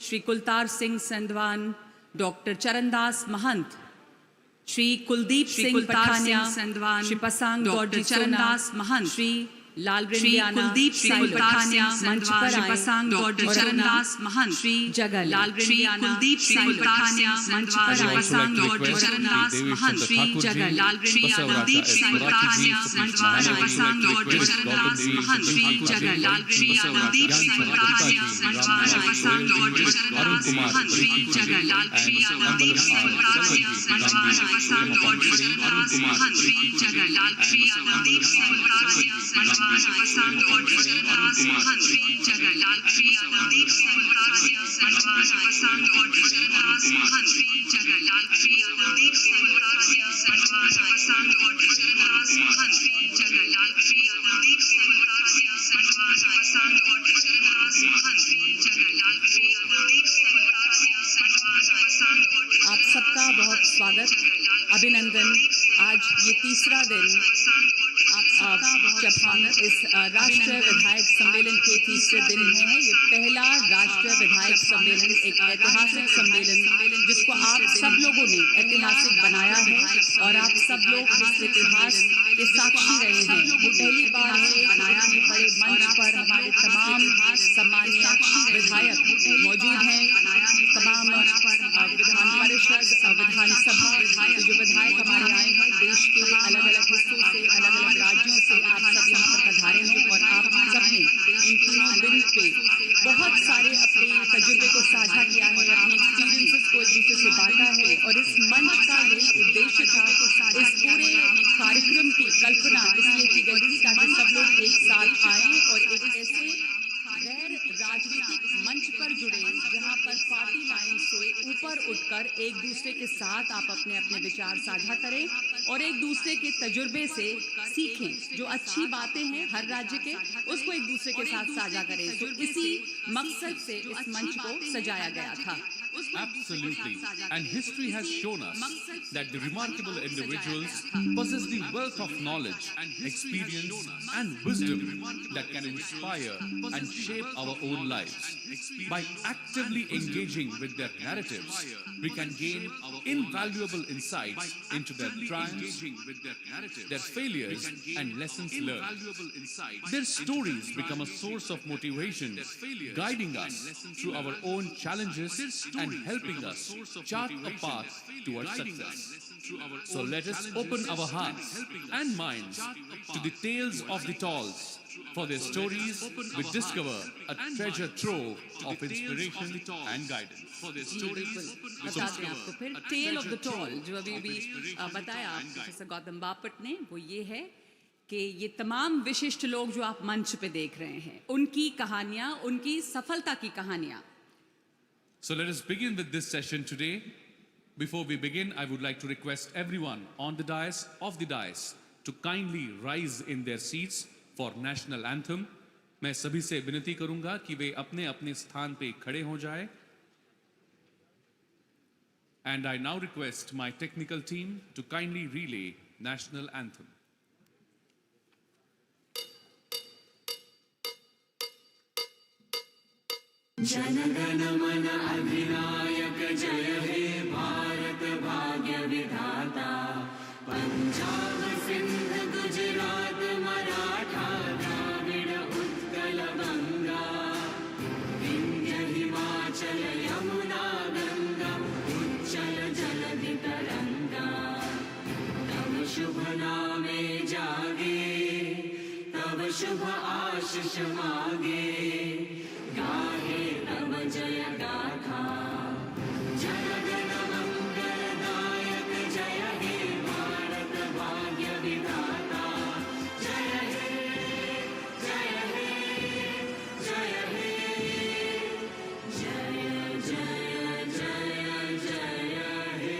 Shri Kultar Singh Sandhwan, doctor Charandas Mahant, Shri Kuldeep Singh Pathania, Shri Pasang doctor Charandas Mahant, Shri लालरिंडियाना, Kuldeep Singh Pathania, मंच पर आए, पसांग डॉक्टर चरणदास महंत, श्री जगल लालरिंडियाना, कुलदीप सिंह पठानिया, मंच पर आए, पसांग डॉक्टर चरणदास महंत, श्री जगल लालरिंडियाना, कुलदीप सिंह पठानिया, मंच पर आए, पसांग डॉक्टर चरणदास महंत, श्री जगल लालरिंडियाना, कुलदीप सिंह पठानिया, मंच पर आए, पसांग डॉक्टर चरणदास महंत, श्री जगल लालरिंडियाना, कुलदीप सिंह पठानिया, मंच पर आए, पसांग डॉक्टर चरणदास महंत, श्री जगल लालरिंडियाना, कुलदीप सिंह पठानिया, मंच पसांग डॉक्टर चरणदास महंत, श्री जगल लालरिंडियाना, कुलदीप सिंह पठानिया, मंच पर आए, पसांग डॉक्टर चरणदास महंत, श्री जगल लालरिंडियाना, कुलदीप सिंह पठानिया, मंच पर आए, पसांग डॉक्टर चरणदास महंत, श्री जगल लालरिंडियाना, कुलदीप सिंह पठानिया, मंच पर आए, पसांग डॉक्टर चरणदास महंत, श्री जगल लालरिंडियाना, कुलदीप सिंह पठानिया, मंच पर आए, पसांग डॉक्टर। आप सबका बहुत स्वागत, अभिनंदन। आज ये तीसरा दिन जब हम इस राष्ट्रीय विधायक सम्मेलन के तीसरे दिन हैं। ये पहला राष्ट्रीय विधायक सम्मेलन एक ऐतिहासिक सम्मेलन जिसको आप सब लोगों ने ऐतिहासिक बनाया है और आप सब लोग इस इतिहास के साक्षी रहे हैं। ये पहली बार है बनाया है बड़े मंच पर हमारे तमाम सम्मानीय विधायक मौजूद हैं। तमाम विधान परिषद, विधानसभा के जो विधायक हमारे आए हैं देश के अलग अलग हिस्सों से, अलग अलग राज्यों से, आप सब यहाँ पर पधारे हैं और आप सबने इन तीनों दिन पे बहुत सारे अपने तजुर्बे को साझा किया है, अपने एक्सपीरियंसेस को एक दूसरे से बांटा है और इस मंच का यही उद्देश्य था। इस पूरे कार्यक्रम की कल्पना इसलिए की गई थी ताकि सब लोग एक साथ आएं और एक ऐसे गैर राजनीतिक मंच पर जुड़े जहां पर पार्टी लाइन से ऊपर उठकर एक दूसरे के साथ आप अपने अपने विचार साझा करें और एक दूसरे के तजुर्बे से सीखें। जो अच्छी बातें हैं हर राज्य के उसको एक दूसरे के साथ साझा करें। तो इसी मकसद से इस मंच को सजाया गया था। Absolutely. And history has shown us that the remarkable individuals possess the wealth of knowledge, experience, and wisdom that can inspire and shape our own lives. By actively engaging with their narratives, we can gain invaluable insights into their triumphs, their failures, and lessons learned. Their stories become a source of motivation, guiding us through our own challenges and helping us chart a path towards success. So let us open our hearts and minds to the tales of the talls. For their stories, we discover a treasure trove of inspiration and guidance. For their stories, बताते हैं आपको फिर tell of the toll जो अभी भी बताया professor Gautam Bapat ने, वो ये है कि ये तमाम विशिष्ट लोग जो आप मंच पे देख रहे हैं उनकी कहानियां, उनकी सफलता की कहानियां। So let us begin with this session today. Before we begin, I would like to request everyone on the dais, of the dais, to kindly rise in their seats for national anthem. मैं सभी से विनती करूंगा कि वे अपने अपने स्थान पे खड़े हो जाएं. And I now request my technical team to kindly relay national anthem. जनगण मन अधिनायक जय हे भारत भाग्य विधाता, पंजाब सिंध गुजरात मराठा द्राविड़ उत्कल गंगा, विंध्य हिमाचल यमुना गंगा, उच्चल जलधि तरंगा। तब शुभ नामे जागे, तब शुभ आशीष मागे, गाहे तब जय गाथा। जनगण मंगलदायक जय हे भारत भाग्य विधाता, जय हे जय हे जय हे जय जय जय जय हे।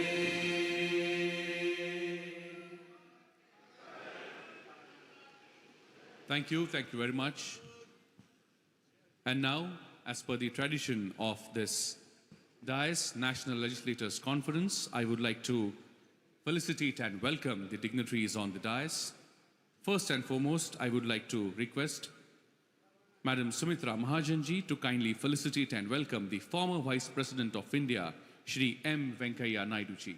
Thank you very much. And now, as per the tradition of this dais, National Legislators Conference, I would like to felicitate and welcome the dignitaries on the dais. First and foremost, I would like to request Madam Sumitra Mahajanji to kindly felicitate and welcome the former Vice President of India, Shri M. Venkaiah Naidu ji.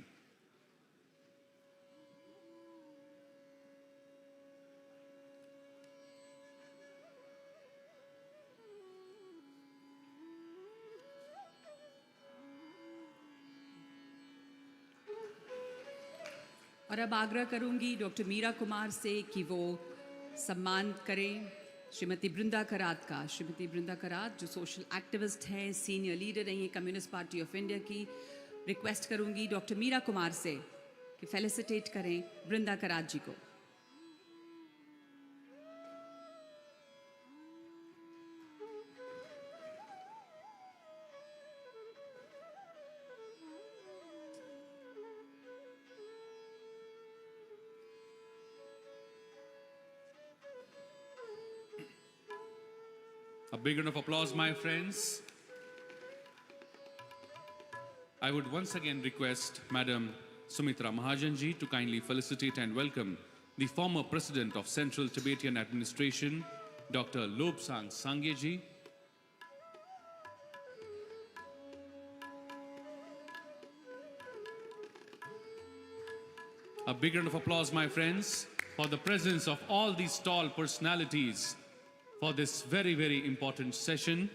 और अब आग्रह करूंगी doctor Meera Kumar से कि वो सम्मान करें श्रीमती बृंदा करात का। श्रीमती बृंदा करात जो सोशल एक्टिविस्ट हैं, सीनियर लीडर रही हैं कम्युनिस्ट पार्टी ऑफ इंडिया की, रिक्वेस्ट करूंगी डॉक्टर मीरा कुमार से कि फेलिसिटेट करें बृंदा करात जी को। A big round of applause, my friends. I would once again request Madam Sumitra Mahajanji to kindly felicitate and welcome the former President of Central Tibetan Administration, Dr. Lobsang Sangyeji. A big round of applause, my friends, for the presence of all these tall personalities for this very, very important session.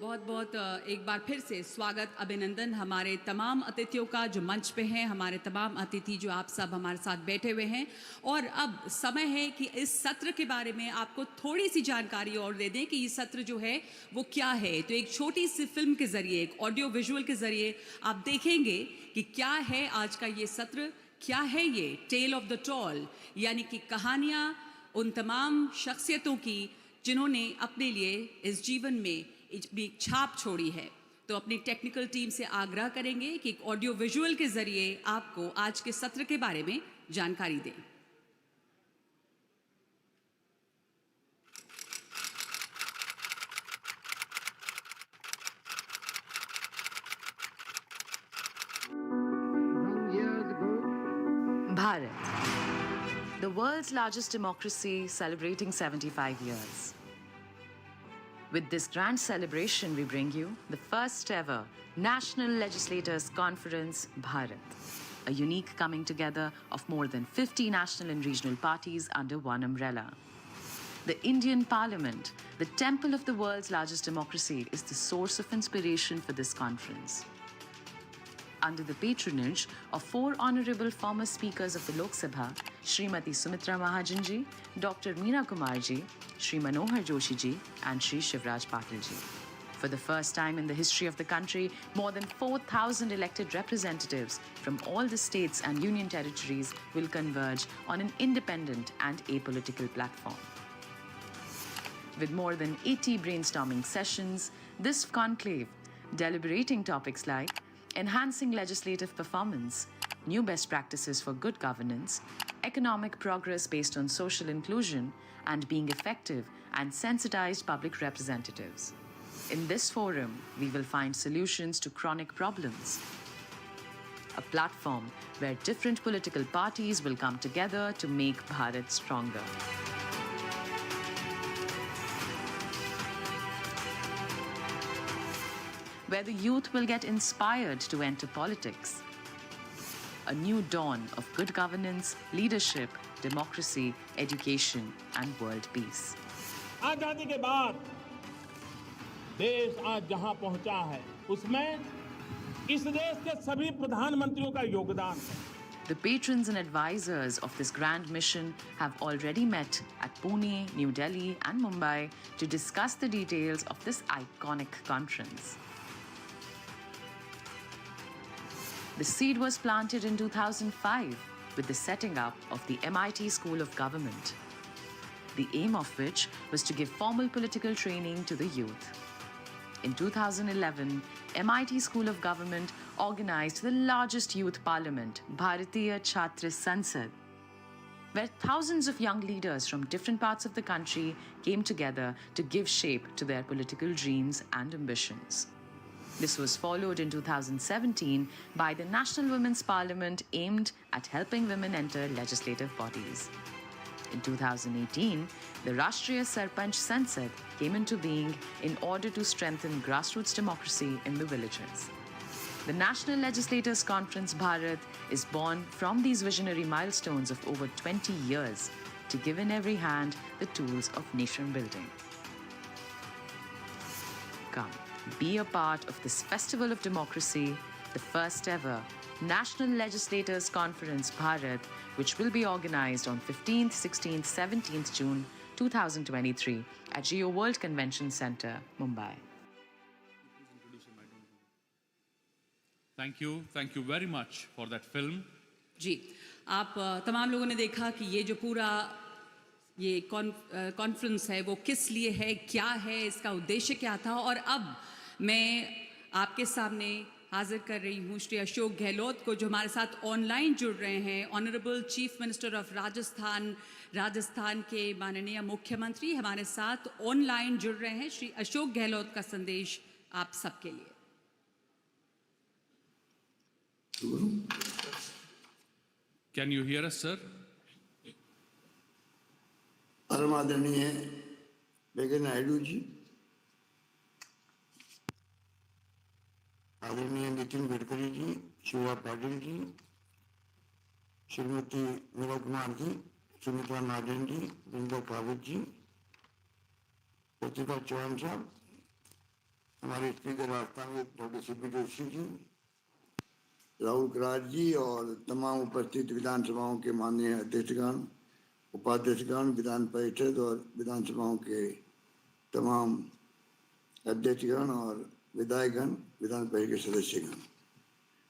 बहुत बहुत एक बार फिर से स्वागत, अभिनंदन हमारे तमाम अतिथियों का जो मंच पे हैं, हमारे तमाम अतिथि जो आप सब हमारे साथ बैठे हुए हैं। और अब समय है कि इस सत्र के बारे में आपको थोड़ी सी जानकारी और दे दें कि ये सत्र जो है वो क्या है। तो एक छोटी सी फिल्म के ज़रिए, एक ऑडियो विजुअल के ज़रिए आप देखेंगे कि क्या है आज का ये सत्र, क्या है ये टेल ऑफ द टॉल, यानी कि कहानियाँ उन तमाम शख्सियतों की जिन्होंने अपने लिए इस जीवन में एक छाप छोड़ी है। तो अपनी टेक्निकल टीम से आग्रह करेंगे कि एक ऑडियो विजुअल के जरिए आपको आज के सत्र के बारे में जानकारी दें। Bharat, the world's largest democracy celebrating 75 years. With this grand celebration, we bring you the first ever National Legislators Conference, Bharat, a unique coming together of more than 50 national and regional parties under one umbrella. The Indian Parliament, the temple of the world's largest democracy, is the source of inspiration for this conference. Under the patronage of four honorable former speakers of the Lok Sabha, Srimati Sumitra Mahajanji, Dr. Meena Kumarji, Shri Manohar Joshiji, and Shri Shivraj Patilji. For the first time in the history of the country, more than 4,000 elected representatives from all the states and union territories will converge on an independent and apolitical platform. With more than 80 brainstorming sessions, this conclave deliberating topics like enhancing legislative performance, new best practices for good governance, economic progress based on social inclusion, and being effective and sensitized public representatives. In this forum, we will find solutions to chronic problems. A platform where different political parties will come together to make Bharat stronger. Where the youth will get inspired to enter politics. A new dawn of good governance, leadership, democracy, education, and world peace. आजादी के बाद देश आज जहां पहुंचा है, उसमें इस देश के सभी प्रधानमंत्रियों का योगदान है. The patrons and advisors of this grand mission have already met at Pune, New Delhi, and Mumbai to discuss the details of this iconic conference. The seed was planted in 2005 with the setting up of the MIT School of Government, the aim of which was to give formal political training to the youth. In 2011, MIT School of Government organized the largest youth parliament, Bharatiya Chhatra Sansad. where thousands of young leaders from different parts of the country came together to give shape to their political dreams and ambitions. This was followed in 2017 by the National Women's Parliament aimed at helping women enter legislative bodies. In 2018, the Rashtriya Sarpanch Sansad came into being in order to strengthen grassroots democracy in the villages. The National Legislators Conference Bharat is born from these visionary milestones of over 20 years to give in every hand the tools of nation building. Come, be a part of this festival of democracy, the first ever National Legislators Conference Bharat, which will be organized on 15th, 16th, 17th June 2023 at Geo World Convention Center, Mumbai. Thank you very much for that film. जी, आप तमाम लोगों ने देखा कि ये जो पूरा ये कॉन्फ्रेंस है वो किस लिए है, क्या है, इसका उद्देश्य क्या था। और अब मैं आपके सामने हाजिर कर रही हूँ श्री अशोक गहलोत को, जो हमारे साथ ऑनलाइन जुड़ रहे हैं। Honourable chief minister of Rajasthan के माननीय मुख्यमंत्री हमारे साथ ऑनलाइन जुड़ रहे हैं। श्री अशोक गहलोत का संदेश आप सबके लिए। Can you hear us, sir? परम आदरणीय वेंकैया नायडू जी, आदरणीय नितिन गडकरी जी, शिवा पाटिल जी, श्रीमती मीरा कुमार जी, सुमित्रा महाजन जी, वृंदा कावत जी, प्रतिभा चौहान साहब, हमारे स्पीकर राजस्थान में डॉक्टर सीपी जोशी जी, राहुल कराज जी और तमाम उपस्थित विधानसभाओं के माननीय अध्यक्षगण, उपाध्यक्षगण, विधान परिषद और विधानसभाओं के तमाम अध्यक्षगण और विधायकगण, विधान परिषद के सदस्यगण,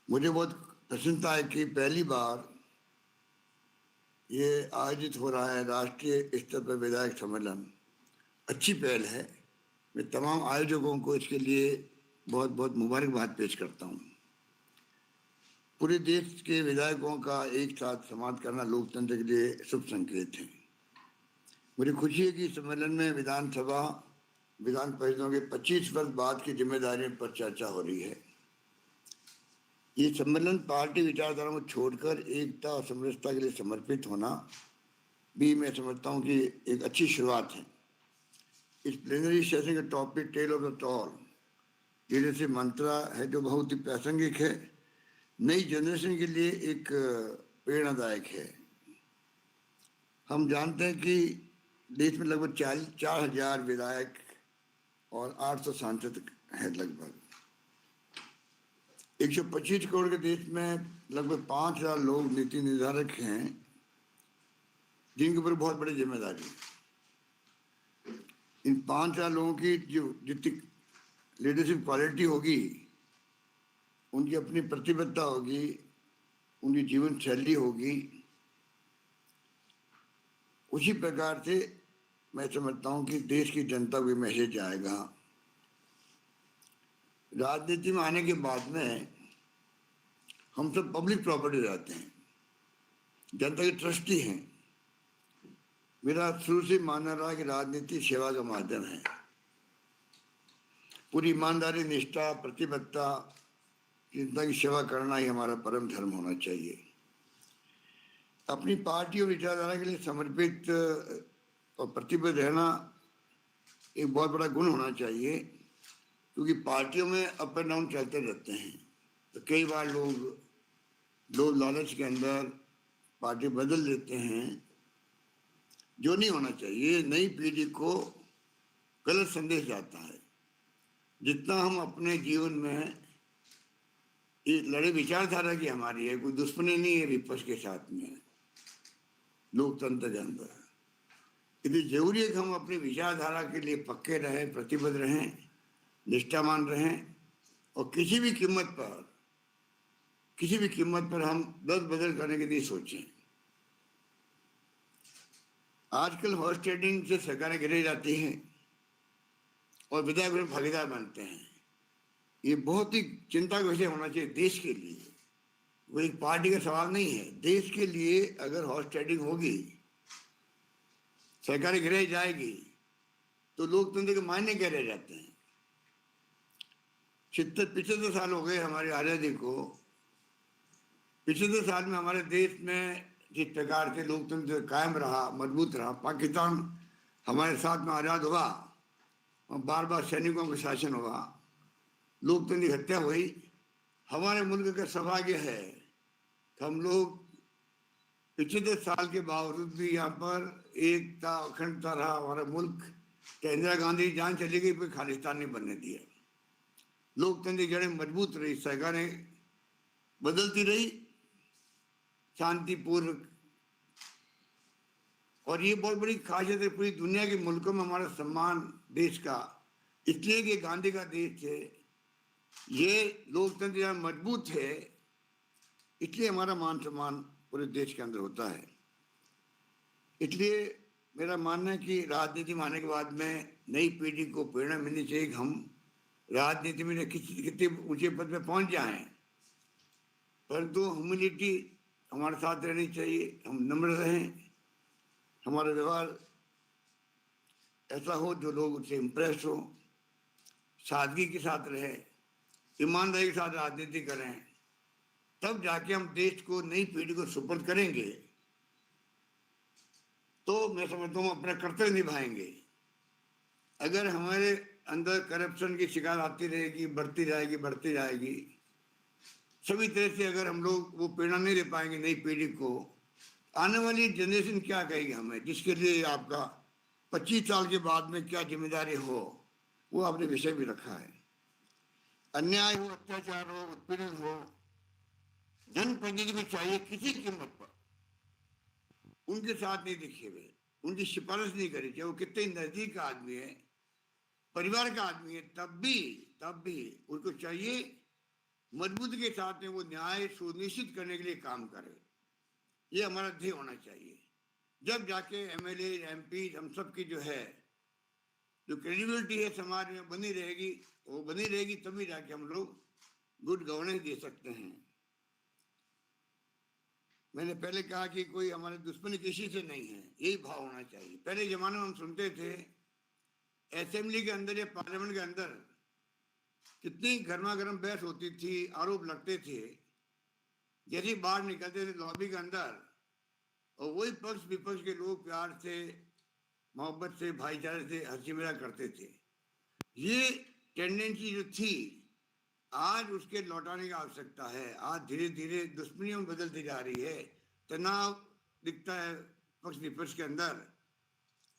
मुझे बहुत प्रसन्नता है कि पहली बार ये आयोजित हो रहा है राष्ट्रीय स्तर पर विधायक सम्मेलन। अच्छी पहल है। मैं तमाम आयोजकों को इसके लिए बहुत बहुत मुबारकबाद पेश करता हूँ। पूरे देश के विधायकों का एक साथ संवाद करना लोकतंत्र के लिए शुभ संकेत है। मुझे खुशी है कि सम्मेलन में विधानसभा विधान परिषदों के 25 वर्ष बाद की जिम्मेदारियों पर चर्चा हो रही है। ये सम्मेलन पार्टी विचारधारा को छोड़कर एकता और समरसता के लिए समर्पित होना भी मैं समझता हूँ कि एक अच्छी शुरुआत है। इस प्लेनरी सेशन का topic tale of the tall leadership मंत्र है, जो बहुत ही प्रासंगिक है, नई जनरेशन के लिए एक प्रेरणादायक है। हम जानते हैं कि देश में लगभग 4,000 विधायक और 800 सांसद हैं। लगभग 125 करोड़ के देश में लगभग 5,000 लोग नीति निर्धारक हैं, जिनके ऊपर बहुत बड़ी जिम्मेदारी है। इन 5,000 लोगों की जो जितनी लीडरशिप क्वालिटी होगी, उनकी अपनी प्रतिबद्धता होगी, उनकी जीवन शैली होगी, उसी प्रकार से मैं समझता हूँ कि देश की जनता को मैसेज आएगा। राजनीति में आने के बाद में हम सब पब्लिक प्रॉपर्टी रहते हैं, जनता के ट्रस्टी हैं। मेरा शुरू से मानना रहा कि राजनीति सेवा का माध्यम है। पूरी ईमानदारी, निष्ठा, प्रतिबद्धता, जनता की सेवा करना ही हमारा परम धर्म होना चाहिए। अपनी पार्टी और विचारधारा के लिए समर्पित और प्रतिबद्ध रहना एक बहुत बड़ा गुण होना चाहिए, क्योंकि पार्टियों में अप एंड डाउन चलते रहते हैं। तो कई बार लोग लालच के अंदर पार्टी बदल देते हैं, जो नहीं होना चाहिए। नई पीढ़ी को गलत संदेश जाता है। जितना हम अपने जीवन में ये लड़े विचारधारा की हमारी है, कोई दुश्मनी नहीं है विपक्ष के साथ में, लोकतंत्र के अंदर इसलिए जरूरी है कि हम अपनी विचारधारा के लिए पक्के रहें, प्रतिबद्ध रहें, निष्ठावान रहें और किसी भी कीमत पर हम दस बदल करने के लिए सोचें। आजकल हॉर्स ट्रेडिंग से सरकारें गिराई जाती हैं और विधायक में भागीदार बनते हैं। ये बहुत ही चिंता का विषय होना चाहिए देश के लिए। वो एक पार्टी का सवाल नहीं है। देश के लिए अगर हॉर्स ट्रेडिंग होगी, सरकारी गिराई जाएगी, तो लोकतंत्र के मायने क्या रह जाते हैं। 75 साल हो गए हमारी आज़ादी को। 75 साल में हमारे देश में जिस प्रकार से लोकतंत्र कायम रहा, मजबूत रहा, पाकिस्तान हमारे साथ में आज़ाद हुआ और बार बार सैनिकों का शासन हुआ, लोकतंत्र की हत्या हुई। हमारे मुल्क का सौभाग्य है कि हम लोग 75 साल के बावजूद भी यहाँ पर एकता अखंडता रहा हमारा मुल्क। इंदिरा गांधी जान चली गई, कोई खालिस्तान नहीं बनने दिया। लोकतंत्र की जड़ें मजबूत रही, सरकारें बदलती रही शांतिपूर्वक। और ये बहुत बड़ी खासियत है पूरी दुनिया के मुल्कों में हमारा सम्मान देश का, इसलिए कि गांधी का देश है, ये लोकतंत्र यहाँ मजबूत है, इसलिए हमारा मान सम्मान पूरे देश के अंदर होता है। इसलिए मेरा मानना है कि राजनीति में आने के बाद में नई पीढ़ी को प्रेरणा मिलनी चाहिए कि हम राजनीति में कितने ऊंचे पद पे पहुंच जाएं, परंतु ह्यूमिलिटी हमारे साथ रहनी चाहिए। हम नम्र रहें, हमारा व्यवहार ऐसा हो जो लोग उससे इम्प्रेस हो, सादगी के साथ रहे, ईमानदारी के साथ राजनीति करें, तब जाके हम देश को नई पीढ़ी को सुपुर्द करेंगे। तो मैं समझता हूँ अपना कर्तव्य निभाएंगे। अगर हमारे अंदर करप्शन की शिकायत आती रहेगी, बढ़ती जाएगी, सभी तरह से अगर हम लोग वो प्रेरणा नहीं दे पाएंगे नई पीढ़ी को, आने वाली जनरेशन क्या कहेगी हमें, जिसके लिए आपका 25 साल के बाद में क्या जिम्मेदारी हो, वो आपने विषय भी रखा है। अन्याय हो, अत्याचार हो, उत्पीड़न हो, जनप्रतिनिधि भी चाहिए किसी कीमत पर उनके साथ नहीं दिखे हुए, उनकी सिफारिश नहीं करी, चाहे वो कितने नजदीक का आदमी है, परिवार का आदमी है, तब भी उनको चाहिए मजबूती के साथ में वो न्याय सुनिश्चित करने के लिए काम करे। ये हमारा ध्येय होना चाहिए। जब जाके एमएलए एमपी हम सब की जो है जो क्रेडिबिलिटी है समाज में बनी रहेगी, तभी जाके हम लोग गुड गवर्नेंस दे सकते हैं। मैंने पहले कहा कि कोई हमारे दुश्मनी किसी से नहीं है, यही भाव होना चाहिए। पहले जमाने में हम सुनते थे असेंबली के अंदर या पार्लियामेंट के अंदर कितनी गर्मा गर्म बहस होती थी, आरोप लगते थे, जैसे बाहर निकलते थे लॉबी के अंदर, और वही पक्ष विपक्ष के लोग प्यार से, मोहब्बत से, भाईचारे से हंसी मजाक करते थे। ये टेंडेंसी जो थी, आज उसके लौटाने की आवश्यकता है। आज धीरे धीरे दुश्मनियों में बदलती जा रही है, तनाव दिखता है पक्ष विपक्ष के अंदर।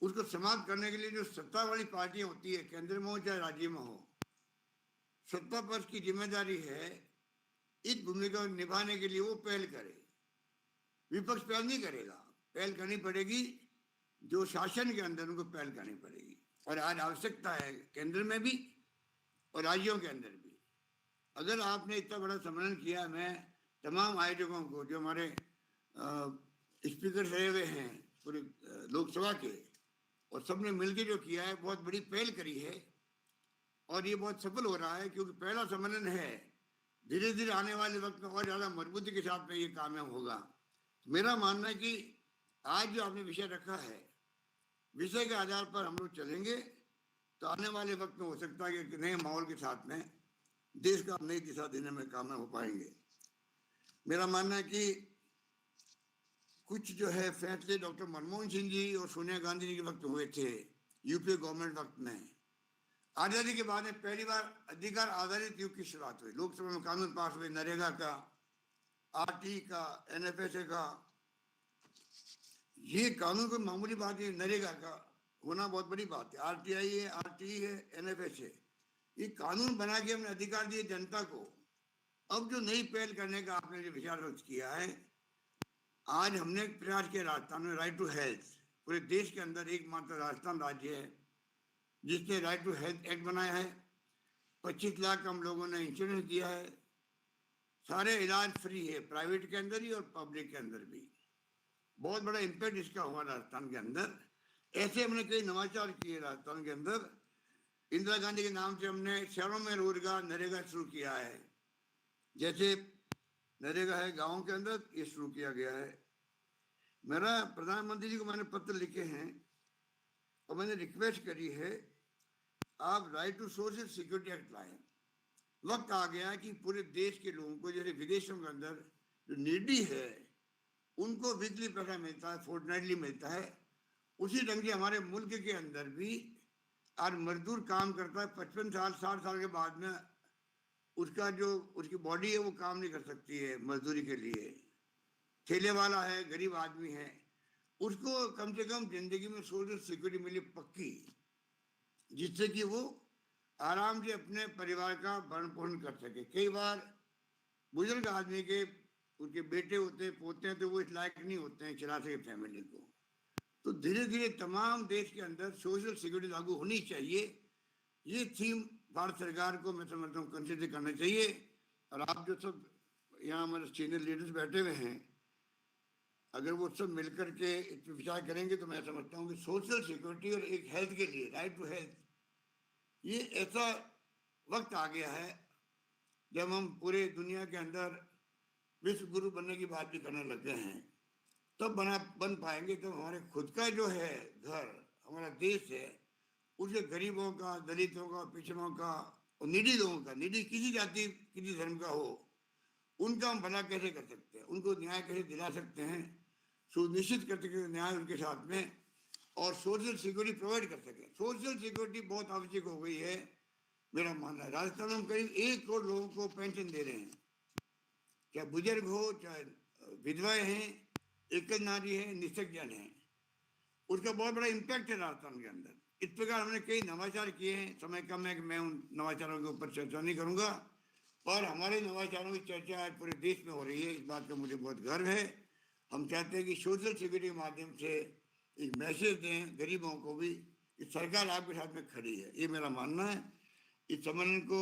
उसको समाप्त करने के लिए जो सत्ता वाली पार्टियां होती है, केंद्र में हो चाहे राज्य में हो, सत्ता पक्ष की जिम्मेदारी है इस भूमिका को निभाने के लिए वो पहल करे। विपक्ष पहल नहीं करेगा, पहल करनी पड़ेगी जो शासन के अंदर, उनको पहल करनी पड़ेगी। और आज आवश्यकता है केंद्र में भी और राज्यों के अंदर भी। अगर आपने इतना बड़ा सम्मेलन किया, मैं तमाम आयोजकों को, जो हमारे स्पीकर रहे हुए हैं पूरे लोकसभा के, और सबने मिलकर जो किया है, बहुत बड़ी पहल करी है और ये बहुत सफल हो रहा है, क्योंकि पहला सम्मेलन है। धीरे धीरे आने वाले वक्त में और ज़्यादा मजबूती के साथ में ये कामयाब होगा। मेरा मानना है कि आज जो आपने विषय रखा है, विषय के आधार पर हम लोग चलेंगे तो आने वाले वक्त में हो सकता है कि नए माहौल के साथ में देश का नई दिशा देने में कामयाब हो पाएंगे। मेरा मानना है कि कुछ जो है फैसले डॉक्टर मनमोहन सिंह जी और सोनिया गांधी जी के वक्त हुए थे, यूपीए गवर्नमेंट वक्त में। आज़ादी के बाद में पहली बार अधिकार आधारित युग की शुरुआत हुई। लोकसभा में कानून पास हुए, नरेगा का, आरटी का, एनएफएसए का। ये कानून कोई मामूली बात है, नरेगा का होना बहुत बड़ी बात है। आरटीआई है, आरटी है, एनएफएसए, ये कानून बना के हमने अधिकार दिए जनता को। अब जो नई पहल करने का आपने जो विचार व्यक्त किया है, आज हमने प्रयास किया राजस्थान में राइट टू हेल्थ। पूरे देश के अंदर एकमात्र राजस्थान राज्य है जिसने राइट टू हेल्थ एक्ट बनाया है। 25 लाख हम लोगों ने इंश्योरेंस दिया है, सारे इलाज फ्री है, प्राइवेट के अंदर ही और पब्लिक के अंदर भी। बहुत बड़ा इम्पैक्ट इसका हुआ राजस्थान के अंदर। ऐसे हमने कई नवाचार किए राजस्थान के अंदर। इंदिरा गांधी के नाम से हमने शहरों में रोजगार नरेगा शुरू किया है। जैसे नरेगा है गाँव के अंदर, ये शुरू किया गया है। मेरा प्रधानमंत्री जी को मैंने पत्र लिखे हैं और मैंने रिक्वेस्ट करी है, आप right to social security act लाएं। वक्त आ गया है कि पूरे देश के लोगों को, जैसे विदेशों के अंदर जो नीडी है उनको वीकली पैसा मिलता है, फोर्टनाइटली मिलता है, उसी ढंग से हमारे मुल्क के अंदर भी आज मजदूर काम करता है 55 साल 60 साल के बाद में उसका जो उसकी बॉडी है वो काम नहीं कर सकती है मजदूरी के लिए। ठेले वाला है, गरीब आदमी है, उसको कम से कम जिंदगी में सोशल सिक्योरिटी मिली पक्की, जिससे कि वो आराम से अपने परिवार का भरण पोषण कर सके। कई बार बुजुर्ग आदमी के उनके बेटे होते हैं, पोते हैं, तो वो इस लायक नहीं होते हैं चला सके फैमिली को। तो धीरे धीरे तमाम देश के अंदर सोशल सिक्योरिटी लागू होनी चाहिए। ये थीम भारत सरकार को मैं समझता हूँ कंसिडर करना चाहिए। और आप जो सब यहाँ हमारे सीनियर लीडर्स बैठे हुए हैं, अगर वो सब मिलकर के इस पर विचार करेंगे तो मैं समझता हूँ कि सोशल सिक्योरिटी और एक हेल्थ के लिए राइट टू हेल्थ, ये ऐसा वक्त आ गया है जब हम पूरे दुनिया के अंदर विश्व गुरु बनने की बात भी करने लग गए हैं। तब बन पाएंगे जब हमारे खुद का जो है घर, हमारा देश है, उसके गरीबों का, दलितों का, पिछड़ों का और निडी लोगों का, निडी किसी जाति किसी धर्म का हो, उनका हम भला कैसे कर सकते हैं, उनको न्याय कैसे दिला सकते हैं, सुनिश्चित कर सकते न्याय उनके साथ में, और सोशल सिक्योरिटी प्रोवाइड कर सके। सोशल सिक्योरिटी बहुत आवश्यक हो गई है मेरा मानना है। राजस्थान में हम करीब 1 करोड़ लोगों को पेंशन दे रहे हैं, चाहे बुजुर्ग हो, चाहे विधवाएं हैं, एकल नारी है, निःसंतान है। उसका बहुत बड़ा इम्पैक्ट है राजस्थान के अंदर। इस प्रकार हमने कई नवाचार किए हैं। समय कम है कि मैं उन नवाचारों के ऊपर चर्चा नहीं करूंगा, पर हमारे नवाचारों की चर्चा आज पूरे देश में हो रही है, इस बात का मुझे बहुत गर्व है। हम चाहते हैं कि सोशल सिक्योरिटी के माध्यम से एक मैसेज दें गरीबों को भी कि सरकार आपके साथ में खड़ी है। ये मेरा मानना है। इस सम्मेलन को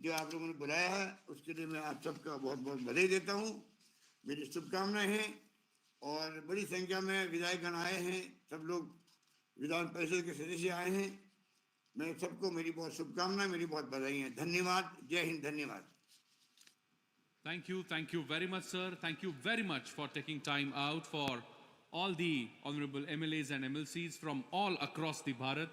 जो आप लोगों ने बुलाया है उसके लिए मैं आप सबका बहुत बहुत बधाई देता हूँ, मेरी शुभकामनाएं हैं। और बड़ी संख्या में विधायकगण आए हैं, सब लोग विधान परिषद के सदस्य आए हैं। मैं सबको मेरी बहुत शुभकामनाएं, मेरी बहुत बधाई है। धन्यवाद। जय हिंद। धन्यवाद। Thank you very much, sir. Thank you very much for taking time out for all the honorable MLAs and MLCs from all across the Bharat.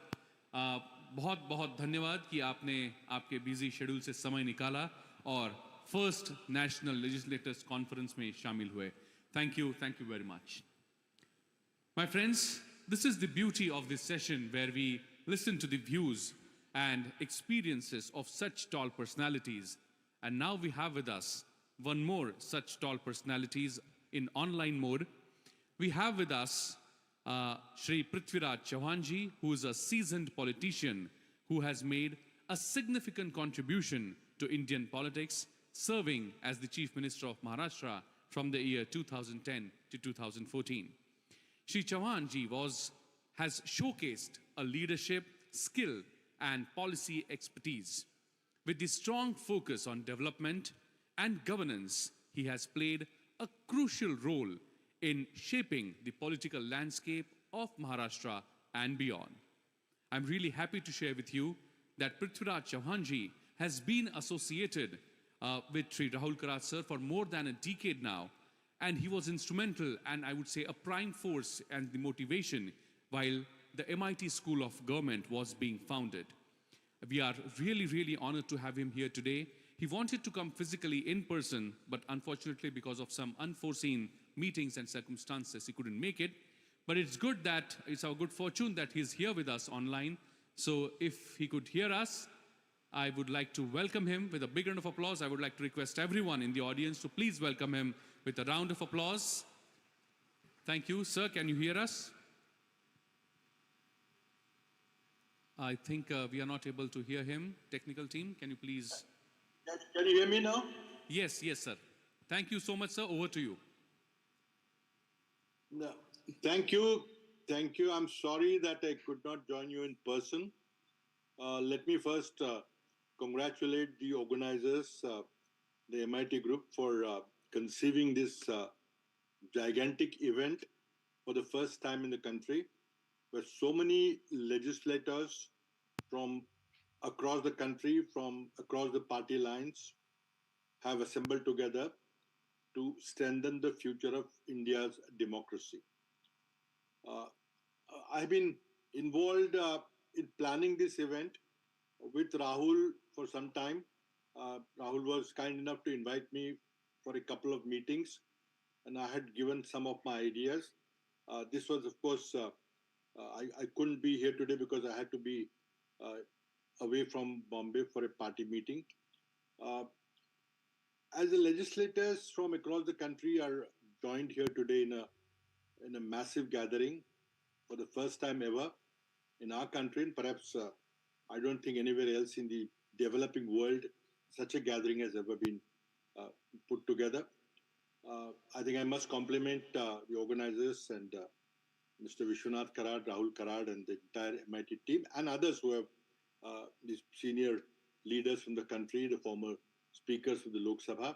बहुत बहुत धन्यवाद कि आपने आपके बिजी शेड्यूल से समय निकाला और फर्स्ट नेशनल लेजिस्लेटर्स कॉन्फ्रेंस में शामिल हुए। Thank you very much. My friends, this is the beauty of this session where we listen to the views and experiences of such tall personalities. And now we have with us one more such tall personalities in online mode. We have with us Shri Prithviraj Chauhan ji, who is a seasoned politician who has made a significant contribution to Indian politics, serving as the Chief Minister of Maharashtra from the year 2010 to 2014. Shri Chauhan ji has showcased a leadership, skill and policy expertise. With the strong focus on development and governance, he has played a crucial role in shaping the political landscape of Maharashtra and beyond. I'm really happy to share with you that Prithviraj Chauhan ji has been associated with Sri Rahul Karaj sir for more than a decade now, and he was instrumental and I would say a prime force and the motivation while the MIT School of Government was being founded. We are really honored to have him here today. He wanted to come physically in person, but unfortunately because of some unforeseen meetings and circumstances, he couldn't make it. But it's our good fortune that he's here with us online. So if he could hear us, I would like to welcome him with a big round of applause. I would like to request everyone in the audience to please welcome him with a round of applause. Thank you. Sir, can you hear us? I think we are not able to hear him. Technical team, can you please... Can you hear me now? Yes, sir. Thank you so much, sir. Over to you. No. Thank you. I'm sorry that I could not join you in person. Let me first congratulate the organizers, the MIT group, for conceiving this gigantic event for the first time in the country, where so many legislators from across the country, from across the party lines, have assembled together to strengthen the future of India's democracy. I've been involved in planning this event with Rahul for some time. Rahul was kind enough to invite me for a couple of meetings, and I had given some of my ideas. This was, of course, I couldn't be here today because I had to be away from Bombay for a party meeting. As the legislators from across the country are joined here today in a massive gathering for the first time ever in our country, and perhaps I don't think anywhere else in the developing world such a gathering has ever been put together. I think I must compliment the organizers and Mr. Vishwanath Karad, Rahul Karad, and the entire MIT team, and others who have these senior leaders from the country, the former speakers of the Lok Sabha,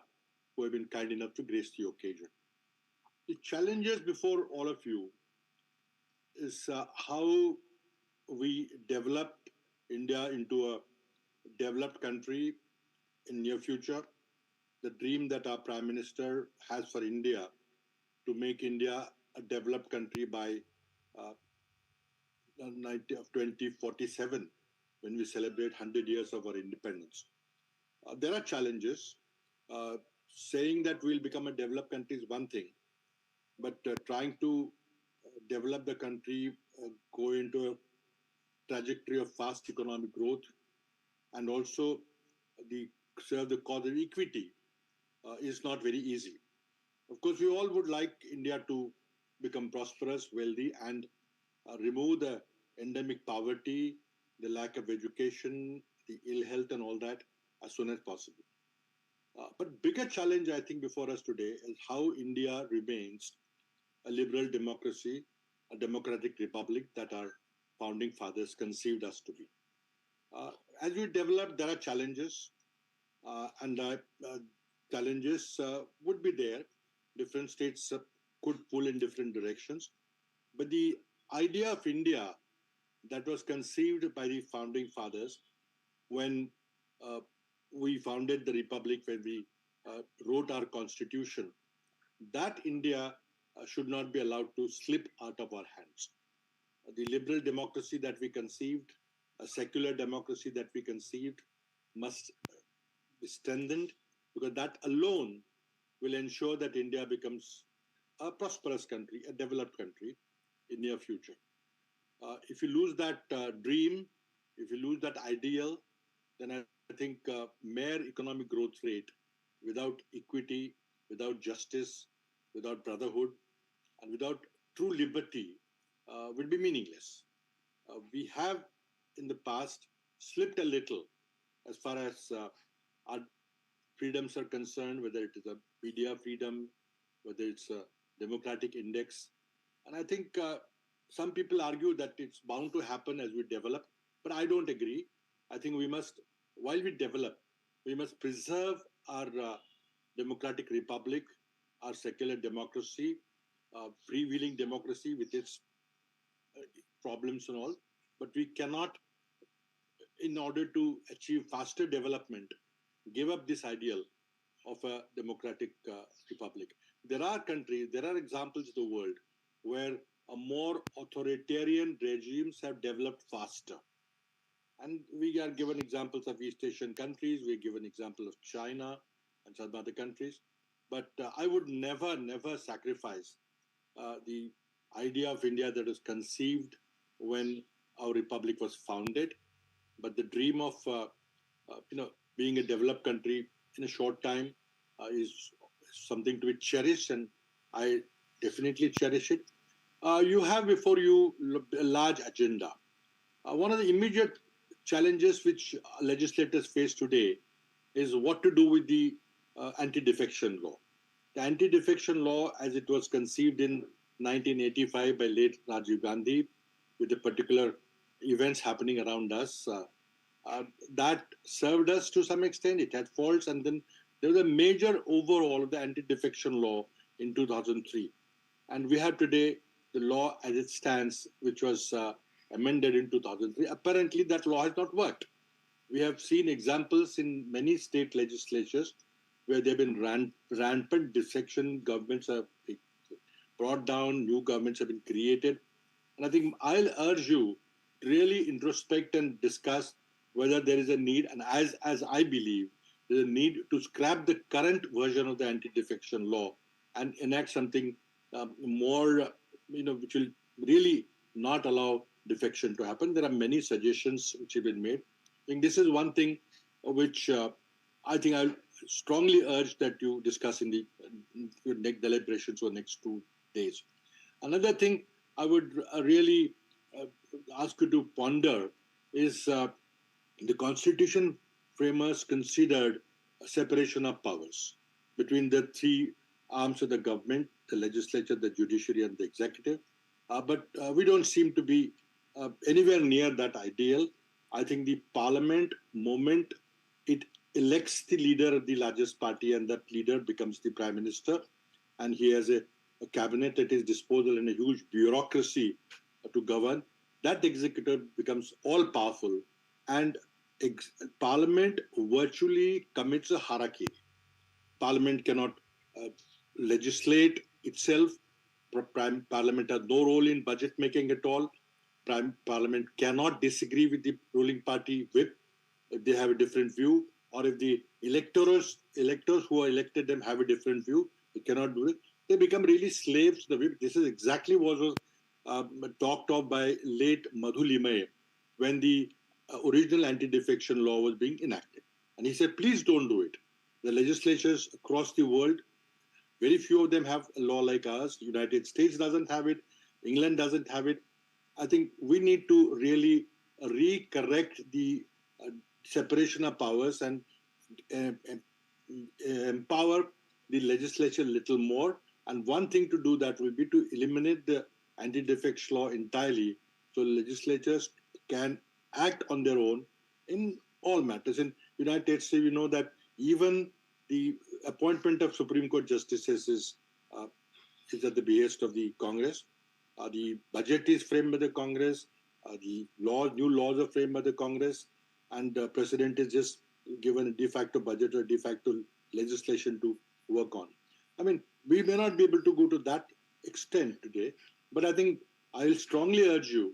who have been kind enough to grace the occasion. The challenges before all of you is how we develop India into a developed country in near future. The dream that our Prime Minister has for India to make India a developed country by 2047, when we celebrate 100 years of our independence. There are challenges. Saying that we'll become a developed country is one thing, but trying to develop the country, go into a trajectory of fast economic growth, and also serve the cause of equity is not very easy. Of course, we all would like India to become prosperous, wealthy, and remove the endemic poverty, the lack of education, the ill health, and all that as soon as possible. But bigger challenge, I think, before us today is how India remains a liberal democracy, a democratic republic that our founding fathers conceived us to be. As we develop, there are challenges, and challenges would be there. Different states could pull in different directions. But the idea of India that was conceived by the founding fathers when we founded the republic, when we wrote our constitution, that India should not be allowed to slip out of our hands. The liberal democracy that we conceived, a secular democracy that we conceived, must be strengthened, because that alone will ensure that India becomes a prosperous country, a developed country in near future. If you lose that dream, if you lose that ideal, then I think mere economic growth rate without equity, without justice, without brotherhood, and without true liberty will be meaningless. We have in the past slipped a little as far as our freedoms are concerned, whether it is a media freedom, whether it's a democratic index. And I think some people argue that it's bound to happen as we develop, but I don't agree. I think we must, while we develop, we must preserve our democratic republic, our secular democracy, freewheeling democracy with its problems and all. But we cannot, in order to achieve faster development, give up this ideal of a democratic republic. There are countries, there are examples in the world where a more authoritarian regimes have developed faster. And we are given examples of East Asian countries, we're given example of China and some other countries. But I would never sacrifice the idea of India that was conceived when our republic was founded. But the dream of being a developed country in a short time is something to be cherished, and I definitely cherish it. You have before you a large agenda. One of the immediate challenges which legislators face today is what to do with the anti-defection law. The anti-defection law, as it was conceived in 1985 by late Rajiv Gandhi, with the particular events happening around us, that served us to some extent. It had faults, and then there was a major overhaul of the anti-defection law in 2003. And we have today the law as it stands, which was amended in 2003. Apparently, that law has not worked. We have seen examples in many state legislatures where there have been rampant defection. Governments have been brought down, new governments have been created. And I think I'll urge you to really introspect and discuss whether there is a need, and as I believe, there's a need to scrap the current version of the anti-defection law and enact something more, which will really not allow defection to happen. There are many suggestions which have been made. I think this is one thing which I think I'll strongly urge that you discuss in the next deliberations for next 2 days. Another thing I would really ask you to ponder is the Constitution framers considered a separation of powers between the three arms of the government, the legislature, the judiciary, and the executive. But we don't seem to be anywhere near that ideal. I think the parliament, moment it elects the leader of the largest party, and that leader becomes the prime minister, and he has a cabinet at his disposal and a huge bureaucracy to govern, that executive becomes all powerful, and parliament virtually commits a hierarchy. Parliament cannot legislate itself. Parliament has no role in budget making at all. Parliament cannot disagree with the ruling party whip if they have a different view, or if the electors who are elected them have a different view, they cannot do it. They become really slaves to the whip. This is exactly what was talked of by late Madhu Limaye when the original anti-defection law was being enacted. And he said, please don't do it. The legislatures across the world, very few of them have a law like ours. The United States doesn't have it. England doesn't have it. I think we need to really recorrect the separation of powers and empower the legislature a little more. And one thing to do that will be to eliminate the anti-defection law entirely, so legislatures can act on their own in all matters. In the United States, we know that even the appointment of Supreme Court justices is at the behest of the Congress. The budget is framed by the Congress. The new laws are framed by the Congress, and the president is just given a de facto budget or de facto legislation to work on. I mean, we may not be able to go to that extent today, but I think I'll strongly urge you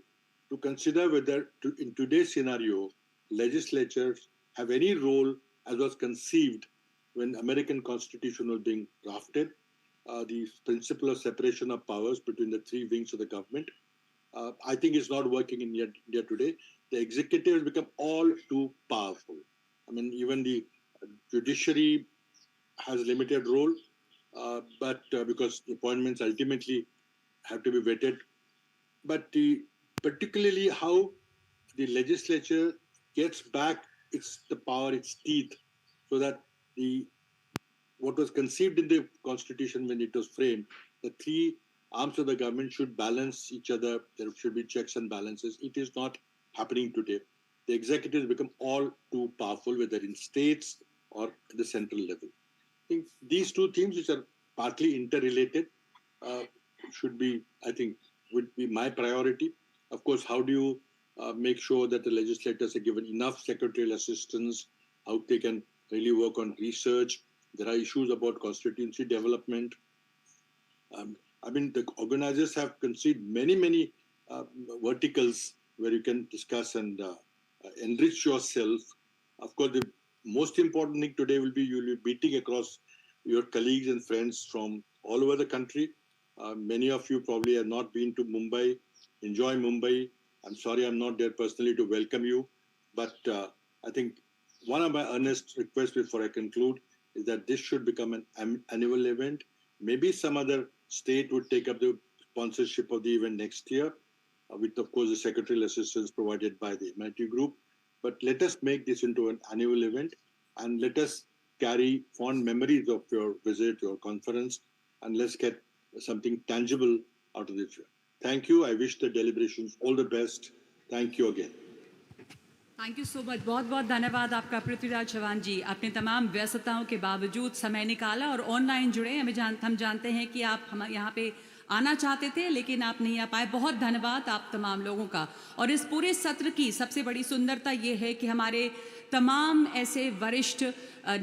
to consider whether, in today's scenario, legislatures have any role as was conceived when American Constitution was being drafted. The principle of separation of powers between the three wings of the government, I think is not working in India today. The executive has become all too powerful. I mean, even the judiciary has limited role, but because the appointments ultimately have to be vetted. But particularly how the legislature gets back the power, its teeth, so that what was conceived in the Constitution when it was framed, the three arms of the government should balance each other. There should be checks and balances. It is not happening today. The executive has become all too powerful, whether in states or at the central level. I think these two themes, which are partly interrelated, should be, I think, would be my priority. Of course, how do you make sure that the legislators are given enough secretarial assistance, how they can really work on research. There are issues about constituency development. I mean, the organizers have conceived many verticals where you can discuss and enrich yourself. Of course, the most important thing today will be you'll be meeting across your colleagues and friends from all over the country. Many of you probably have not been to Mumbai. Enjoy Mumbai. I'm sorry I'm not there personally to welcome you, but I think one of my earnest requests before I conclude is that this should become an annual event. Maybe some other state would take up the sponsorship of the event next year, with, of course, the secretarial assistance provided by the MIT group. But let us make this into an annual event, and let us carry fond memories of your visit, your conference, and let's get something tangible out of this. Thank you. I wish the deliberations all the best. Thank you again. Thank you so much. बहुत बहुत धन्यवाद आपका पृथ्वीराज चौहान जी. आपने तमाम व्यस्तताओं के बावजूद समय निकाला और ऑनलाइन जुड़े. हम जानते हैं कि आप हम यहाँ पे आना चाहते थे लेकिन आप नहीं आ पाए. बहुत धन्यवाद आप तमाम लोगों का. और इस पूरे सत्र की सबसे बड़ी सुंदरता ये है कि हमारे तमाम ऐसे वरिष्ठ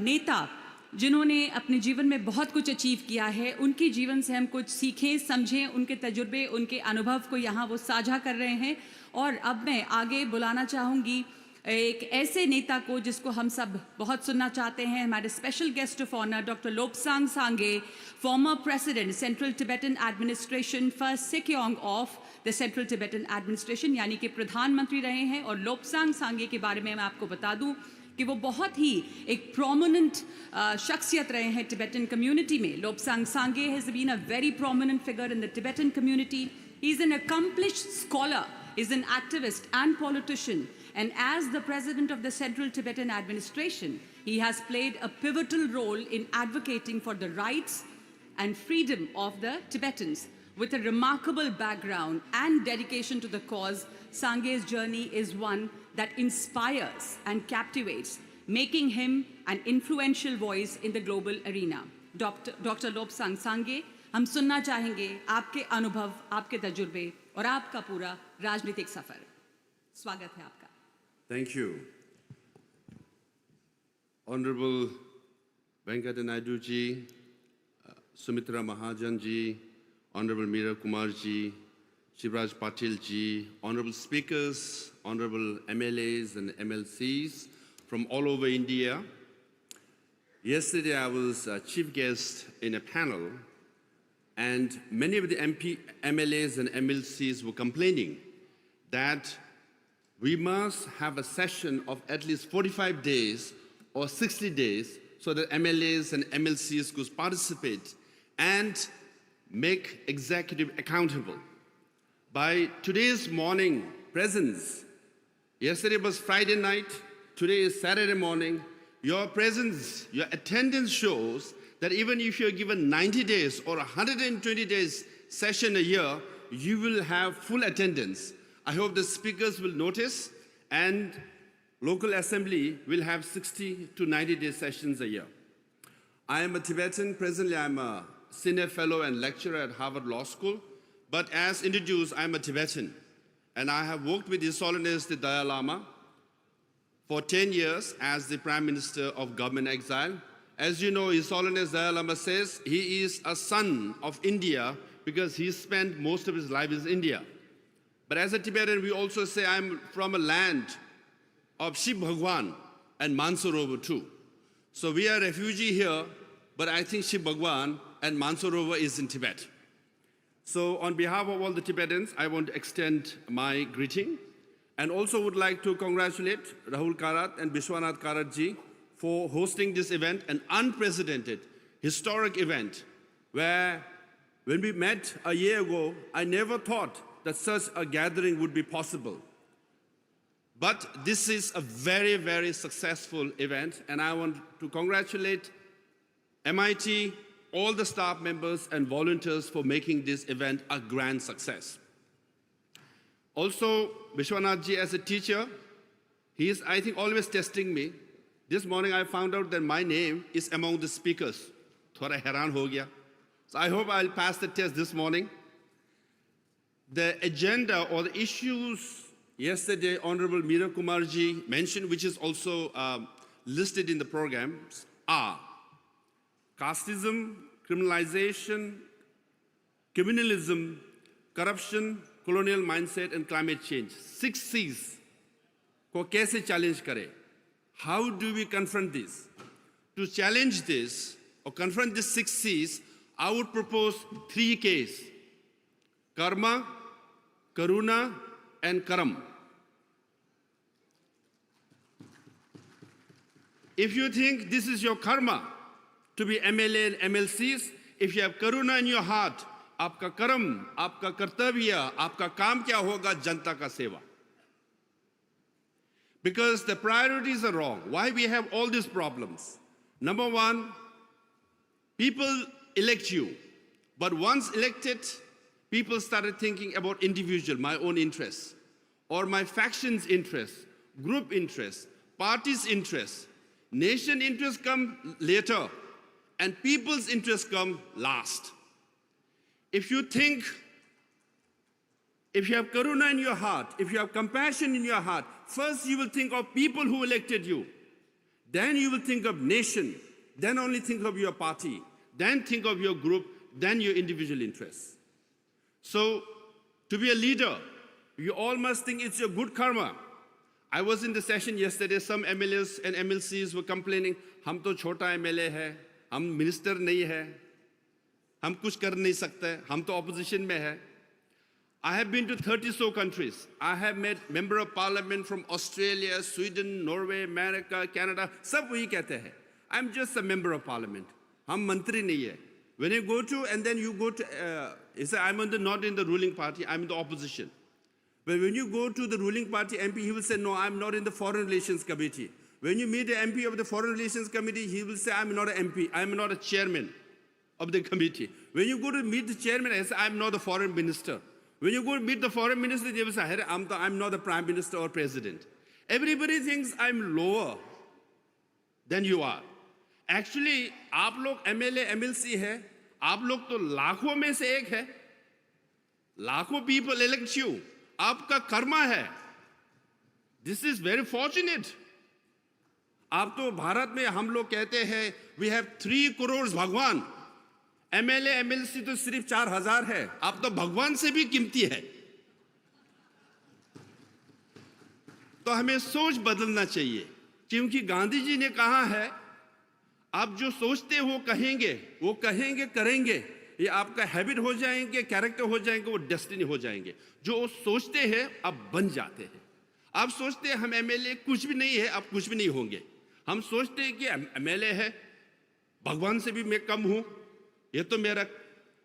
नेता जिन्होंने अपने जीवन में बहुत कुछ अचीव किया है, उनके जीवन से हम कुछ सीखें, समझें, उनके तजुर्बे, उनके अनुभव को यहाँ वो साझा कर रहे हैं। और अब मैं आगे बुलाना चाहूँगी एक ऐसे नेता को जिसको हम सब बहुत सुनना चाहते हैं, हमारे special guest of honour doctor Lobsang Sangay, former president Central Tibetan Administration, first Sikyong of the Central Tibetan Administration, यानी कि प्रधानमंत्री रहे हैं। और लोपसांग सांगे के बारे में मैं आपको बता दूं कि वो बहुत ही एक प्रोमिनेंट शख्सियत रहे हैं टिबेटन कम्युनिटी में। Lobsang Sangay has been a very prominent figure in the Tibetan community. He is an accomplished scholar, is an activist and politician, and as the president of the Central Tibetan Administration, he has played a pivotal role in advocating for the rights and freedom of the Tibetans. With a remarkable background and dedication to the cause, Sange's journey is one that inspires and captivates, making him an influential voice in the global arena. Dr. Lobsang Sange, हम सुनना चाहेंगे आपके अनुभव, आपके तजुर्बे और आपका पूरा राजनीतिक सफर। स्वागत है आपका। Thank you. Honorable Venkata Naidu ji, Sumitra Mahajan ji, Honorable Meera Kumar ji, Shivraj Patil ji, Honorable Speakers, Honorable MLAs and MLCs from all over India. Yesterday I was chief guest in a panel, and many of the MLAs and MLCs were complaining that we must have a session of at least 45 days or 60 days so that MLAs and MLCs could participate and make executive accountable. By today's morning presence, yesterday was Friday night, today is Saturday morning, your presence, your attendance shows that even if you're given 90 days or 120 days session a year, you will have full attendance. I hope the speakers will notice, and local assembly will have 60 to 90 day sessions a year. I am a Tibetan. Presently, I'm a senior fellow and lecturer at Harvard Law School. But as introduced, I'm a Tibetan. And I have worked with His Holiness the Dalai Lama for 10 years as the Prime Minister of Government Exile. As you know, His Holiness Dalai Lama says he is a son of India because he spent most of his life in India. But as a Tibetan, we also say I'm from a land of Shiv Bhagwan and Mansarovar too. So we are refugee here, but I think Shiv Bhagwan and Mansarovar is in Tibet. So on behalf of all the Tibetans, I want to extend my greeting, and also would like to congratulate Rahul Karat and Vishwanath Karat ji for hosting this event, an unprecedented, historic event, where when we met a year ago, I never thought that such a gathering would be possible. But this is a very, very successful event, and I want to congratulate MIT, all the staff members and volunteers for making this event a grand success. Also, Vishwanath ji as a teacher, he is, I think, always testing me. This morning I found out that my name is among the speakers. Thoda heran ho gaya. So I hope I'll pass the test this morning. The agenda or the issues yesterday Honorable Meera Kumar ji mentioned, which is also listed in the programs, are casteism, criminalization, communalism, corruption, colonial mindset, and climate change. 6 C's ko kaise challenge kare? How do we confront this? To challenge this or confront these 6 C's, I would propose 3 K's: karma, karuna, and karam. If you think this is your karma to be MLA and MLCs, if you have karuna in your heart, आपका कर्म, आपका कर्तव्य, आपका काम क्या होगा? जनता का सेवा. Because the priorities are wrong. Why we have all these problems? Number one, people elect you, but once elected, people started thinking about individual, my own interests, or my faction's interests, group interests, party's interests. Nation interests come later, and people's interests come last. If you think, if you have karuna in your heart, if you have compassion in your heart, first you will think of people who elected you. Then you will think of nation. then only think of your party, then think of your group, then your individual interests. So, to be a leader, you all must think it's your good karma. I was in the session yesterday, some MLAs and MLCs were complaining, हम तो छोटा MLA है, हम minister नहीं है, हम कुछ कर नहीं सकते, हम तो opposition में है. I have been to 30 so countries. I have met member of parliament from Australia, Sweden, Norway, America, Canada. सब वही कहते हैं. I'm just a member of parliament. हम मंत्री नहीं है. When you go to, and then you go to, you say, I'm not in the ruling party, I'm in the opposition. But when you go to the ruling party MP, he will say, no, I'm not in the foreign relations committee. When you meet the MP of the foreign relations committee, he will say, I'm not an MP, I'm not a chairman of the committee. When you go to meet the chairman, he says, I'm not the foreign minister. When you go to meet the foreign minister, they will say, I'm not the prime minister or president. Everybody thinks I'm lower than you are. Actually, आप लोग MLA, MLC है, आप लोग तो लाखों में से एक है. लाखों people elect you. आपका कर्मा है. This is very fortunate. आप तो भारत में हम लोग कहते हैं we have 3 crores भगवान. MLA, MLC तो सिर्फ 4,000 है. आप तो भगवान से भी कीमती है. तो हमें सोच बदलना चाहिए, क्योंकि गांधी जी ने कहा है, आप जो सोचते हो कहेंगे, वो कहेंगे करेंगे, ये आपका हैबिट हो जाएंगे, कैरेक्टर हो जाएंगे, वो डेस्टिनी हो जाएंगे. जो सोचते हैं आप बन जाते हैं. आप सोचते हैं हम MLA कुछ भी नहीं है, आप कुछ भी नहीं होंगे. हम सोचते हैं कि MLA है, भगवान से भी मैं कम हूं, ये तो मेरा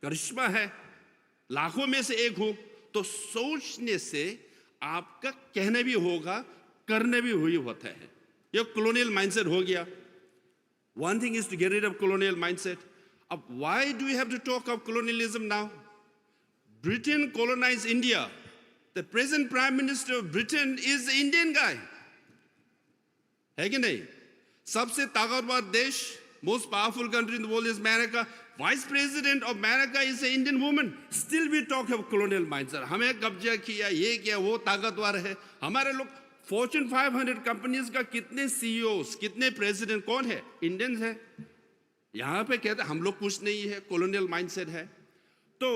करिश्मा है, लाखों में से एक हूं. तो सोचने से आपका कहना भी होगा, करना भी हुई होता है. ये colonial mindset हो गया. One thing is to get rid of colonial mindset. Why do we have to talk of colonialism now? Britain colonized India. The present Prime Minister of Britain is an Indian guy. है कि नहीं? सबसे ताकतवर देश, most powerful country in the world is America. Vice President of America is an Indian woman. Still we talk of colonial mindset. हमें कब्जा किया, ये किया, वो ताकतवर है. हमारे लोग Fortune 500 कंपनीज का कितने CEOs, कितने प्रेसिडेंट कौन है? इंडियंस है. यहाँ पे कहते हैं हम लोग कुछ नहीं है, colonial mindset है. तो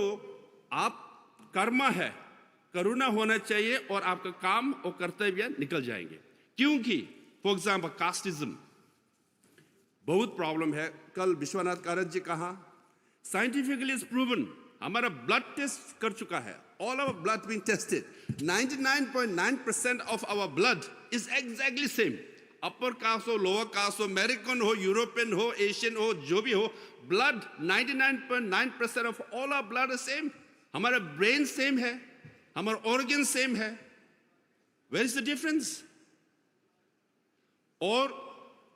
आप कर्मा है, करुणा होना चाहिए और आपका काम और कर्तव्य निकल जाएंगे. क्योंकि फॉर एग्जाम्पल कास्टिज्म बहुत प्रॉब्लम है. कल विश्वनाथ कारक जी कहा, साइंटिफिकली इज प्रूवन, हमारा ब्लड टेस्ट कर चुका है. All our blood being tested, 99.9% of our blood is exactly same. Upper caste हो, lower caste हो, American हो, European हो, Asian हो, जो भी हो, blood 99.9% of all our blood is same. हमारा brain same है, हमारा organ same है. Where is the difference? और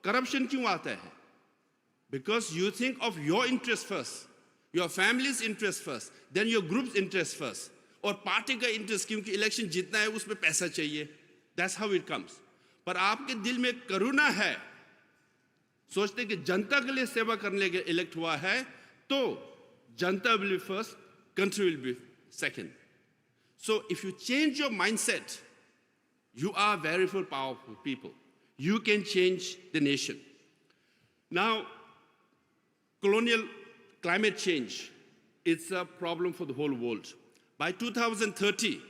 corruption क्यों आता है? Because you think of your interest first, your family's interest first, then your group's interest first. और party का इंटरेस्ट, क्योंकि इलेक्शन जीतना है उसमें पैसा चाहिए. That's how it comes. पर आपके दिल में करुणा है, सोचते कि जनता के लिए सेवा करने के इलेक्ट हुआ है, तो जनता will be first, country will be second. So if you change your mindset, you are very powerful people. You can change the nation. Now, colonial climate change, it's a problem for the whole world. By 2030,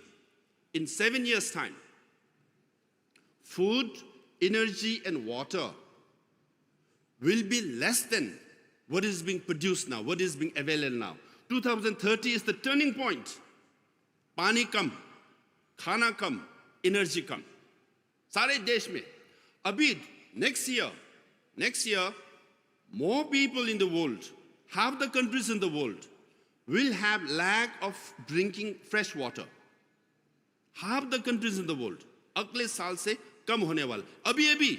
in 7 years' time, food, energy, and water will be less than what is being produced now, what is being available now. 2030 is the turning point. पानी कम, खाना कम, energy कम, सारे देश में. अभी next year, more people in the world, half the countries in the world, will have lack of drinking fresh water. Half the countries in the world, अगले साल से कम होने वाला. अभी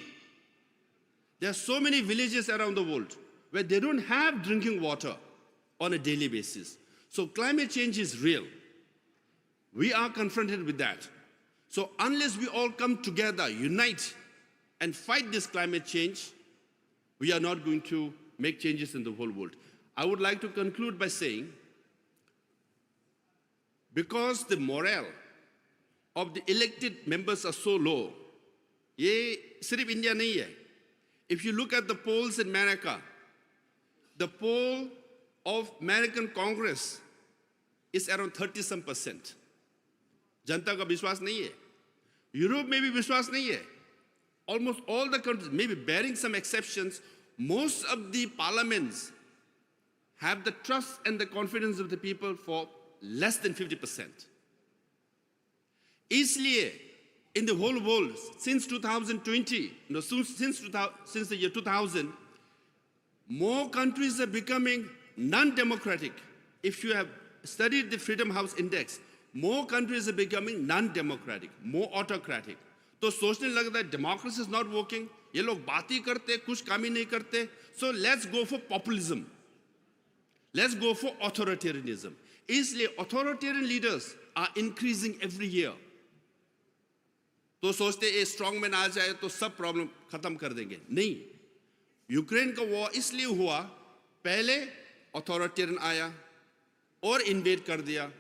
there are so many villages around the world where they don't have drinking water on a daily basis. So climate change is real. We are confronted with that. So unless we all come together, unite, and fight this climate change, we are not going to make changes in the whole world. I would like to conclude by saying, because the morale of the elected members are so low, ये सिर्फ India नहीं है. If you look at the polls in America, The poll of American Congress is around 30% जनता का विश्वास नहीं है. Europe में भी विश्वास नहीं है. Almost all the countries, maybe bearing some exceptions, most of the parliaments have the trust and the confidence of the people for less than 50%. इसलिए, in the whole world, since 2020, since the year 2000, more countries are becoming non-democratic. If you have studied the Freedom House Index, more countries are becoming non-democratic, more autocratic. तो सोचने लगता है democracy is not working. ये लोग बात ही करते, कुछ काम ही नहीं करते. So let's go for populism. Let's go for authoritarianism. इसलिए authoritarian leaders are increasing every year. तो सोचते ये स्ट्रॉन्ग मैन आ जाए तो सब प्रॉब्लम खत्म कर देंगे. नहीं, यूक्रेन का वॉर इसलिए हुआ, पहले अथॉरिटेरियन आया और इन्वेड कर दिया,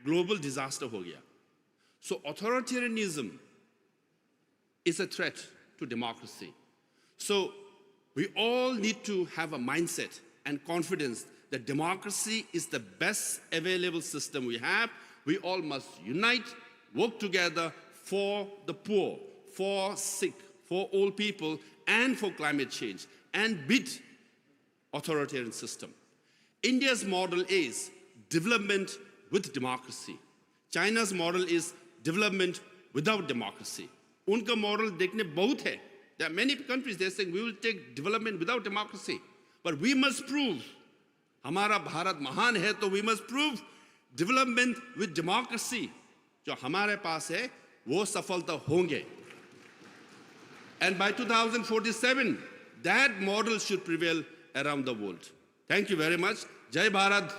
ग्लोबल डिजास्टर हो गया. सो authoritarianism is a threat to democracy. So we all need to have a mindset and confidence that democracy is the best available system we have. We all must unite, work together for the poor, for sick, for old people, and for climate change, and beat authoritarian system. India's model is development with democracy. China's model is development without democracy. उनका model देखने बहुत है. There are many countries they are saying we will take development without democracy, but we must prove हमारा भारत महान है तो we must prove development with democracy. जो हमारे पास है वो सफलता होंगे. And by 2047 that model should prevail around the world. Thank you very much. Jai Bharat,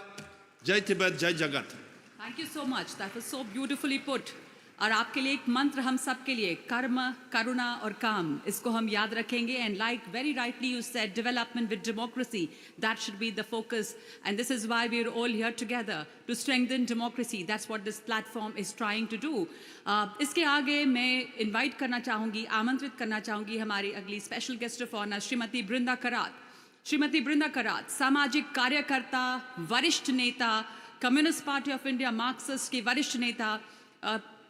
Jai Tibet, Jai Jagat. Thank you so much. That was so beautifully put. और आपके लिए एक मंत्र हम सब के लिए, कर्म, करुणा और काम, इसको हम याद रखेंगे. And like very rightly you said, development with democracy, that should be the focus. And this is why we are all here together to strengthen democracy. That's what this platform is trying to do. इसके आगे मैं invite करना चाहूँगी, आमंत्रित करना चाहूँगी हमारी अगली special guest of honor, Shrimati Brinda करात. श्रीमती बृंदा करात सामाजिक कार्यकर्ता, वरिष्ठ नेता, communist party of India Marxist की वरिष्ठ नेता,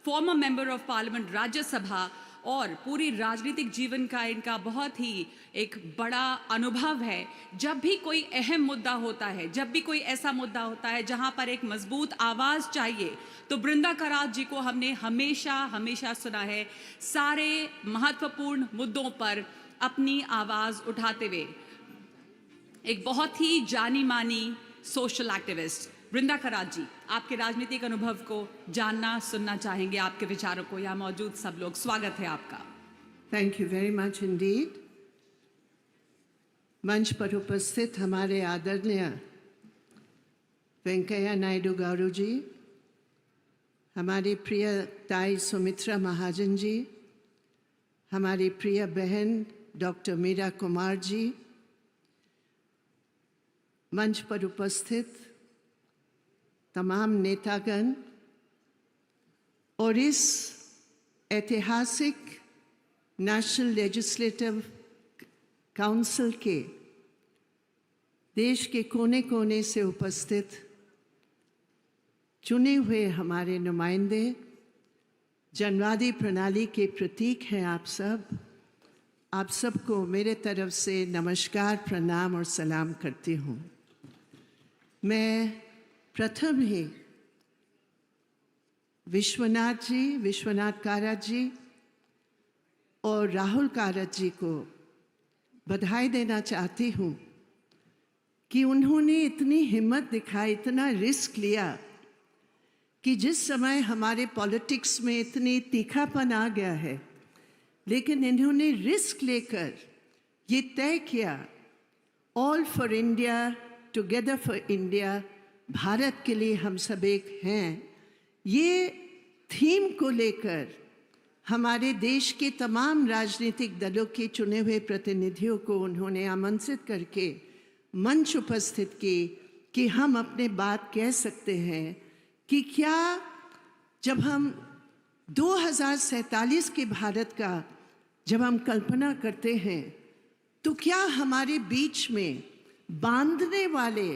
farmer member of parliament Rajya Sabha, और पूरी राजनीतिक जीवन का इनका बहुत ही एक बड़ा अनुभव है. जब भी कोई अहम मुद्दा होता है, जब भी कोई ऐसा मुद्दा होता है जहां पर एक मजबूत आवाज़ चाहिए, तो बृंदा करात जी को हमने हमेशा हमेशा सुना है सारे महत्वपूर्ण मुद्दों पर अपनी आवाज़ उठाते हुए. एक बहुत ही जानी मानी सोशल एक्टिविस्ट बृंदा करात जी, आपके राजनीतिक अनुभव को जानना सुनना चाहेंगे, आपके विचारों को. यहाँ मौजूद सब लोग, स्वागत है आपका. Thank you very much Indeed. मंच पर उपस्थित हमारे आदरणीय वेंकैया नायडू गारू जी, हमारी प्रिय ताई सुमित्रा महाजन जी, हमारी प्रिय बहन डॉक्टर मीरा कुमार जी, मंच पर उपस्थित तमाम नेतागण और इस ऐतिहासिक नेशनल लेजिस्लेटिव काउंसिल के देश के कोने कोने से उपस्थित चुने हुए हमारे नुमाइंदे, जनवादी प्रणाली के प्रतीक हैं आप सब. आप सबको मेरे तरफ से नमस्कार, प्रणाम और सलाम करती हूँ. मैं प्रथम ही विश्वनाथ कारत जी और राहुल कारत जी को बधाई देना चाहती हूँ कि उन्होंने इतनी हिम्मत दिखाई, इतना रिस्क लिया कि जिस समय हमारे पॉलिटिक्स में इतनी तीखापन आ गया है, लेकिन इन्होंने रिस्क लेकर ये तय किया, all for India, together for India, Bharat के लिए हम सब एक हैं. ये थीम को लेकर हमारे देश के तमाम राजनीतिक दलों के चुने हुए प्रतिनिधियों को उन्होंने आमंत्रित करके मंच उपस्थित की कि हम अपने बात कह सकते हैं कि क्या जब हम 2047 के भारत का जब हम कल्पना करते हैं तो क्या हमारे बीच में बांधने वाले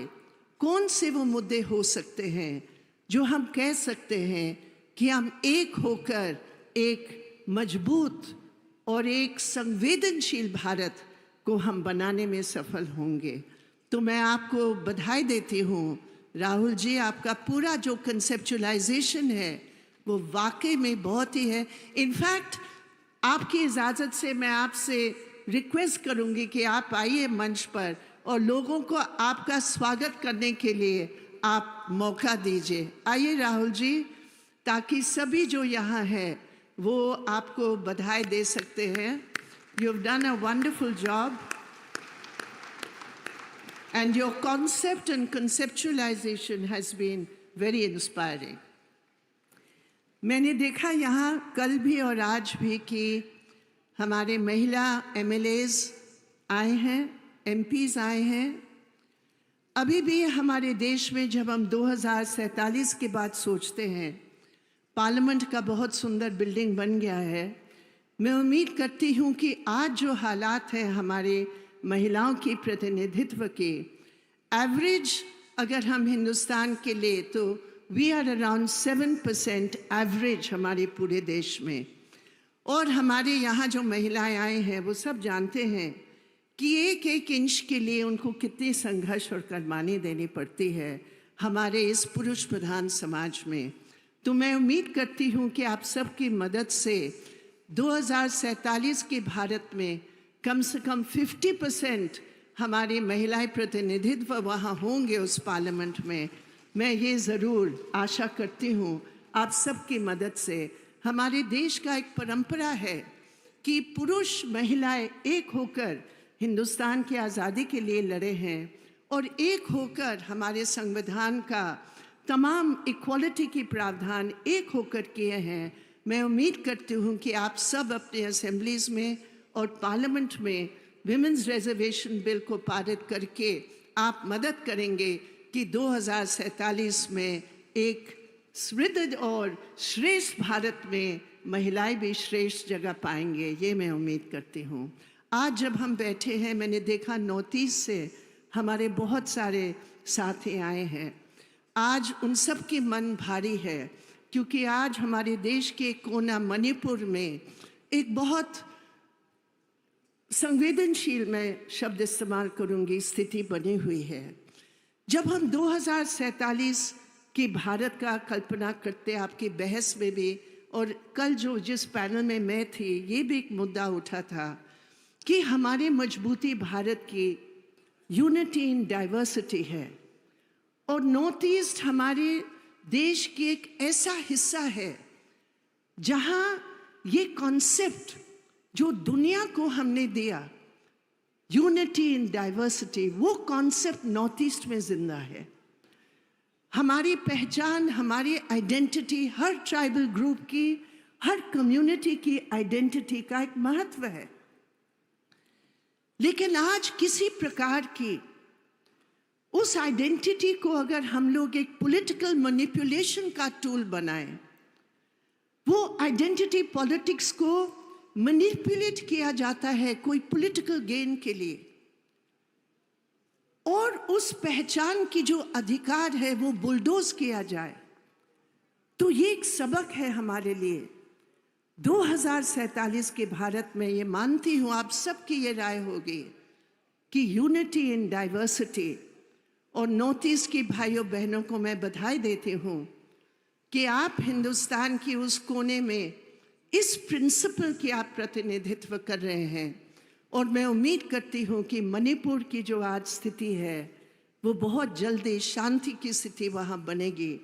कौन से वो मुद्दे हो सकते हैं जो हम कह सकते हैं कि हम एक होकर एक मजबूत और एक संवेदनशील भारत को हम बनाने में सफल होंगे। तो मैं आपको बधाई देती हूँ राहुल जी, आपका पूरा जो कंसेप्चुलाइजेशन है वो वाकई में बहुत ही है। इनफैक्ट आपकी इजाज़त से मैं आपसे रिक्वेस्ट करूँगी कि आप आइए मंच पर और लोगों को आपका स्वागत करने के लिए आप मौका दीजिए। आइए राहुल जी, ताकि सभी जो यहाँ है वो आपको बधाई दे सकते हैं। You have done a wonderful job and your concept and conceptualization has been very inspiring. मैंने देखा यहाँ कल भी और आज भी कि हमारे महिला MLAs आए हैं, MPs आए हैं। अभी भी हमारे देश में जब हम 2047 के बाद सोचते हैं, पार्लियामेंट का बहुत सुंदर बिल्डिंग बन गया है। मैं उम्मीद करती हूँ कि आज जो हालात हैं हमारे महिलाओं की प्रतिनिधित्व के, एवरेज अगर हम हिंदुस्तान के लिए तो वी आर अराउंड 7% एवरेज हमारे पूरे देश में। और हमारे यहाँ जो महिलाएं आए हैं वो सब जानते हैं कि एक एक इंच के लिए उनको कितनी संघर्ष और कुर्बानी देनी पड़ती है हमारे इस पुरुष प्रधान समाज में। तो मैं उम्मीद करती हूँ कि आप सबकी मदद से 2047 के भारत में कम से कम 50% हमारी महिलाएं प्रतिनिधित्व वहाँ होंगे उस पार्लियामेंट में। मैं ये ज़रूर आशा करती हूँ आप सबकी मदद से। हमारे देश का एक परंपरा है कि पुरुष महिलाएं एक होकर हिंदुस्तान की आज़ादी के लिए लड़े हैं और एक होकर हमारे संविधान का तमाम इक्वालिटी की प्रावधान एक होकर किए हैं। मैं उम्मीद करती हूँ कि आप सब अपने असेंबलीज़ में और पार्लियामेंट में विमेंस रिजर्वेशन बिल को पारित करके आप मदद करेंगे कि 2047 में एक समृद्ध और श्रेष्ठ भारत में महिलाएं भी श्रेष्ठ जगह पाएंगे, ये मैं उम्मीद करती हूँ। आज जब हम बैठे हैं, मैंने देखा नॉर्थ ईस्ट से हमारे बहुत सारे साथी आए हैं। आज उन सब की मन भारी है क्योंकि आज हमारे देश के कोना मणिपुर में एक बहुत संवेदनशील, मैं शब्द इस्तेमाल करूंगी, स्थिति बनी हुई है। जब हम 2047 के भारत का कल्पना करते, आपकी बहस में भी और कल जो जिस पैनल में मैं थी, ये भी एक मुद्दा उठा था कि हमारी मजबूती भारत की यूनिटी इन डाइवर्सिटी है। और नॉर्थ ईस्ट हमारे देश की एक ऐसा हिस्सा है जहाँ ये कॉन्सेप्ट जो दुनिया को हमने दिया, यूनिटी इन डाइवर्सिटी, वो कॉन्सेप्ट नॉर्थ ईस्ट में जिंदा है। हमारी पहचान, हमारी आइडेंटिटी, हर ट्राइबल ग्रुप की, हर कम्युनिटी की आइडेंटिटी का एक महत्व है। लेकिन आज किसी प्रकार की उस आइडेंटिटी को अगर हम लोग एक पॉलिटिकल मैनिपुलेशन का टूल बनाएं, वो आइडेंटिटी पॉलिटिक्स को मैनिपुलेट किया जाता है कोई पॉलिटिकल गेन के लिए, और उस पहचान की जो अधिकार है वो बुलडोज किया जाए, तो ये एक सबक है हमारे लिए। 2047 के भारत में ये मानती हूँ आप सबकी ये राय होगी कि यूनिटी इन डाइवर्सिटी, और नॉर्थ ईस्ट की भाइयों बहनों को मैं बधाई देती हूँ कि आप हिंदुस्तान की उस कोने में इस प्रिंसिपल की आप प्रतिनिधित्व कर रहे हैं। और मैं उम्मीद करती हूँ कि मणिपुर की जो आज स्थिति है वो बहुत जल्दी शांति की स्थिति वहाँ बनेगी,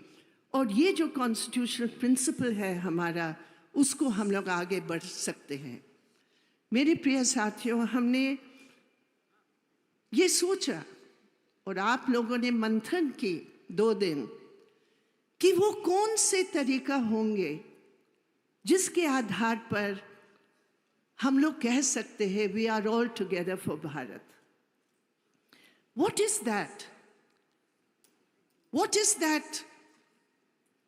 और ये जो कॉन्स्टिट्यूशनल प्रिंसिपल है हमारा, उसको हम लोग आगे बढ़ सकते हैं। मेरे प्रिय साथियों, हमने ये सोचा और आप लोगों ने मंथन की 2 दिन कि वो कौन से तरीका होंगे जिसके आधार पर हम लोग कह सकते हैं we are all together for Bharat. What is that? What is that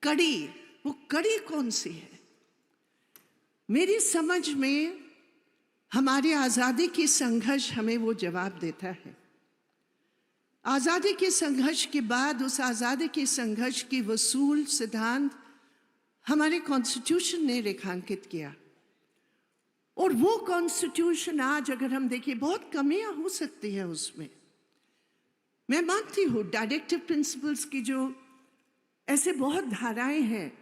कड़ी? वो कड़ी कौन सी है? मेरी समझ में हमारे आज़ादी की संघर्ष हमें वो जवाब देता है। आज़ादी के संघर्ष के बाद उस आज़ादी के संघर्ष की वसूल सिद्धांत हमारे कॉन्स्टिट्यूशन ने रेखांकित किया। और वो कॉन्स्टिट्यूशन आज अगर हम देखें, बहुत कमियां हो सकती हैं उसमें। मैं मानती हूँ डायरेक्टिव प्रिंसिपल्स की जो ऐसे बहुत धाराएं हैं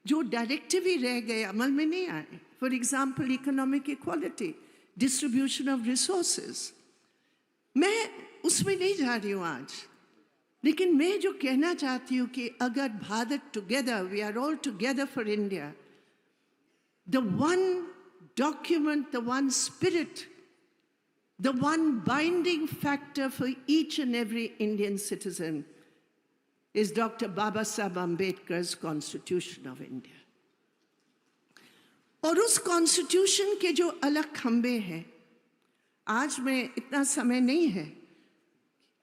जो डायरेक्टिव ही रह गए, अमल में नहीं आए। For example economic equality, distribution of resources, मैं उसमें नहीं जा रही हूँ आज। लेकिन मैं जो कहना चाहती हूँ कि अगर Bharat together, we are all together for India, the one document, the one spirit, the one binding factor for each and every Indian citizen is Dr. Baba Saheb Ambedkar's Constitution of India. और उस constitution के जो अलग खंबे हैं, आज में इतना समय नहीं है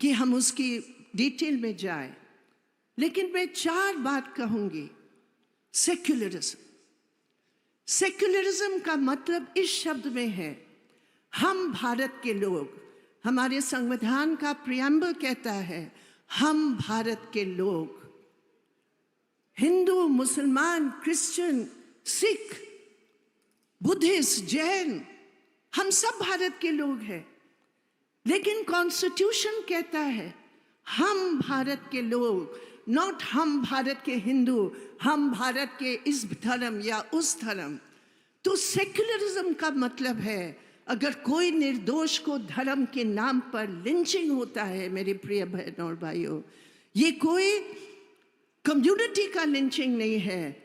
कि हम उसकी डिटेल में जाएं, लेकिन मैं 4 बात कहूंगी। सेक्युलरिज्म, सेक्युलरिज्म का मतलब इस शब्द में है, हम भारत के लोग, हमारे संविधान का प्रियम्बल कहता है हम भारत के लोग, हिंदू, मुसलमान, क्रिश्चियन, सिख, बुद्धिस्ट, जैन, हम सब भारत के लोग हैं। लेकिन कॉन्स्टिट्यूशन कहता है हम भारत के लोग, नॉट हम भारत के हिंदू, हम भारत के इस धर्म या उस धर्म। तो सेक्युलरिज्म का मतलब है अगर कोई निर्दोष को धर्म के नाम पर लिंचिंग होता है, मेरे प्रिय बहनों और भाइयों, ये कोई कम्युनिटी का लिंचिंग नहीं है।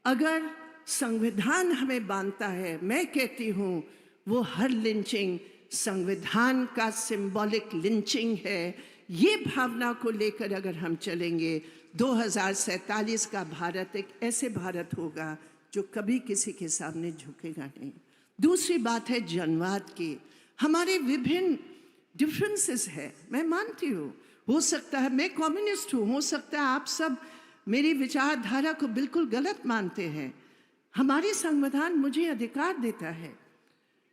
अगर संविधान हमें बांधता है, मैं कहती हूँ वो हर लिंचिंग संविधान का सिंबॉलिक लिंचिंग है। ये भावना को लेकर अगर हम चलेंगे, 2047 का भारत एक ऐसे भारत होगा जो कभी किसी के सामने झुकेगा नहीं। दूसरी बात है जनवाद की। हमारे विभिन्न डिफरेंसेस है, मैं मानती हूँ, हो सकता है मैं कम्युनिस्ट हूँ, हो सकता है आप सब मेरी विचारधारा को बिल्कुल गलत मानते हैं। हमारी संविधान मुझे अधिकार देता है,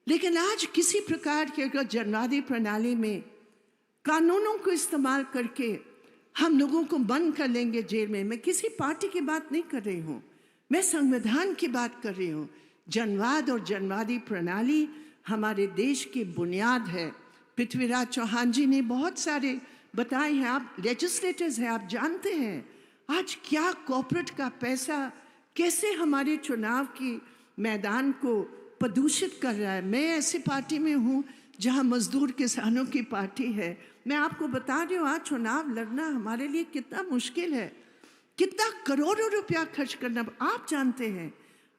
लेकिन आज किसी प्रकार की अगर जनवादी प्रणाली में कानूनों को इस्तेमाल करके हम लोगों को बंद कर लेंगे जेल में, मैं किसी पार्टी की बात नहीं कर रही हूँ, मैं संविधान की बात कर रही हूँ। जनवाद और जनवादी प्रणाली हमारे देश की बुनियाद है। पृथ्वीराज चौहान जी ने बहुत सारे बताए हैं, आप लेजिस्लेटर्स हैं, आप जानते हैं आज क्या कॉर्पोरेट का पैसा कैसे हमारे चुनाव की मैदान को प्रदूषित कर रहा है। मैं ऐसी पार्टी में हूँ जहाँ मजदूर किसानों की पार्टी है। मैं आपको बता रही हूँ आज चुनाव लड़ना हमारे लिए कितना मुश्किल है, कितना करोड़ों रुपया खर्च करना आप जानते हैं।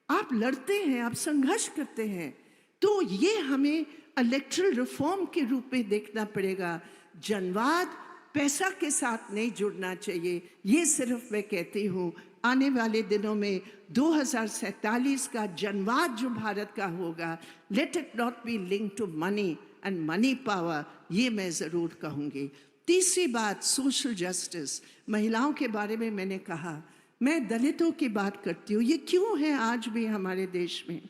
आप लड़ते हैं, आप संघर्ष करते हैं, तो ये हमें इलेक्टरल रिफॉर्म के रूप में देखना पड़ेगा। जनवाद पैसा के साथ नहीं जुड़ना चाहिए। ये सिर्फ मैं कहती हूँ आने वाले दिनों में 2047 का जनवाद जो भारत का होगा, let it not be linked to money and money power, ये मैं ज़रूर कहूँगी। तीसरी बात सोशल जस्टिस, महिलाओं के बारे में मैंने कहा, मैं दलितों की बात करती हूँ। ये क्यों है आज भी हमारे देश में?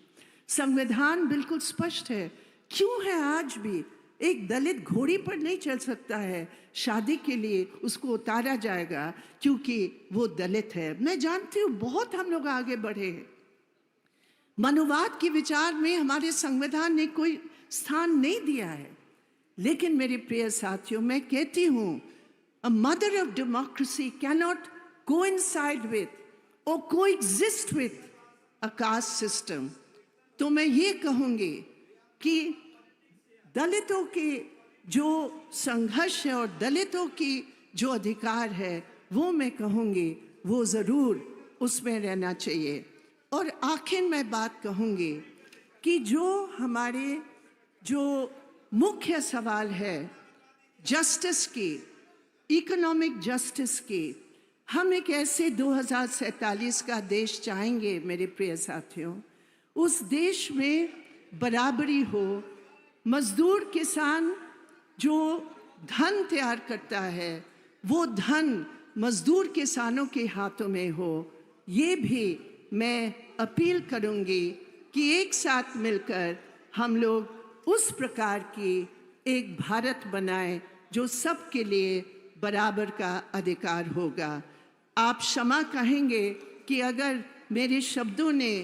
संविधान बिल्कुल स्पष्ट है, क्यों है आज भी एक दलित घोड़ी पर नहीं चल सकता है, शादी के लिए उसको उतारा जाएगा क्योंकि वो दलित है। मैं जानती हूँ बहुत हम लोग आगे बढ़े हैं, मनुवाद के विचार में हमारे संविधान ने कोई स्थान नहीं दिया है, लेकिन मेरे प्रिय साथियों मैं कहती हूँ a mother of democracy cannot coincide with or coexist with a caste system। तो मैं ये कहूँगी कि दलितों के जो संघर्ष है और दलितों की जो अधिकार है वो मैं कहूँगी वो ज़रूर उसमें रहना चाहिए। और आखिर मैं बात कहूँगी कि जो हमारे जो मुख्य सवाल है जस्टिस की, इकोनॉमिक जस्टिस की, हम एक ऐसे 2047 का देश चाहेंगे मेरे प्रिय साथियों, उस देश में बराबरी हो, मजदूर किसान जो धन तैयार करता है वो धन मजदूर किसानों के हाथों में हो। ये भी मैं अपील करूंगी कि एक साथ मिलकर हम लोग उस प्रकार की एक भारत बनाएं जो सबके लिए बराबर का अधिकार होगा। आप क्षमा कहेंगे कि अगर मेरे शब्दों ने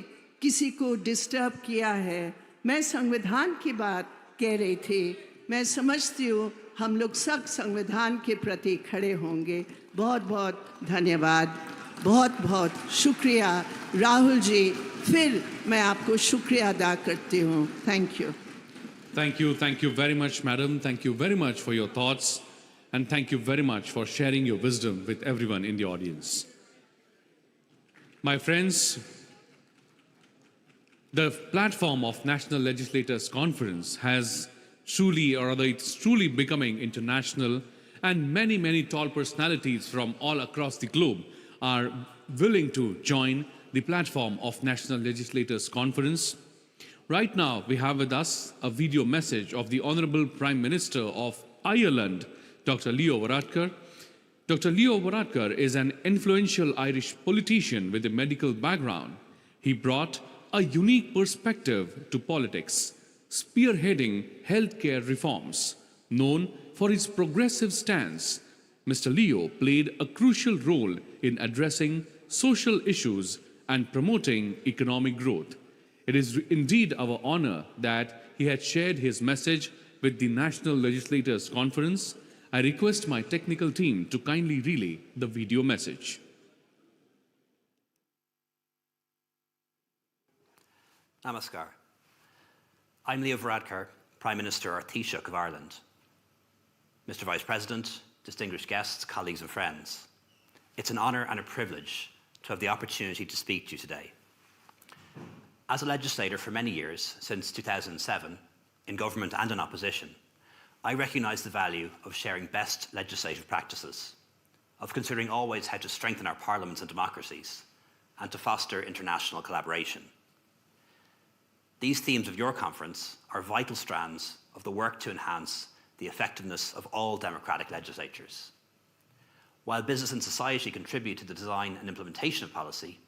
किसी को डिस्टर्ब किया है। मैं संविधान की बात कह रही थी। मैं समझती हूँ हम लोग सब संविधान के प्रति खड़े होंगे। बहुत बहुत धन्यवाद, बहुत बहुत शुक्रिया राहुल जी। फिर मैं आपको शुक्रिया अदा करती हूँ। Thank you. Thank you very much, madam. Thank you very much for your thoughts, and thank you very much for sharing your wisdom with everyone in the audience. My friends, the platform of National Legislators Conference has truly, or rather it's truly becoming international, and many tall personalities from all across the globe are willing to join the platform of National Legislators Conference. Right now, we have with us a video message of the Honourable Prime Minister of Ireland, Dr. Leo Varadkar. Dr. Leo Varadkar is an influential Irish politician with a medical background. He brought a unique perspective to politics, spearheading healthcare reforms. Known for his progressive stance, Mr. Leo played a crucial role in addressing social issues and promoting economic growth. It is indeed our honor that he had shared his message with the National Legislators Conference. I request my technical team to kindly relay the video message. Namaskar. I'm Leo Varadkar, Prime Minister or Taoiseach of Ireland. Mr. Vice President, distinguished guests, colleagues and friends, it's an honour and a privilege to have the opportunity to speak to you today. As a legislator for many years, since 2007, in government and in opposition, I recognise the value of sharing best legislative practices, of considering always how to strengthen our parliaments and democracies, and to foster international collaboration. These themes of your conference are vital strands of the work to enhance the effectiveness of all democratic legislatures. While business and society contribute to the design and implementation of policy,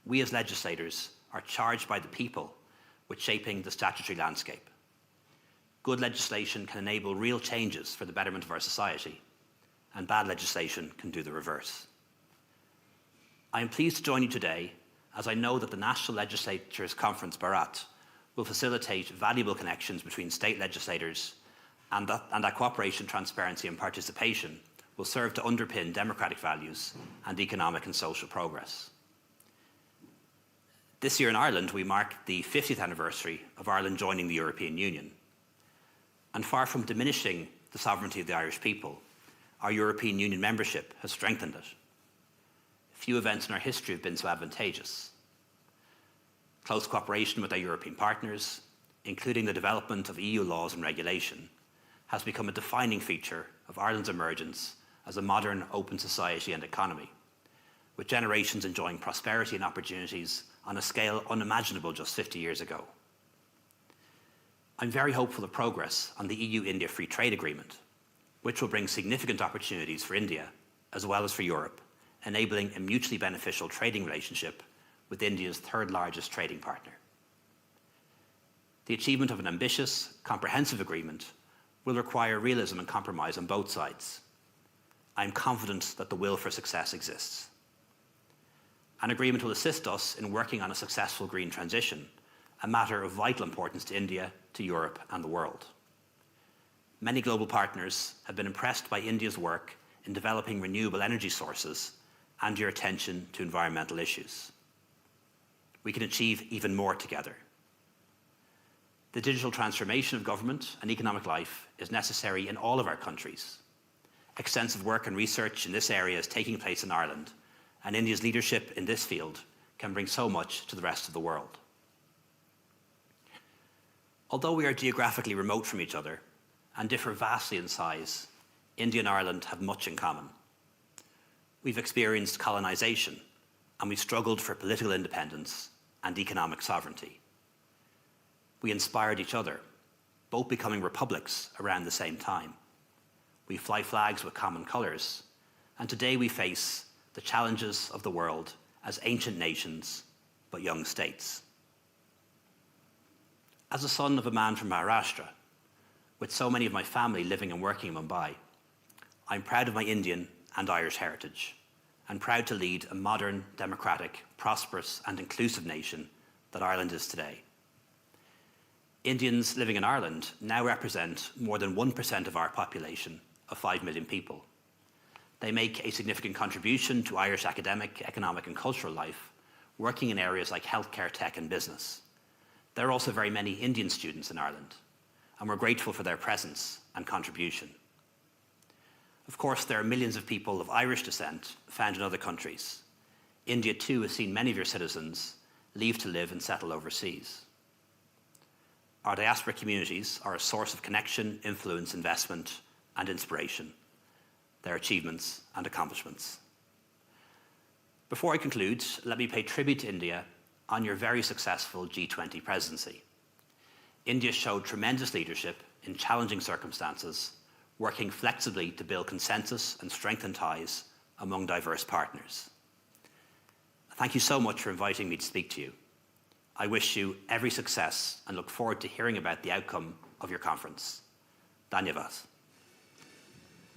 we as legislators are charged by the people with shaping the statutory landscape. Good legislation can enable real changes for the betterment of our society, and bad legislation can do the reverse. I am pleased to join you today, as I know that the National Legislators Conference, Bharat, will facilitate valuable connections between state legislators, and that cooperation, transparency and participation will serve to underpin democratic values and economic and social progress. This year in Ireland, we mark the 50th anniversary of Ireland joining the European Union. And far from diminishing the sovereignty of the Irish people, our European Union membership has strengthened it. Few events in our history have been so advantageous. Close cooperation with our European partners, including the development of EU laws and regulation, has become a defining feature of Ireland's emergence as a modern, open society and economy, with generations enjoying prosperity and opportunities on a scale unimaginable just 50 years ago. I'm very hopeful of progress on the EU-India Free Trade Agreement, which will bring significant opportunities for India as well as for Europe, enabling a mutually beneficial trading relationship with India's third largest trading partner. The achievement of an ambitious, comprehensive agreement will require realism and compromise on both sides. I'm confident that the will for success exists. An agreement will assist us in working on a successful green transition, a matter of vital importance to India, to Europe and the world. Many global partners have been impressed by India's work in developing renewable energy sources and your attention to environmental issues. We can achieve even more together. The digital transformation of government and economic life is necessary in all of our countries. Extensive work and research in this area is taking place in Ireland, and India's leadership in this field can bring so much to the rest of the world. Although we are geographically remote from each other and differ vastly in size, India and Ireland have much in common. We've experienced colonisation, and we've struggled for political independence and economic sovereignty. We inspired each other, both becoming republics around the same time. We fly flags with common colours, and today we face the challenges of the world as ancient nations, but young states. As a son of a man from Maharashtra, with so many of my family living and working in Mumbai, I'm proud of my Indian and Irish heritage, and proud to lead a modern, democratic, prosperous and inclusive nation that Ireland is today. Indians living in Ireland now represent more than 1% of our population of 5 million people. They make a significant contribution to Irish academic, economic and cultural life, working in areas like healthcare, tech and business. There are also very many Indian students in Ireland, and we're grateful for their presence and contribution. Of course, there are millions of people of Irish descent found in other countries. India too has seen many of your citizens leave to live and settle overseas. Our diaspora communities are a source of connection, influence, investment and inspiration, their achievements and accomplishments. Before I conclude, let me pay tribute to India on your very successful G20 presidency. India showed tremendous leadership in challenging circumstances, working flexibly to build consensus and strengthen ties among diverse partners. Thank you so much for inviting me to speak to you. I wish you every success and look forward to hearing about the outcome of your conference. Dhanyavad.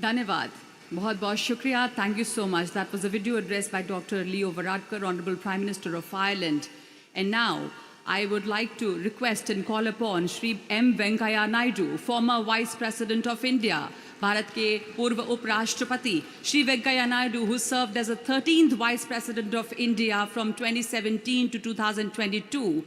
Dhanyavad. बहुत-बहुत शुक्रिया. Thank you so much. That was a video address by Dr. Leo Varadkar, Honorable Prime Minister of Ireland. And now, I would like to request and call upon Shri M. Venkaiah Naidu, former Vice President of India, Bharat के पूर्व उपराष्ट्रपति, Shri Venkaiah Naidu, who served as the 13th Vice President of India from 2017 to 2022.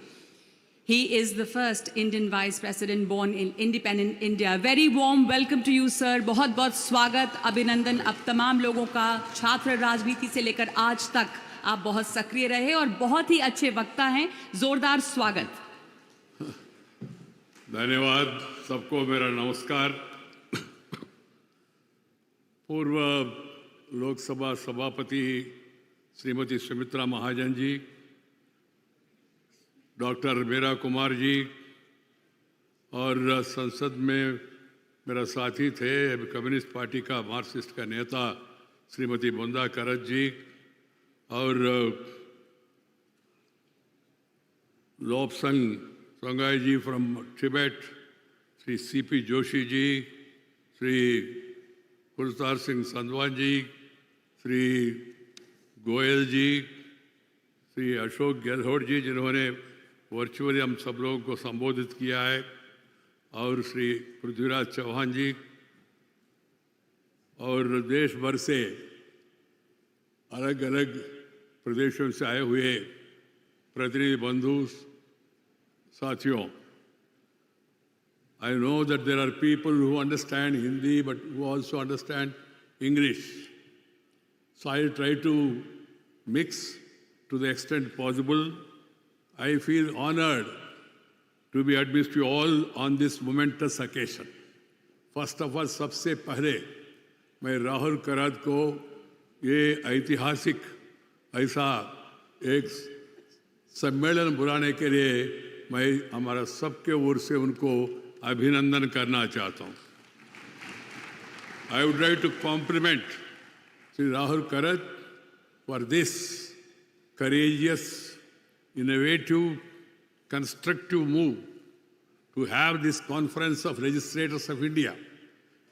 He is the first Indian Vice President born in independent India. Very warm welcome to you, sir. बहुत-बहुत स्वागत, अभिनंदन अब तमाम लोगों का. छात्र राजनीति से लेकर आज तक आप बहुत सक्रिय रहे और बहुत ही अच्छे वक्ता हैं. जोरदार स्वागत. धन्यवाद. सबको मेरा नमस्कार. पूर्व लोकसभा सभापति श्रीमती सुमित्रा महाजन जी, डॉक्टर मीरा कुमार जी और संसद में मेरा साथी थे कम्युनिस्ट पार्टी का मार्क्सिस्ट का नेता श्रीमती बुंदा करत जी और Lobsang Sangay ji from Tibet, Shri CP Joshi ji, Shri Kultar Singh Sandhwan ji, Shri Goyal ji, Shri Ashok Gehlot ji जिन्होंने वर्चुअली हम सब लोगों को संबोधित किया है, और श्री पृथ्वीराज चौहान जी और देश भर से अलग अलग प्रदेशों से आए हुए प्रतिनिधि बंधु साथियों. I know that there are people who understand Hindi but who also understand English. So I try to mix to the extent possible. I feel honored to be amidst you all on this momentous occasion. First of all, सबसे पहले मैं राहुल करात को ये ऐतिहासिक ऐसा एक सम्मेलन बुलाने के लिए मैं हमारा सबके ओर से उनको अभिनंदन करना चाहता हूँ. I would like to compliment Sri Rahul Karat for this courageous, innovative, constructive move to have this conference of legislators of India,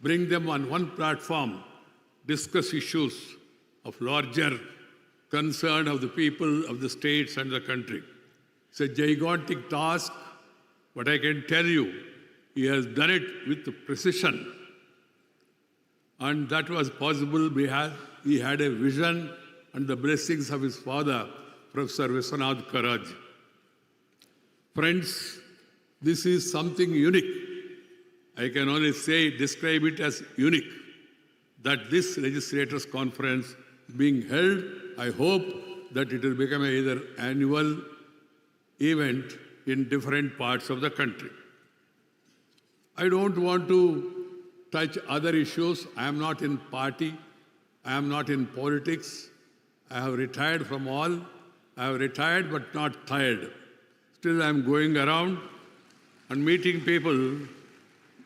bring them on one platform, discuss issues of larger concern of the people of the states and the country. It's a gigantic task, but I can tell you, he has done it with precision. And that was possible because he had a vision and the blessings of his father, Professor Vishwashanti Karaj. Friends, this is something unique. I can only describe it as unique, that this legislators conference being held. I hope that it will become either annual event in different parts of the country. I don't want to touch other issues. I am not in party. I am not in politics. I have retired from all. I have retired but not tired. Still I am going around and meeting people,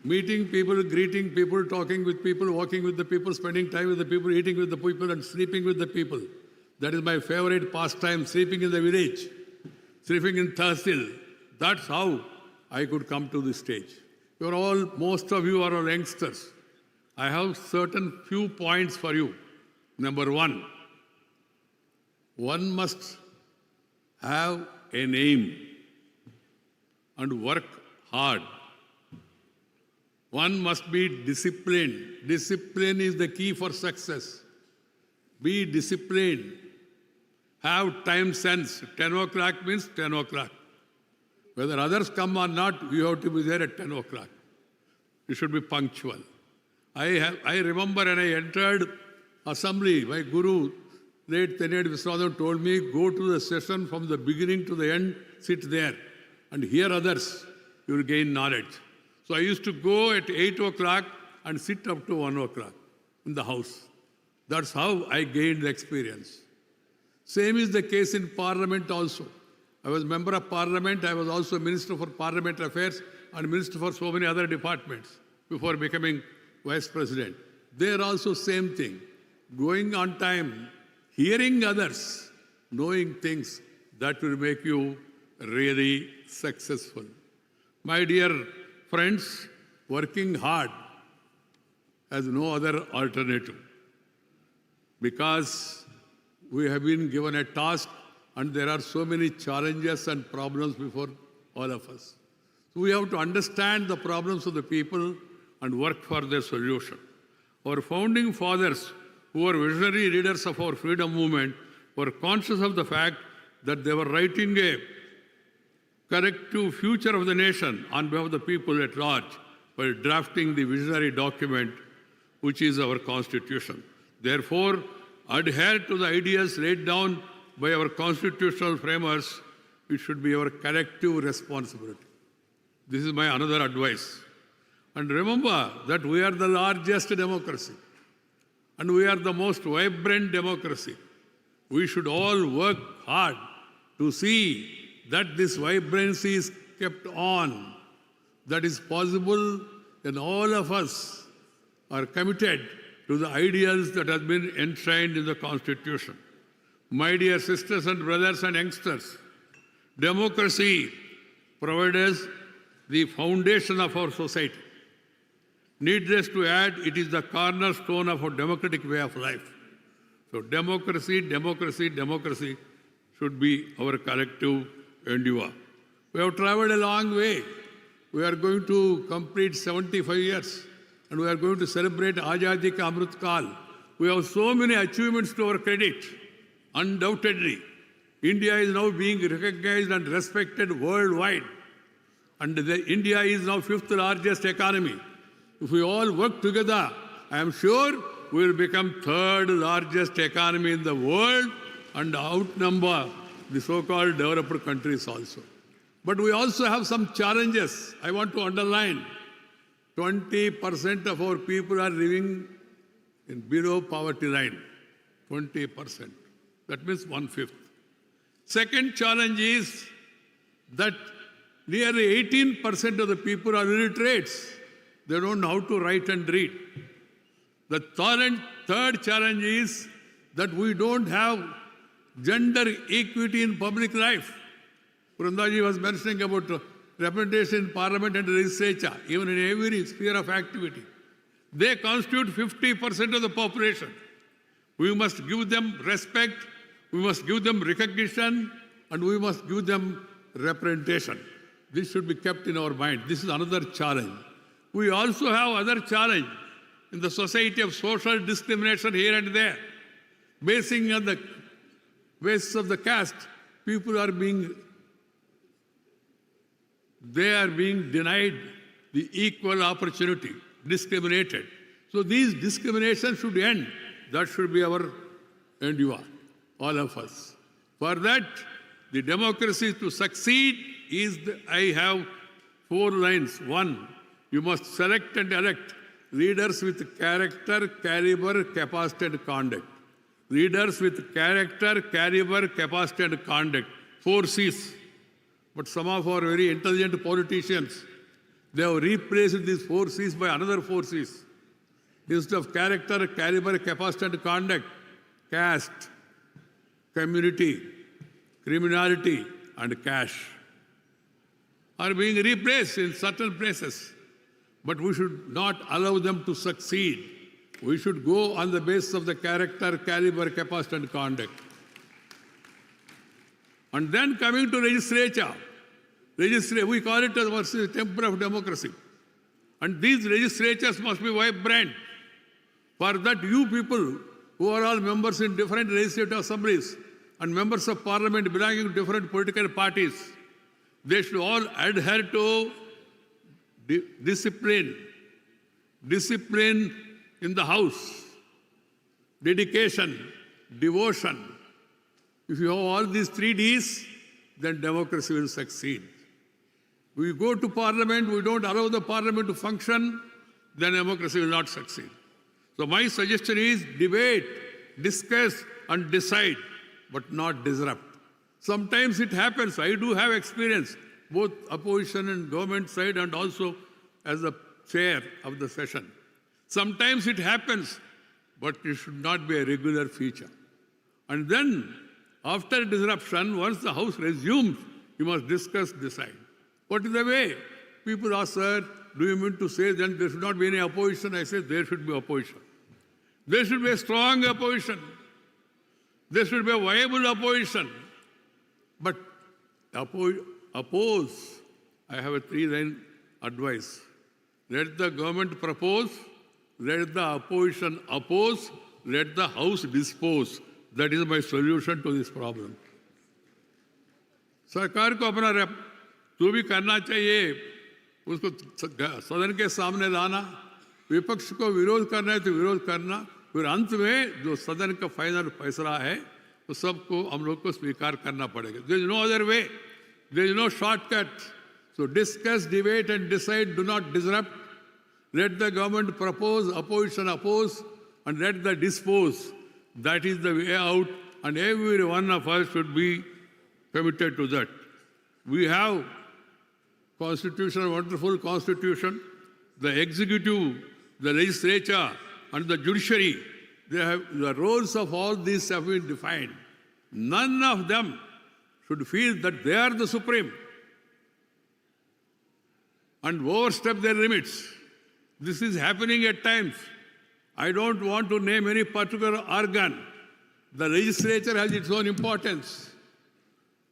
greeting people, talking with people, walking with the people, spending time with the people, eating with the people and sleeping with the people. That is my favorite pastime, sleeping in the village, sleeping in Tahsil. That's how I could come to this stage. Most of you are all youngsters. I have certain few points for you. Number one must have an aim and work hard. One must be disciplined. Discipline is the key for success. Be disciplined. Have time sense. 10 o'clock means 10 o'clock. Whether others come or not, you have to be there at 10 o'clock. You should be punctual. I remember when I entered assembly, my guru, late tenured Vishwashanti, told me, go to the session from the beginning to the end, sit there and hear others. You will gain knowledge. So I used to go at 8 o'clock and sit up to 1 o'clock in the house. That's how I gained the experience. Same is the case in Parliament also. I was member of Parliament. I was also Minister for Parliamentary Affairs and Minister for so many other departments before becoming Vice President. There also same thing. Going on time, hearing others, knowing things, that will make you really successful. My dear friends, working hard has no other alternative, because we have been given a task and there are so many challenges and problems before all of us. So we have to understand the problems of the people and work for their solution. Our founding fathers, who were visionary leaders of our freedom movement, were conscious of the fact that they were writing a corrective future of the nation on behalf of the people at large by drafting the visionary document, which is our Constitution. Therefore, adhere to the ideas laid down by our constitutional framers. It should be our collective responsibility. This is my another advice. And remember that we are the largest democracy and we are the most vibrant democracy. We should all work hard to see that this vibrancy is kept on. That is possible when all of us are committed to the ideals that have been enshrined in the Constitution. My dear sisters and brothers and youngsters, democracy provides the foundation of our society. Needless to add, it is the cornerstone of our democratic way of life. So democracy, democracy, democracy should be our collective endeavor. We have traveled a long way. We are going to complete 75 years and we are going to celebrate Azadi Ka Amrit Kal. We have so many achievements to our credit. Undoubtedly, India is now being recognized and respected worldwide. And India is now 5th largest economy. If we all work together, I am sure we will become 3rd largest economy in the world and outnumber the so-called developed countries also. But we also have some challenges. I want to underline, 20% of our people are living in below poverty line, 20%. That means 1/5. Second challenge is that nearly 18% of the people are illiterates. They don't know how to write and read. The third challenge is that we don't have gender equity in public life. Vrindaji was mentioning about representation in parliament and legislature, even in every sphere of activity. They constitute 50% of the population. We must give them respect, we must give them recognition, and we must give them representation. This should be kept in our mind. This is another challenge. We also have other challenge in the society of social discrimination here and there. Basing on the basis of the caste, people are being denied the equal opportunity, discriminated. So these discriminations should end. That should be our endeavor, all of us. For that, the democracy to succeed is, I have 4 lines. 1, you must select and elect leaders with character, caliber, capacity and conduct. Leaders with character, caliber, capacity and conduct. 4 C's. But some of our very intelligent politicians, they have replaced these 4 C's by another 4 C's. Instead of character, caliber, capacity and conduct, caste, community, criminality and cash are being replaced in certain places. but we should not allow them to succeed. We should go on the basis of the character, caliber, capacity, and conduct. And then coming to legislature, we call it as the temple of democracy. And these legislatures must be vibrant. For that, you people who are all members in different legislative assemblies and members of parliament belonging to different political parties, they should all adhere to discipline in the house, dedication, devotion. If you have all these 3 Ds, then democracy will succeed. We go to parliament, we don't allow the parliament to function, then democracy will not succeed. So my suggestion is debate, discuss and decide, but not disrupt. Sometimes it happens. I do have experience, both opposition and government side and also as a chair of the session. Sometimes it happens, but it should not be a regular feature. And then, after disruption, once the House resumes, you must discuss, decide. What is the way? People ask, sir, do you mean to say then there should not be any opposition? I say there should be opposition. There should be a strong opposition. There should be a viable opposition. But oppose, I have a 3-line advice. Let the government propose, let the opposition oppose, let the House dispose. That is my solution to this problem. सरकार को अपना जो भी करना चाहिए उसको सदन के सामने लाना, विपक्ष को विरोध करना है तो विरोध करना, फिर अंत में जो सदन का फाइनल फैसला है तो सबको हम लोग को स्वीकार करना पड़ेगा. There is no other way. There is no shortcut. So discuss, debate and decide. Do not disrupt. Let the government propose, opposition oppose, and let the dispose. That is the way out, and every one of us should be committed to that. We have constitution, wonderful constitution. The executive, the legislature, and the judiciary, they have, the roles of all these have been defined. None of them should feel that they are the supreme and overstep their limits. This is happening at times. I don't want to name any particular organ. The legislature has its own importance.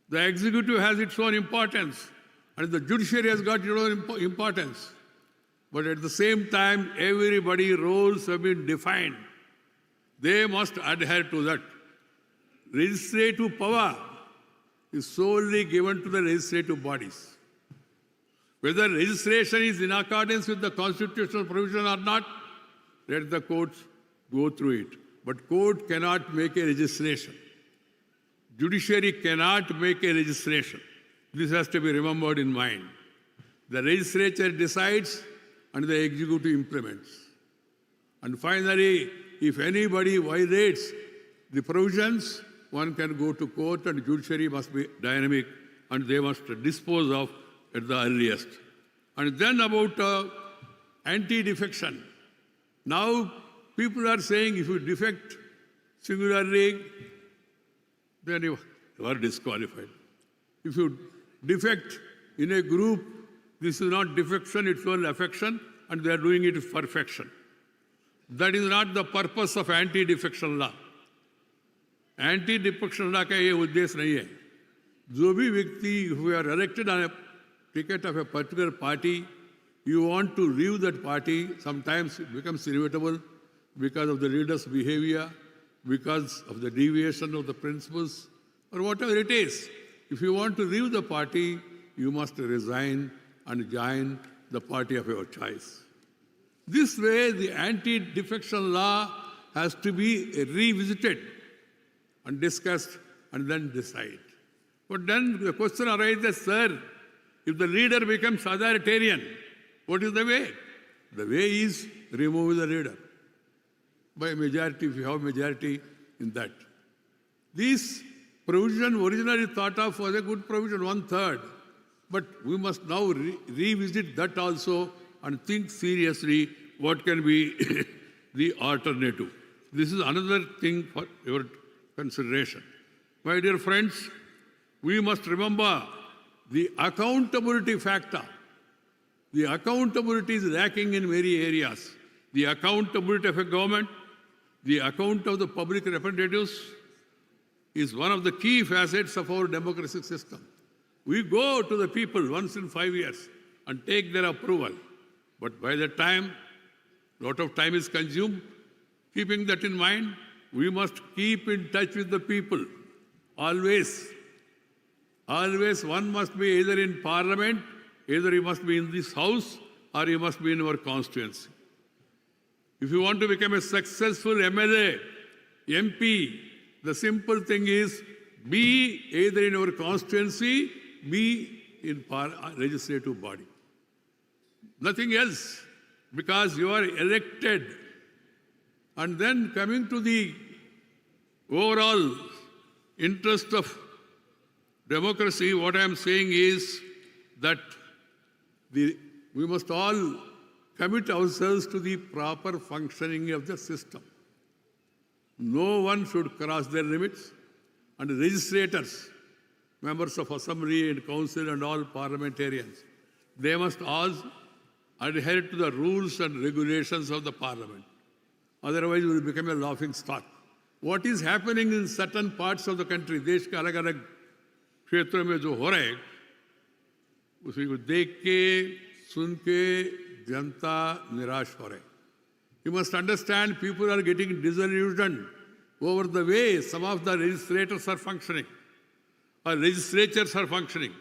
The executive has its own importance. And the judiciary has got its own importance. But at the same time, everybody's roles have been defined. They must adhere to that. Legislative power is solely given to the legislative bodies. Whether legislation is in accordance with the constitutional provision or not, let the courts go through it. But court cannot make a legislation. Judiciary cannot make a legislation. This has to be remembered in mind. The legislature decides and the executive implements. And finally, if anybody violates the provisions, one can go to court and judiciary must be dynamic and they must dispose of at the earliest. And then about anti-defection. Now, people are saying if you defect singularly, then you are disqualified. If you defect in a group, this is not defection, it's only affection, and they are doing it with perfection. That is not the purpose of anti-defection law. Anti-defection law का ये उद्देश्य नहीं है. जो भी व्यक्ति who are elected on a ticket of a particular party, you want to leave that party, sometimes it becomes inevitable because of the leader's behavior, because of the deviation of the principles, or whatever it is. If you want to leave the party, you must resign and join the party of your choice. This way, the anti-defection law has to be revisited and discussed and then decide. But then the question arises, sir, if the leader becomes authoritarian, what is the way? The way is remove the leader by majority, if you have majority in that. This provision originally thought of was a good provision, 1/3. But we must now revisit that also and think seriously what can be the alternative. This is another thing for your consideration. My dear friends, we must remember the accountability factor The accountability is lacking in many areas. The accountability of a government, the account of the public representatives is one of the key facets of our democratic system. We go to the people once in 5 years and take their approval. But by that time, a lot of time is consumed. Keeping that in mind, we must keep in touch with the people. Always. Always one must be either in parliament, either he must be in this house, or he must be in our constituency. If you want to become a successful MLA, MP, the simple thing is be either in our constituency, be in legislative body. Nothing else, because you are elected. And then coming to the overall interest of democracy, what I am saying is that we must all commit ourselves to the proper functioning of the system. No one should cross their limits, and the legislators, members of assembly and council and all parliamentarians, they must all adhere to the rules and regulations of the parliament. Otherwise, we will become a laughing stock. What is happening in certain parts of the country, देश के अलग-अलग क्षेत्रों में जो हो रहा है, उसको देख के, सुन के जनता निराश हो रही. You must understand, people are getting disillusioned over the way some of the legislators are functioning, or legislatures are functioning.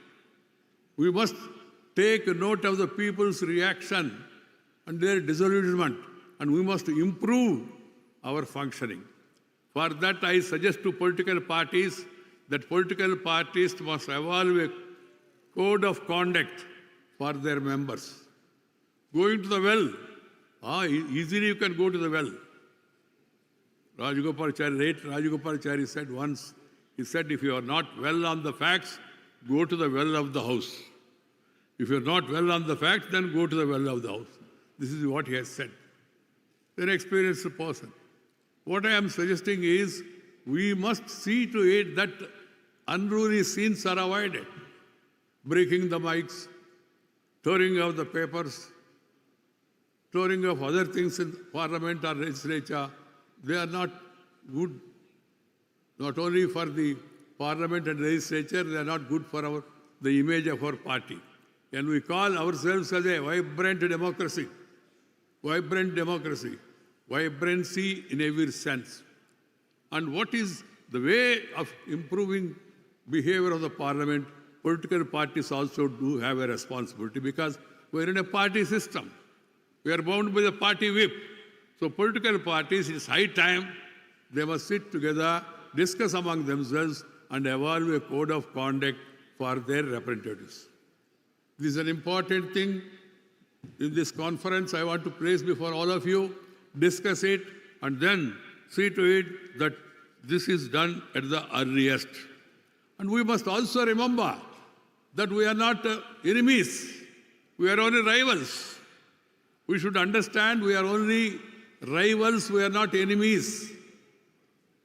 We must take note of the people's reaction and their disillusionment, and we must improve our functioning. For that, I suggest to political parties that political parties must evolve a code of conduct for their members. Going to the well, easily you can go to the well. Late Rajagopalachari said once, he said, if you are not well on the facts, go to the well of the house. If you are not well on the facts, then go to the well of the house. This is what he has said. An experienced person. What I am suggesting is, we must see to it that unruly scenes are avoided. Breaking the mics, tearing of the papers, tearing of other things in parliament or legislature, they are not good, not only for the parliament and legislature, they are not good for the image of our party. And we call ourselves as a vibrant democracy. Vibrant democracy. Vibrancy in every sense. And what is the way of improving behavior of the parliament? Political parties also do have a responsibility, because we are in a party system. We are bound by the party whip. So political parties, it's high time they must sit together, discuss among themselves, and evolve a code of conduct for their representatives. This is an important thing. In this conference, I want to place before all of you, discuss it, and then see to it that this is done at the earliest. And we must also remember that we are not enemies. We are only rivals. We should understand we are only rivals, we are not enemies.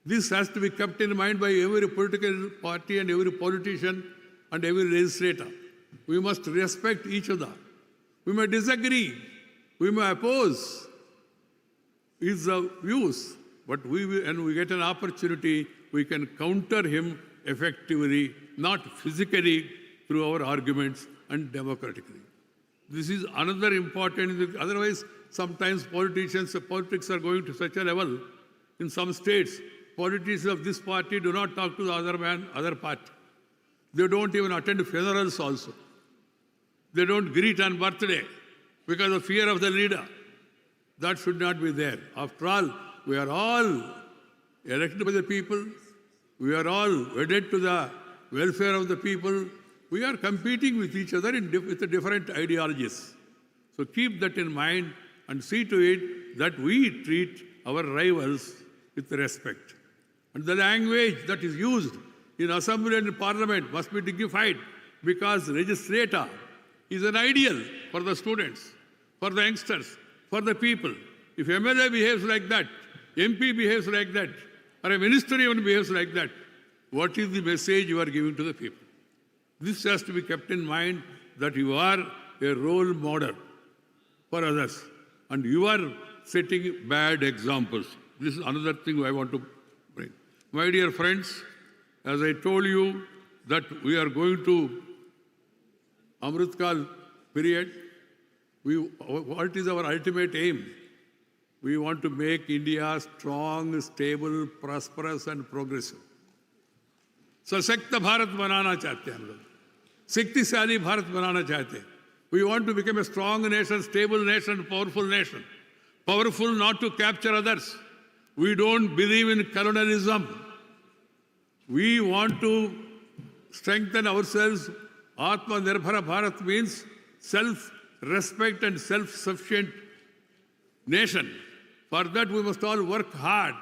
This has to be kept in mind by every political party and every politician and every legislator. We must respect each other. We may disagree, we may oppose his views, but when we get an opportunity, we can counter him effectively, not physically, through our arguments, and democratically. This is another important thing. Otherwise, sometimes politics are going to such a level. In some states, politicians of this party do not talk to the other party. They don't even attend funerals also. They don't greet on birthday because of fear of the leader. That should not be there. After all, we are all elected by the people. We are all wedded to the welfare of the people. We are competing with each other with different ideologies. So keep that in mind and see to it that we treat our rivals with respect. And the language that is used in assembly and parliament must be dignified, because legislator is an ideal for the students, for the youngsters, for the people. If MLA behaves like that, MP behaves like that, or a minister even behaves like that, what is the message you are giving to the people? This has to be kept in mind, that you are a role model for others. And you are setting bad examples. This is another thing I want to bring. My dear friends, as I told you that we are going to Amritkal period, what is our ultimate aim? We want to make India strong, stable, prosperous and progressive. सशक्त भारत बनाना चाहते हैं हम लोग, शक्तिशाली भारत बनाना चाहते हैं. We want to become a strong nation, stable nation, powerful nation. Powerful not to capture others. We don't believe in colonialism. We want to strengthen ourselves. Atmanirbhar Bharat means self-respect and self-sufficient nation. For that we must all work hard.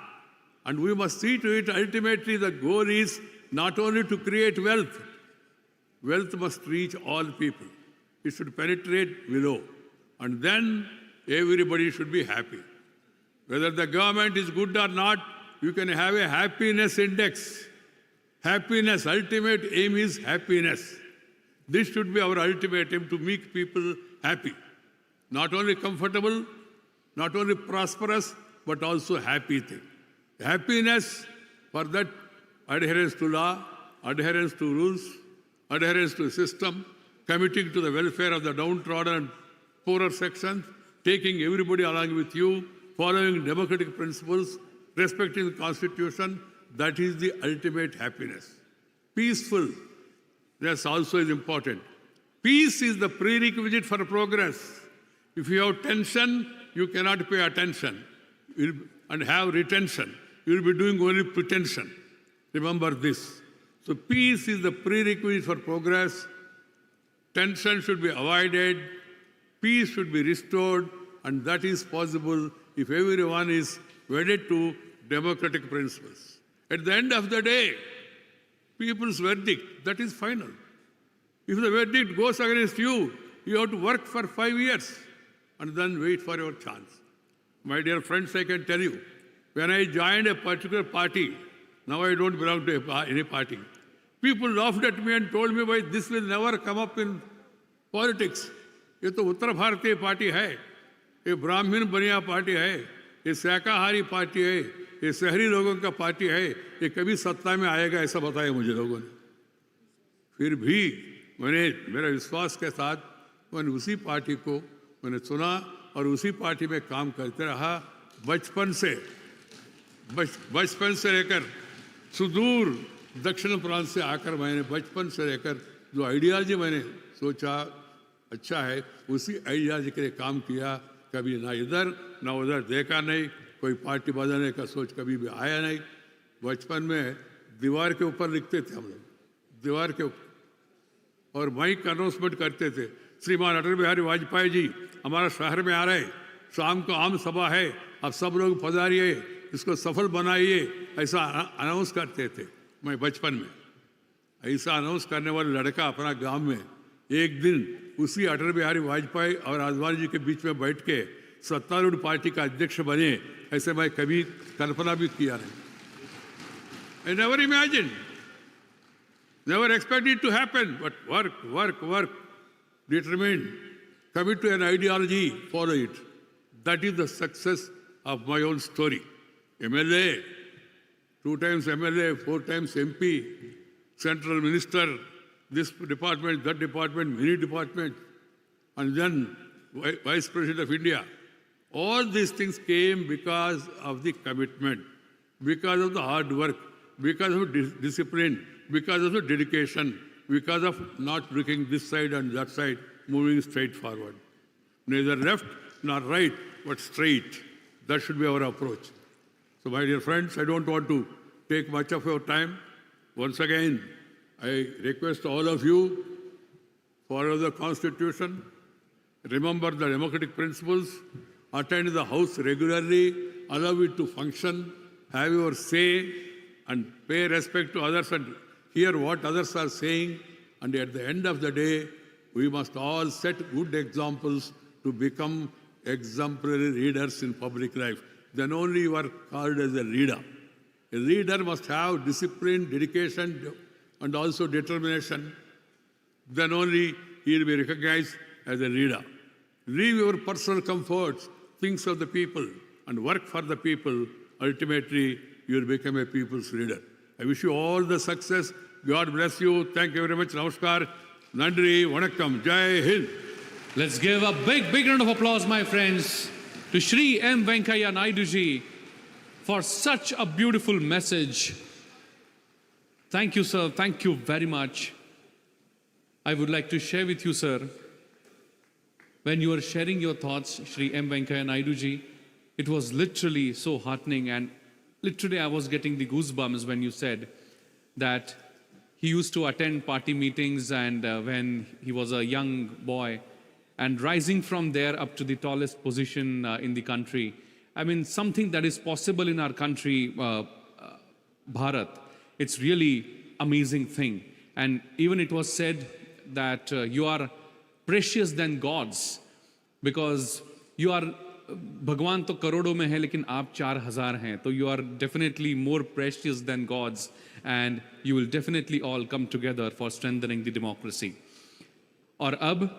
And we must see to it, ultimately the goal is not only to create wealth. Wealth must reach all people. It should penetrate below. And then everybody should be happy. Whether the government is good or not, you can have a happiness index. Happiness, ultimate aim is happiness. This should be our ultimate aim, to make people happy. Not only comfortable, not only prosperous, but also happy thing. Happiness, for that adherence to law, adherence to rules, adherence to system, committing to the welfare of the downtrodden and poorer sections, taking everybody along with you, following democratic principles, respecting the Constitution, that is the ultimate happiness. Peacefulness also is important. Peace is the prerequisite for progress. If you have tension, you cannot pay attention and have retention. You will be doing only pretension. Remember this. So peace is the prerequisite for progress. Tension should be avoided. Peace should be restored. And that is possible if everyone is wedded to democratic principles. At the end of the day, people's verdict, that is final. If the verdict goes against you, you have to work for 5 years and then wait for your chance. My dear friends, I can tell you, when I joined a particular party, now I don't belong to any party, people laughed at me and told me, why this will never come up in politics. ये तो उत्तर भारतीय party है, ये ब्राह्मण बनिया party है, ये शाकाहारी पार्टी है, ये शहरी लोगों का पार्टी है, ये कभी सत्ता में आएगा ऐसा बताया मुझे लोगों ने. फिर भी मैंने मेरे विश्वास के साथ मैंने उसी पार्टी को मैंने चुना और उसी पार्टी में काम करते रहा. बचपन से लेकर सुदूर दक्षिण प्रांत से आकर मैंने बचपन से लेकर जो आइडियालजी मैंने सोचा अच्छा है, उसी आइडियालजी के लिए काम किया. कभी ना इधर ना उधर देखा नहीं, कोई पार्टी बदलने का सोच कभी भी आया नहीं. बचपन में दीवार के ऊपर लिखते थे हम लोग, दीवार के ऊपर, और माइक अनाउंसमेंट करते थे, श्रीमान अटल बिहारी वाजपेयी जी हमारा शहर में आ रहे, शाम को आम सभा है, आप सब लोग पधारिए, इसको सफल बनाइए, ऐसा अनाउंस करते थे. मैं बचपन में ऐसा अनाउंस करने वाला लड़का अपना गांव में एक दिन उसी अटल बिहारी वाजपेयी और आडवाणी जी के बीच में बैठ के सत्तारूढ़ पार्टी का अध्यक्ष बने, ऐसे मैं कभी कल्पना भी किया नहीं. I never imagined, never expected it to happen, but work, determined, commit to an ideology, follow it. That is the success of my own story. MLA, 2 times MLA, 4 times MP, central minister, this department, that department, many departments, and then Vice President of India. All these things came because of the commitment, because of the hard work, because of discipline, because of the dedication, because of not looking this side and that side, moving straight forward. Neither left nor right, but straight. That should be our approach. So, my dear friends, I don't want to take much of your time. Once again, I request all of you, follow the Constitution, remember the democratic principles, attend the House regularly, allow it to function, have your say, and pay respect to others and hear what others are saying. And at the end of the day, we must all set good examples to become exemplary leaders in public life. Then only you are called as a leader. A leader must have discipline, dedication, and also determination. Then only he will be recognized as a leader. Leave your personal comforts, things of the people, and work for the people. Ultimately, you will become a people's leader. I wish you all the success. God bless you. Thank you very much. Namaskar. Nandri. Vanakkam. Jai Hind. Let's give a big, big round of applause, my friends, to Shri M. Venkaiah Naidu ji for such a beautiful message. Thank you, sir. Thank you very much. I would like to share with you, sir, when you were sharing your thoughts, Shri M. Venkaiah Naidu ji, it was literally so heartening, and literally I was getting the goosebumps when you said that he used to attend party meetings and when he was a young boy, and rising from there up to the tallest position in the country. I mean, something that is possible in our country, Bharat. It's really amazing thing. And even it was said that you are precious than gods, because you are भगवान तो करोड़ों में है लेकिन आप 4,000 हैं, तो you are definitely more precious than gods, and you will definitely all come together for strengthening the democracy. और अब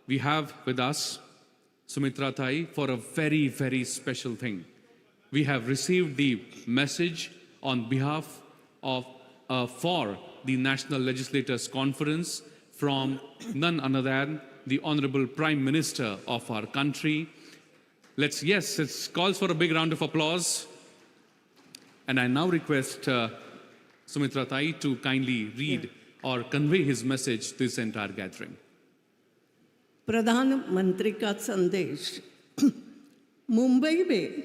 we have with us Sumitra Thai for a very, very special thing. We have received the message on behalf of for the National Legislators Conference from none other than the Honorable Prime Minister of our country. It calls for a big round of applause. And I now request Sumitra Thai to kindly read or convey his message to this entire gathering. प्रधानमंत्री का संदेश। मुंबई में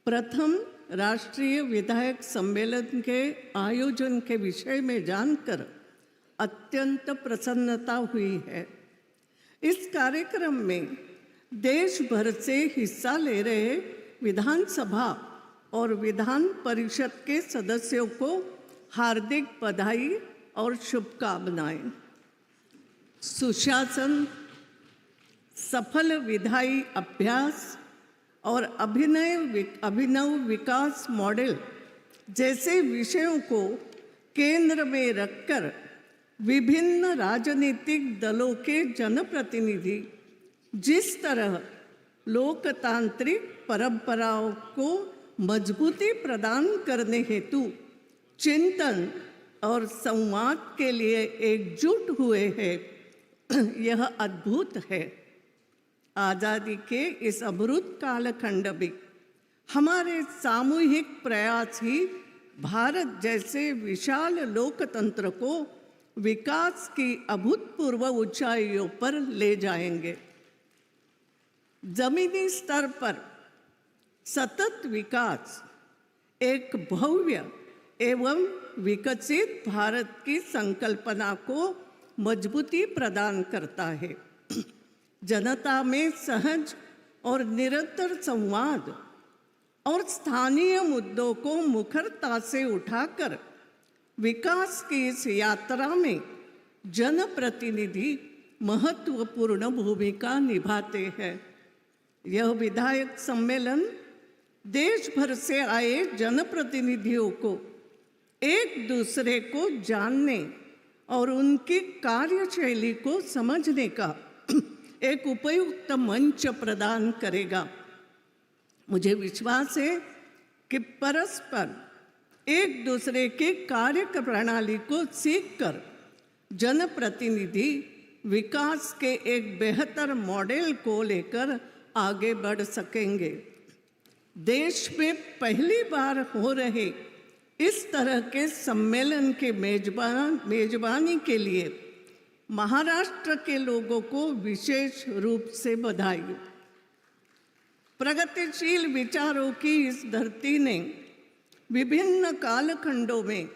प्रथम राष्ट्रीय विधायक सम्मेलन के आयोजन के विषय में जानकर अत्यंत प्रसन्नता हुई है। इस कार्यक्रम में देश भर से हिस्सा ले रहे विधानसभा और विधान परिषद के सदस्यों को हार्दिक बधाई और शुभकामनाएं। सुशासन, सफल विधायी अभ्यास और अभिनव विकास मॉडल जैसे विषयों को केंद्र में रखकर विभिन्न राजनीतिक दलों के जनप्रतिनिधि जिस तरह लोकतांत्रिक परंपराओं को मजबूती प्रदान करने हेतु चिंतन और संवाद के लिए एकजुट हुए हैं, यह अद्भुत है। आज़ादी के इस अमृत कालखंड में हमारे सामूहिक प्रयास ही भारत जैसे विशाल लोकतंत्र को विकास की अभूतपूर्व ऊंचाइयों पर ले जाएंगे। जमीनी स्तर पर सतत विकास एक भव्य एवं विकसित भारत की संकल्पना को मजबूती प्रदान करता है। जनता में सहज और निरंतर संवाद और स्थानीय मुद्दों को मुखरता से उठाकर विकास की इस यात्रा में जनप्रतिनिधि महत्वपूर्ण भूमिका निभाते हैं। यह विधायक सम्मेलन देश भर से आए जनप्रतिनिधियों को एक दूसरे को जानने और उनकी कार्यशैली को समझने का एक उपयुक्त मंच प्रदान करेगा। मुझे विश्वास है कि परस्पर एक दूसरे के कार्य प्रणाली को सीखकर जनप्रतिनिधि विकास के एक बेहतर मॉडल को लेकर आगे बढ़ सकेंगे। देश में पहली बार हो रहे इस तरह के सम्मेलन के मेजबानी के लिए महाराष्ट्र के लोगों को विशेष रूप से बधाई। प्रगतिशील विचारों की इस धरती ने विभिन्न कालखंडों में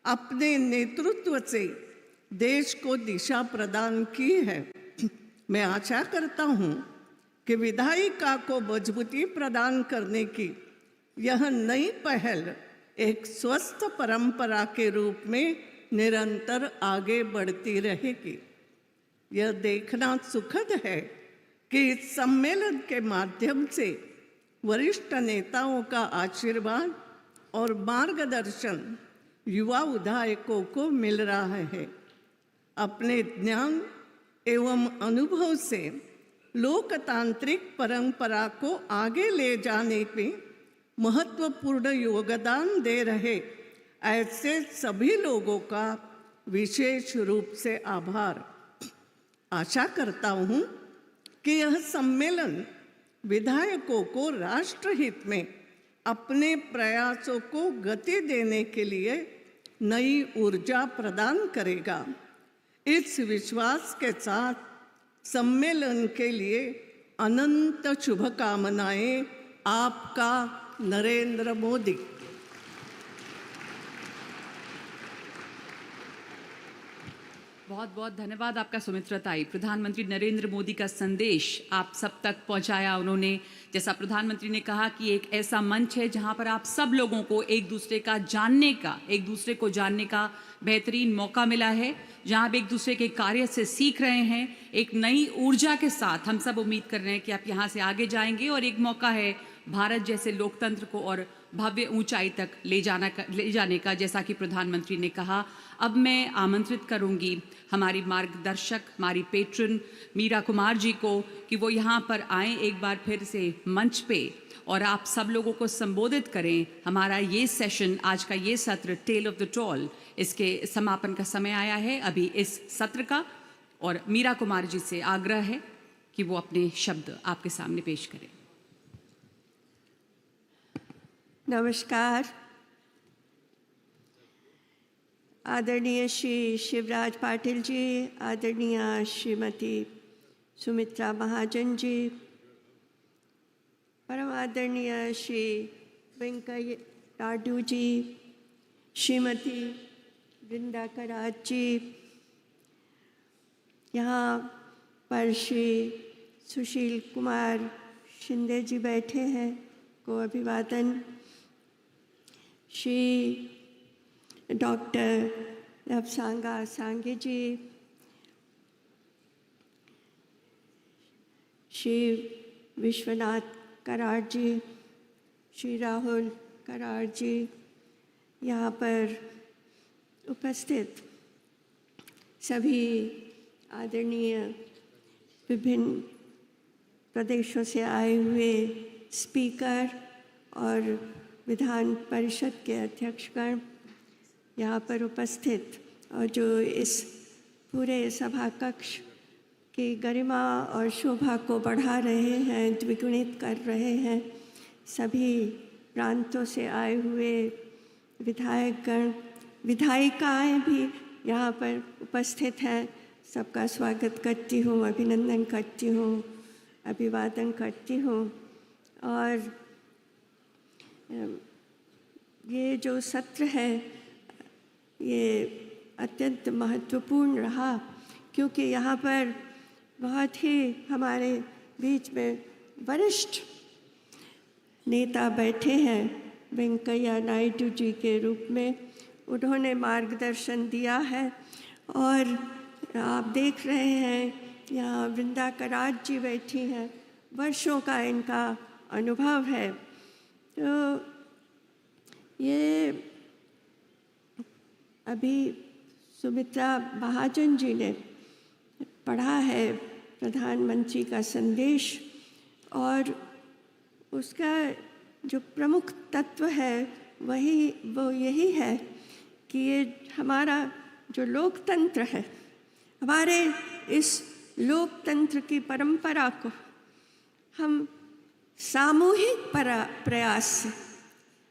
अपने नेतृत्व से देश को दिशा प्रदान की है। मैं आशा करता हूँ कि विधायिका को मजबूती प्रदान करने की यह नई पहल एक स्वस्थ परंपरा के रूप में निरंतर आगे बढ़ती रहेगी। यह देखना सुखद है कि इस सम्मेलन के माध्यम से वरिष्ठ नेताओं का आशीर्वाद और मार्गदर्शन युवा विधायकों को मिल रहा है। अपने ज्ञान एवं अनुभव से लोकतांत्रिक परंपरा को आगे ले जाने में महत्वपूर्ण योगदान दे रहे ऐसे सभी लोगों का विशेष रूप से आभार। आशा करता हूँ कि यह सम्मेलन विधायकों को राष्ट्रहित में अपने प्रयासों को गति देने के लिए नई ऊर्जा प्रदान करेगा। इस विश्वास के साथ सम्मेलन के लिए अनंत शुभकामनाएं। आपका नरेंद्र मोदी। बहुत बहुत धन्यवाद आपका सुमित्रताई। प्रधानमंत्री नरेंद्र मोदी का संदेश आप सब तक पहुंचाया उन्होंने। जैसा प्रधानमंत्री ने कहा कि एक ऐसा मंच है जहां पर आप सब लोगों को एक दूसरे को जानने का बेहतरीन मौका मिला है, जहां आप एक दूसरे के कार्य से सीख रहे हैं। एक नई ऊर्जा के साथ हम सब उम्मीद कर रहे हैं कि आप यहां से आगे जाएंगे और एक मौका है भारत जैसे लोकतंत्र को और भव्य ऊंचाई तक ले जाने का, जैसा कि प्रधानमंत्री ने कहा। अब मैं आमंत्रित करूंगी हमारी मार्गदर्शक, हमारी पेट्रन मीरा कुमार जी को कि वो यहाँ पर आएँ एक बार फिर से मंच पे और आप सब लोगों को संबोधित करें। हमारा ये सेशन, आज का ये सत्र टेल ऑफ द टॉल, इसके समापन का समय आया है अभी इस सत्र का, और मीरा कुमार जी से आग्रह है कि वो अपने शब्द आपके सामने पेश करें। नमस्कार। आदरणीय श्री शिवराज पाटिल जी, आदरणीय श्रीमती सुमित्रा महाजन जी, परम आदरणीय श्री वेंकैया नायडू जी, श्रीमती वृंदा करात जी, यहाँ पर श्री सुशील कुमार शिंदे जी बैठे हैं, को अभिवादन। श्री डॉक्टर लवसांगा सांगे जी, श्री विश्वनाथ कराड़ जी, श्री राहुल कराड़ जी, यहाँ पर उपस्थित सभी आदरणीय विभिन्न प्रदेशों से आए हुए स्पीकर और विधान परिषद के अध्यक्षगण यहाँ पर उपस्थित, और जो इस पूरे सभा कक्ष की गरिमा और शोभा को बढ़ा रहे हैं, द्विगुणित कर रहे हैं, सभी प्रांतों से आए हुए विधायकगण, विधायिकाएं भी यहाँ पर उपस्थित हैं। सबका स्वागत करती हूँ, अभिनंदन करती हूँ, अभिवादन करती हूँ। और ये जो सत्र है ये अत्यंत महत्वपूर्ण रहा, क्योंकि यहाँ पर बहुत ही हमारे बीच में वरिष्ठ नेता बैठे हैं वेंकैया नायडू जी के रूप में। उन्होंने मार्गदर्शन दिया है और आप देख रहे हैं यहाँ वृंदा करात जी बैठी हैं, वर्षों का इनका अनुभव है। तो ये अभी सुमित्रा महाजन जी ने पढ़ा है प्रधानमंत्री का संदेश, और उसका जो प्रमुख तत्व है वो यही है कि ये हमारा जो लोकतंत्र है, हमारे इस लोकतंत्र की परंपरा को हम सामूहिक प्रयास से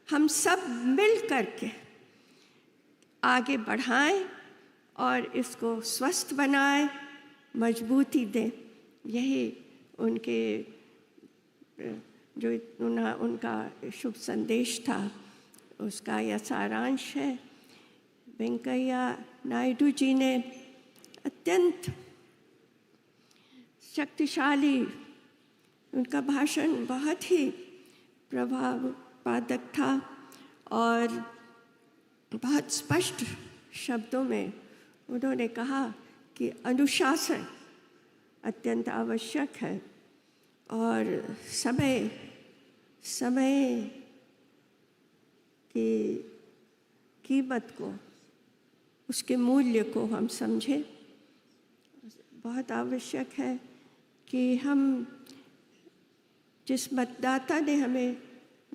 हम सब मिल करके आगे बढ़ाएं और इसको स्वस्थ बनाएं, मजबूती दें। यही उनके जो उनका शुभ संदेश था, उसका यह सारांश है। वेंकैया नायडू जी ने अत्यंत शक्तिशाली, उनका भाषण बहुत ही प्रभावपादक था और बहुत स्पष्ट शब्दों में उन्होंने कहा कि अनुशासन अत्यंत आवश्यक है और समय की कीमत को, उसके मूल्य को हम समझें। बहुत आवश्यक है कि हम जिस मतदाता ने हमें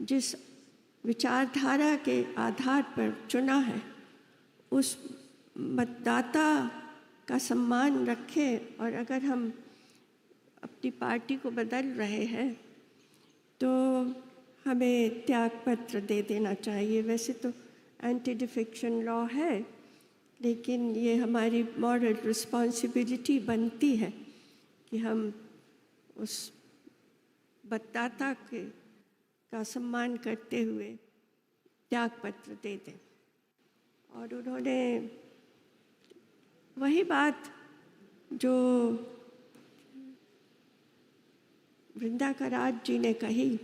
जिस विचारधारा के आधार पर चुना है, उस मतदाता का सम्मान रखें। और अगर हम अपनी पार्टी को बदल रहे हैं तो हमें त्यागपत्र दे देना चाहिए। वैसे तो एंटी डिफेक्शन लॉ है, लेकिन ये हमारी मॉरल रिस्पॉन्सिबिलिटी बनती है कि हम उस मतदाता का सम्मान करते हुए त्यागपत्र दे दें। और उन्होंने वही बात जो वृंदा कराज जी ने कही,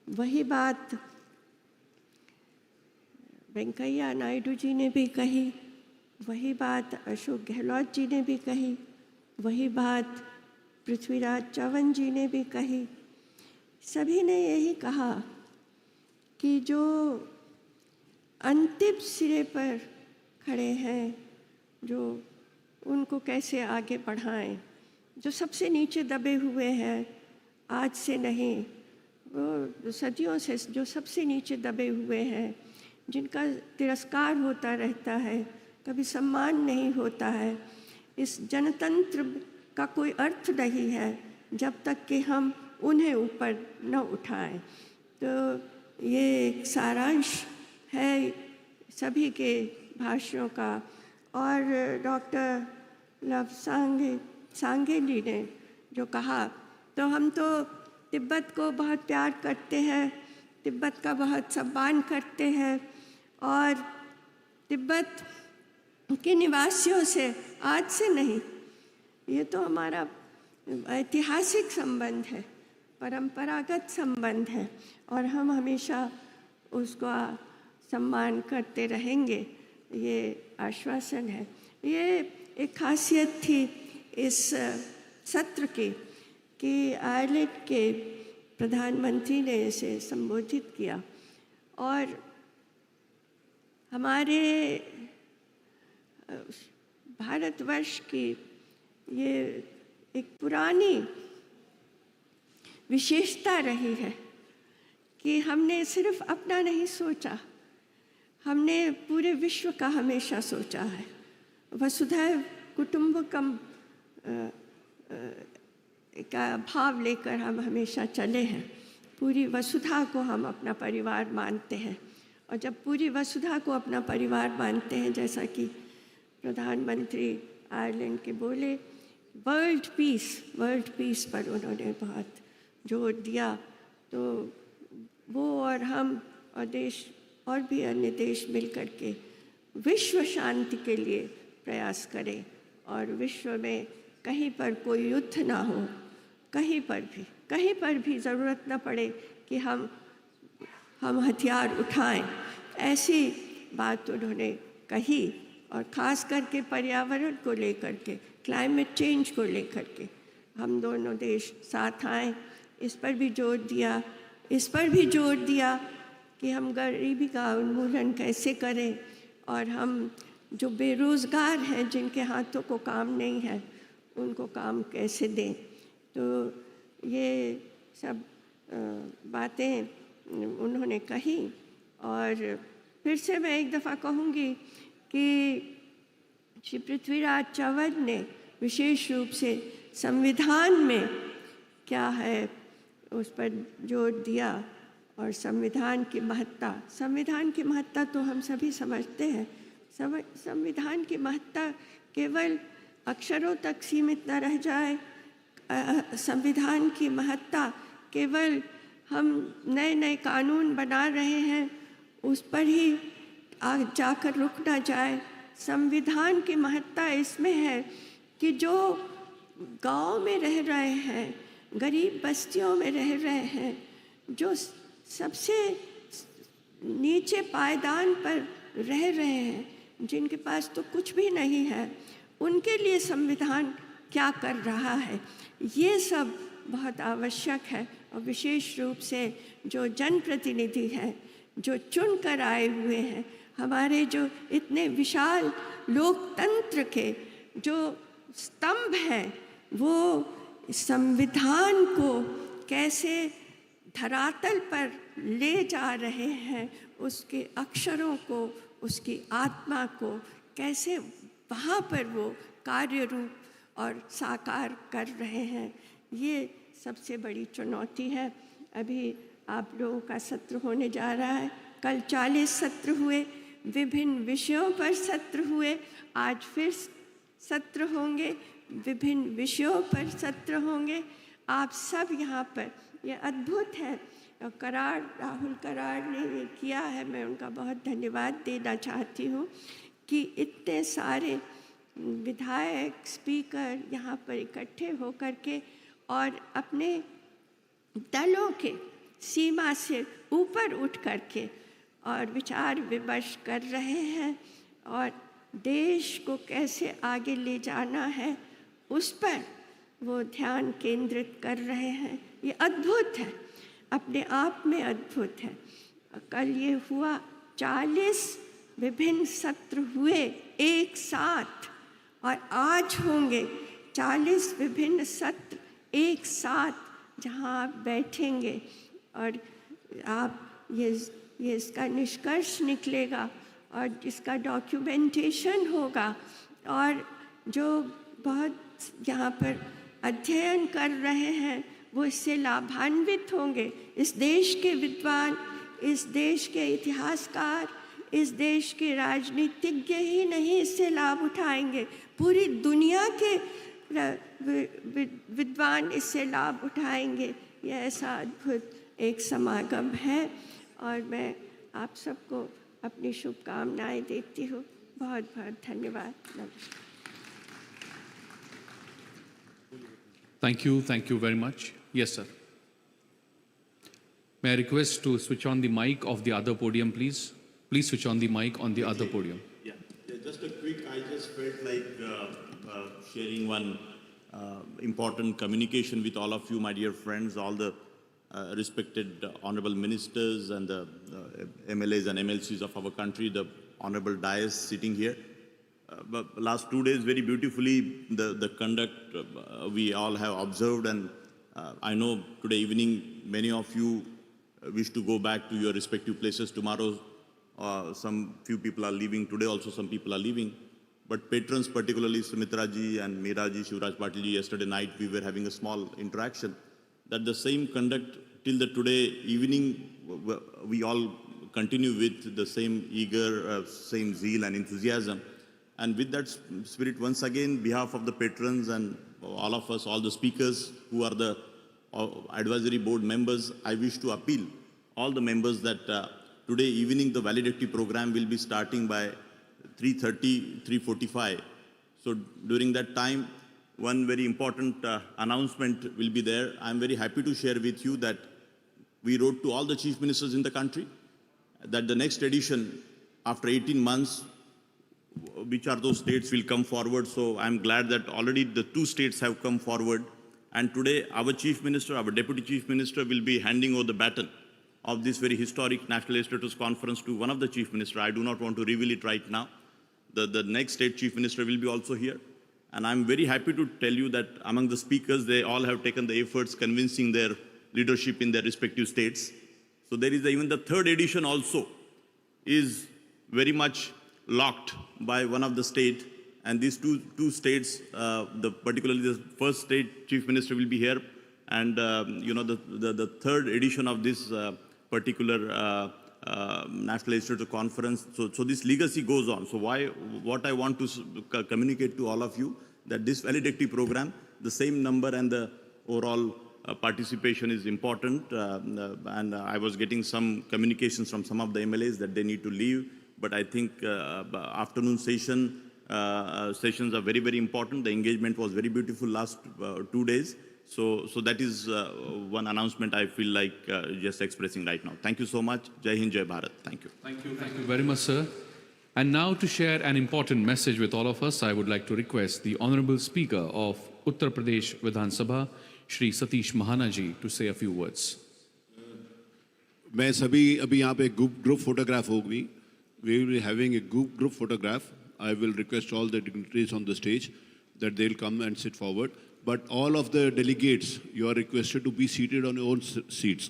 वही बात वेंकैया नायडू जी ने भी कही, वही बात अशोक गहलोत जी ने भी कही, वही बात पृथ्वीराज चौहान जी ने भी कही। सभी ने यही कहा कि जो अंतिम सिरे पर खड़े हैं, जो उनको कैसे आगे बढ़ाएं, जो सबसे नीचे दबे हुए हैं, आज से नहीं, वो सदियों से जो सबसे नीचे दबे हुए हैं, जिनका तिरस्कार होता रहता है, कभी सम्मान नहीं होता है। इस जनतंत्र का कोई अर्थ नहीं है जब तक कि हम उन्हें ऊपर न उठाएं। तो ये एक सारांश है सभी के भाषणों का। और डॉक्टर लव सांगे जी ने जो कहा, तो हम तो तिब्बत को बहुत प्यार करते हैं, तिब्बत का बहुत सम्मान करते हैं, और तिब्बत के निवासियों से आज से नहीं, ये तो हमारा ऐतिहासिक संबंध है, परंपरागत संबंध है, और हम हमेशा उसका सम्मान करते रहेंगे, ये आश्वासन है। ये एक खासियत थी इस सत्र की कि आयरलैंड के प्रधानमंत्री ने इसे संबोधित किया, और हमारे भारतवर्ष की ये एक पुरानी विशेषता रही है कि हमने सिर्फ अपना नहीं सोचा, हमने पूरे विश्व का हमेशा सोचा है। वसुधैव कुटुंबकम का भाव लेकर हम हमेशा चले हैं। पूरी वसुधा को हम अपना परिवार मानते हैं, और जब पूरी वसुधा को अपना परिवार मानते हैं, जैसा कि प्रधानमंत्री आयरलैंड के बोले, वर्ल्ड पीस पर उन्होंने बहुत जोर दिया, तो वो और हम और देश और भी अन्य देश मिलकर के विश्व शांति के लिए प्रयास करें, और विश्व में कहीं पर कोई युद्ध ना हो, कहीं पर भी ज़रूरत न पड़े कि हम हथियार उठाएं। ऐसी बात उन्होंने कही, और ख़ास करके पर्यावरण को लेकर के, क्लाइमेट चेंज को लेकर के हम दोनों देश साथ आएं। इस पर भी जोर दिया कि हम गरीबी का उन्मूलन कैसे करें, और हम जो बेरोज़गार हैं, जिनके हाथों को काम नहीं है, उनको काम कैसे दें। तो ये सब बातें उन्होंने कही। और फिर से मैं एक दफ़ा कहूँगी कि श्री पृथ्वीराज चौहान ने विशेष रूप से संविधान में क्या है उस पर जोर दिया, और संविधान की महत्ता तो हम सभी समझते हैं। संविधान की महत्ता केवल अक्षरों तक सीमित न रह जाए, संविधान की महत्ता केवल हम नए कानून बना रहे हैं उस पर ही जाकर रुक ना जाए। संविधान की महत्ता इसमें है कि जो गांव में रह रहे हैं, गरीब बस्तियों में रह रहे हैं, जो सबसे नीचे पायदान पर रह रहे हैं, जिनके पास तो कुछ भी नहीं है, उनके लिए संविधान क्या कर रहा है, ये सब बहुत आवश्यक है। और विशेष रूप से जो जनप्रतिनिधि हैं, जो चुन कर आए हुए हैं, हमारे जो इतने विशाल लोकतंत्र के जो स्तंभ हैं वो संविधान को कैसे धरातल पर ले जा रहे हैं, उसके अक्षरों को, उसकी आत्मा को कैसे वहाँ पर वो कार्य रूप और साकार कर रहे हैं, ये सबसे बड़ी चुनौती है। अभी आप लोगों का सत्र होने जा रहा है, कल 40 सत्र हुए, विभिन्न विषयों पर सत्र हुए, आज फिर सत्र होंगे, विभिन्न विषयों पर सत्र होंगे। आप सब यहाँ पर, ये अद्भुत है। राहुल कराड़ ने ये किया है, मैं उनका बहुत धन्यवाद देना चाहती हूँ कि इतने सारे विधायक, स्पीकर यहाँ पर इकट्ठे होकर के और अपने दलों के सीमा से ऊपर उठ करके और विचार विमर्श कर रहे हैं और देश को कैसे आगे ले जाना है उस पर वो ध्यान केंद्रित कर रहे हैं। ये अद्भुत है, अपने आप में अद्भुत है। कल ये हुआ, 40 विभिन्न सत्र हुए एक साथ और आज होंगे 40 विभिन्न सत्र एक साथ जहाँ आप बैठेंगे और आप ये इसका निष्कर्ष निकलेगा और इसका डॉक्यूमेंटेशन होगा और जो बहुत यहाँ पर अध्ययन कर रहे हैं वो इससे लाभान्वित होंगे। इस देश के विद्वान, इस देश के इतिहासकार, इस देश के राजनीतिज्ञ ही नहीं इससे लाभ उठाएंगे, पूरी दुनिया के विद्वान इससे लाभ उठाएंगे। ये ऐसा अद्भुत एक समागम है और मैं आप सबको अपनी शुभकामनाएं देती हूँ। बहुत बहुत धन्यवाद। नमस्कार। Thank you very much. Yes, sir. May I request to switch on the mic of the other podium, please? Please switch on the mic on the other podium. Yeah, just a quick, I just felt like sharing one important communication with all of you, my dear friends, all the respected honorable ministers and the MLAs and MLCs of our country, the honorable dais sitting here. But last 2 days, very beautifully, the conduct we all have observed, and I know today evening many of you wish to go back to your respective places tomorrow. Some few people are leaving today, also some people are leaving. But patrons, particularly Sumitra ji and Meera ji, Shivraj Patil ji, yesterday night we were having a small interaction. That the same conduct till the today evening, we all continue with the same eager, same zeal and enthusiasm. And with that spirit, once again, behalf of the patrons and all of us, all the speakers who are the advisory board members, I wish to appeal all the members that today evening the valedictory program will be starting by 3:30, 3:45. So during that time, one very important announcement will be there. I'm very happy to share with you that we wrote to all the chief ministers in the country that the next edition, after 18 months, which are those states will come forward. So I'm glad that already the 2 states have come forward. And today our chief minister, our deputy chief minister will be handing over the baton of this very historic National Legislators Conference to one of the chief ministers. I do not want to reveal it right now. The next state chief minister will be also here. And I'm very happy to tell you that among the speakers, they all have taken the efforts convincing their leadership in their respective states. So there is even the 3rd edition also is very much locked by one of the state, and these two states, particularly the first state chief minister will be here, and the 3rd edition of this particular National Legislators Conference. So this legacy goes on. So what I want to communicate to all of you, that this valedictory program, the same number and the overall participation is important, and I was getting some communications from some of the MLAs that they need to leave. But I think afternoon sessions are very, very important. The engagement was very beautiful last 2 days. So that is one announcement I feel like just expressing right now. Thank you so much. Jai Hind, Jai Bharat. Thank you. Thank you very much, sir. And now to share an important message with all of us, I would like to request the Honorable Speaker of Uttar Pradesh Vidhan Sabha, Shri Satish Mahana ji, to say a few words. मैं सभी अभी यहाँ पे group photograph होगी. We will be having a group photograph. I will request all the dignitaries on the stage that they'll come and sit forward. But all of the delegates, you are requested to be seated on your own seats.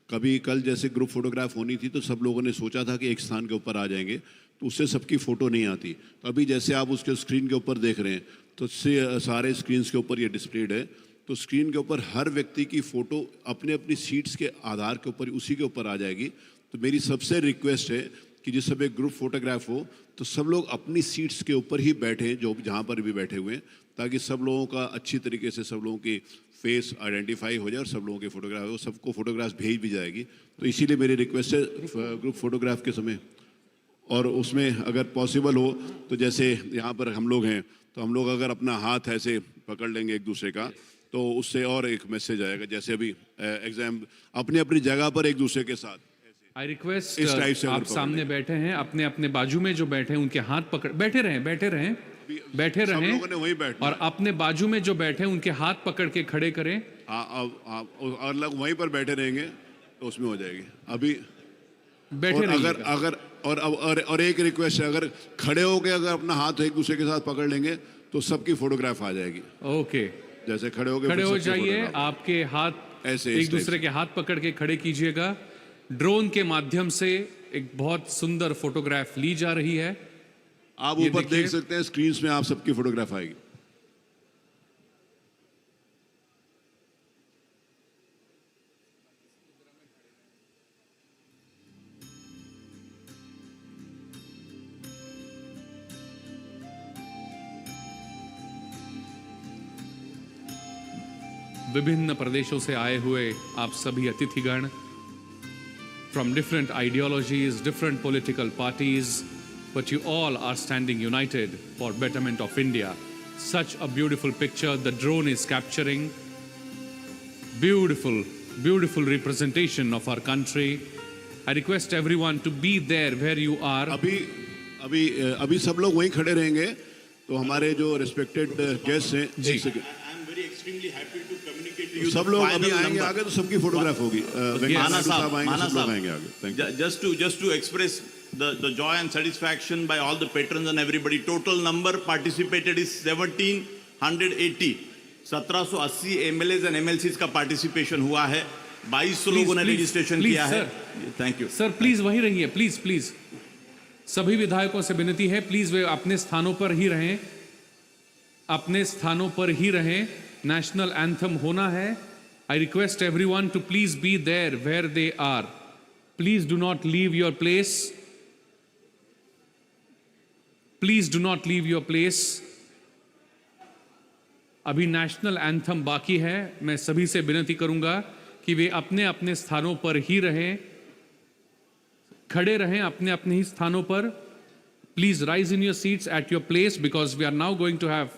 कभी कल जैसे group photograph होनी थी तो सब लोगों ने सोचा था कि एक स्थान के ऊपर आ जाएंगे, तो उससे सबकी फ़ोटो नहीं आती. तो अभी जैसे आप उसके स्क्रीन के ऊपर देख रहे हैं तो सारे स्क्रीन्स के ऊपर ये डिस्प्लेड है. तो स्क्रीन के ऊपर हर व्यक्ति की फ़ोटो अपने अपनी सीट्स के आधार के ऊपर उसी के ऊपर आ जाएगी. तो मेरी सबसे रिक्वेस्ट है कि जिस समय ग्रुप फोटोग्राफ हो तो सब लोग अपनी सीट्स के ऊपर ही बैठें, जो जहाँ पर भी बैठे हुए हैं, ताकि सब लोगों का अच्छी तरीके से सब लोगों की फेस आइडेंटिफाई हो जाए और सब लोगों के फोटोग्राफ हो. सबको फोटोग्राफ्स भेज भी जाएगी. तो इसीलिए मेरी रिक्वेस्ट है ग्रुप फोटोग्राफ के समय, और उसमें अगर पॉसिबल हो तो जैसे यहाँ पर हम लोग हैं तो हम लोग अगर अपना हाथ ऐसे पकड़ लेंगे एक दूसरे का तो उससे और एक मैसेज आएगा. जैसे अभी एग्जाम अपनी अपनी जगह पर एक दूसरे के साथ आई रिक्वेस्ट आप सामने बैठे हैं, अपने अपने बाजू में जो बैठे हैं उनके हाथ पकड़ बैठे रहें और अपने बाजू में जो बैठे हैं उनके हाथ पकड़ के खड़े करें. और लोग वहीं पर बैठे रहेंगे तो उसमें हो जाएगी. अभी बैठे अगर और एक रिक्वेस्ट है, अगर खड़े होकर अगर अपना हाथ एक दूसरे के साथ पकड़ लेंगे तो सबकी फोटोग्राफ आ जाएगी. ओके, जैसे खड़े हो जाइए, आपके हाथ ऐसे एक दूसरे के हाथ पकड़ के खड़े कीजिएगा. ड्रोन के माध्यम से एक बहुत सुंदर फोटोग्राफ ली जा रही है. आप ऊपर देख सकते हैं स्क्रीन्स में आप सबकी फोटोग्राफ आएगी. विभिन्न प्रदेशों से आए हुए आप सभी अतिथिगण, from different ideologies, different political parties, but you all are standing united for betterment of India. Such a beautiful picture the drone is capturing. Beautiful, beautiful representation of our country. I request everyone to be there where you are. अभी सब लोग वहीं खड़े रहेंगे. तो हमारे जो respected guest हैं, extremely happy to communicate to you. सब लोग अभी आएंगे आगे तो सबकी फोटोग्राफ होगी. माना साहब आएंगे आगे. Just to express the joy and satisfaction by all the patrons and everybody. Total number participated is 1780. 1780 MLAs and MLCs का पार्टिसिपेशन हुआ है. 2200 लोगों ने रजिस्ट्रेशन किया है. Thank you sir. प्लीज वहीं रहिए, प्लीज. सभी विधायकों से विनती है, प्लीज वे अपने स्थानों पर ही रहें, अपने स्थानों पर ही रहें. नेशनल एंथम होना है. I request everyone to please be there where they are. Please do not leave your place. Please do not leave your place. अभी नेशनल एंथम बाकी है. मैं सभी से विनती करूंगा कि वे अपने अपने स्थानों पर ही रहें, खड़े रहें अपने अपने ही स्थानों पर. Please rise in your seats at your place because we are now going to have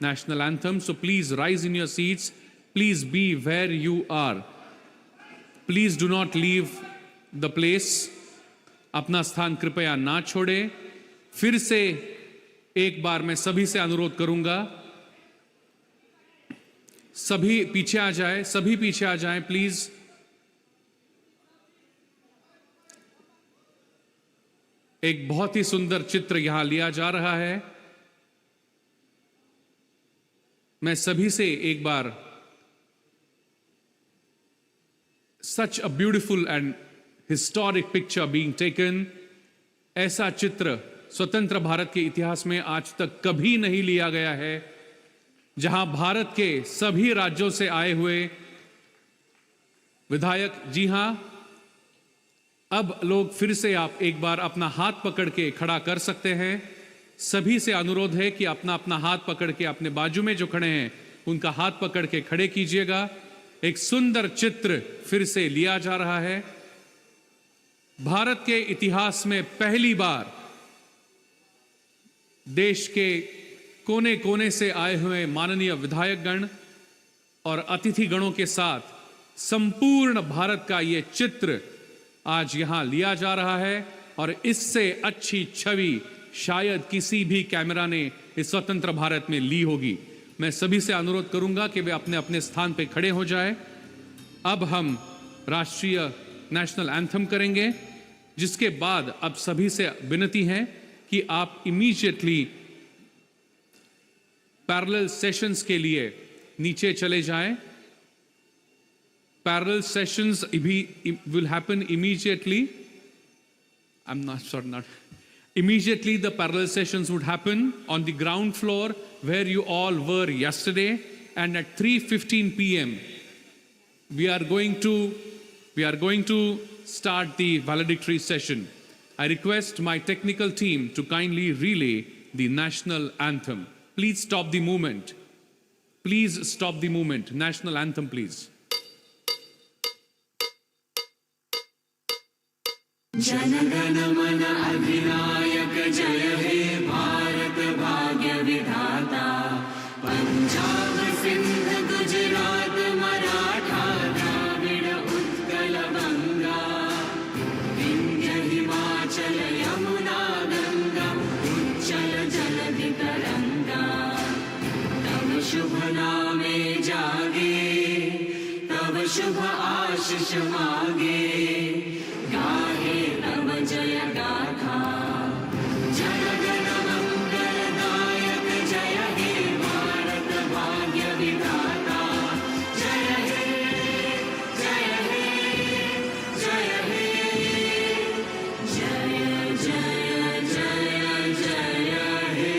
national anthem. So please rise in your seats. Please be where you are. Please do not leave the place. अपना स्थान कृपया ना छोड़ें. फिर से एक बार मैं सभी से अनुरोध करूंगा, सभी पीछे आ जाएं प्लीज. एक बहुत ही सुंदर चित्र यहां लिया जा रहा है. मैं सभी से एक बार, such a beautiful and historic picture being taken. ऐसा चित्र स्वतंत्र भारत के इतिहास में आज तक कभी नहीं लिया गया है, जहां भारत के सभी राज्यों से आए हुए विधायक, जी हां, अब लोग फिर से आप एक बार अपना हाथ पकड़ के खड़ा कर सकते हैं. सभी से अनुरोध है कि अपना अपना हाथ पकड़ के अपने बाजू में जो खड़े हैं उनका हाथ पकड़ के खड़े कीजिएगा. एक सुंदर चित्र फिर से लिया जा रहा है. भारत के इतिहास में पहली बार देश के कोने कोने से आए हुए माननीय विधायकगण और अतिथिगणों के साथ संपूर्ण भारत का यह चित्र आज यहां लिया जा रहा है. और इससे अच्छी छवि शायद किसी भी कैमरा ने इस स्वतंत्र भारत में ली होगी. मैं सभी से अनुरोध करूंगा कि वे अपने अपने स्थान पर खड़े हो जाएं. अब हम राष्ट्रीय नेशनल एंथम करेंगे, जिसके बाद अब सभी से विनती है कि आप इमीडिएटली पैरेलल सेशंस के लिए नीचे चले जाएं. Parallel sessions will happen immediately. Immediately the parallel sessions would happen on the ground floor where you all were yesterday, and at 3:15 p.m. we are going to start the valedictory session. I request my technical team to kindly relay the national anthem. Please stop the movement. Please stop the movement. National anthem, please. जनगण मन अधिनायक जय हे भारत भाग्य विधाता पंजाब सिंध गुजरात मराठा द्राविड़ उत्कल बंगा विंध्य हिमाचल यमुना गंगा उच्चल जलधि तरंगा तव शुभ नामे जागे तव शुभ आशीष मागे गाहे तव जय गाथा जनगण मंगलदायक जय हे भारत भाग्य विधाता जय हे जय हे जय हे जय जय जय जय हे.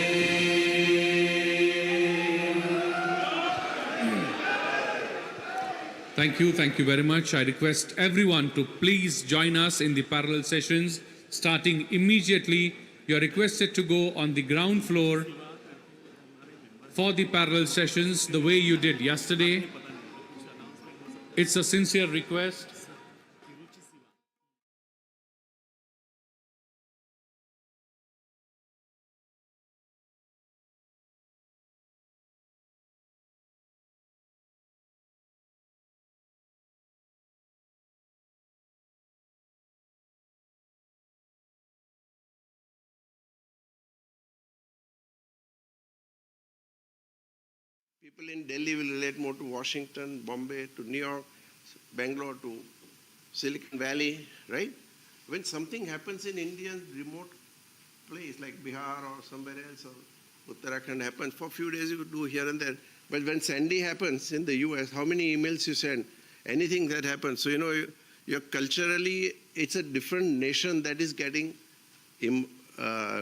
Thank you very much. I request everyone to please join us in the parallel sessions starting immediately. You are requested to go on the ground floor for the parallel sessions the way you did yesterday. It's a sincere request. People in Delhi will relate more to Washington, Bombay, to New York, Bangalore, to Silicon Valley, right? When something happens in Indian remote place like Bihar or somewhere else, or Uttarakhand happens, for a few days you could do here and there. But when Sandy happens in the US, how many emails you send? Anything that happens. So, you're culturally, it's a different nation that is getting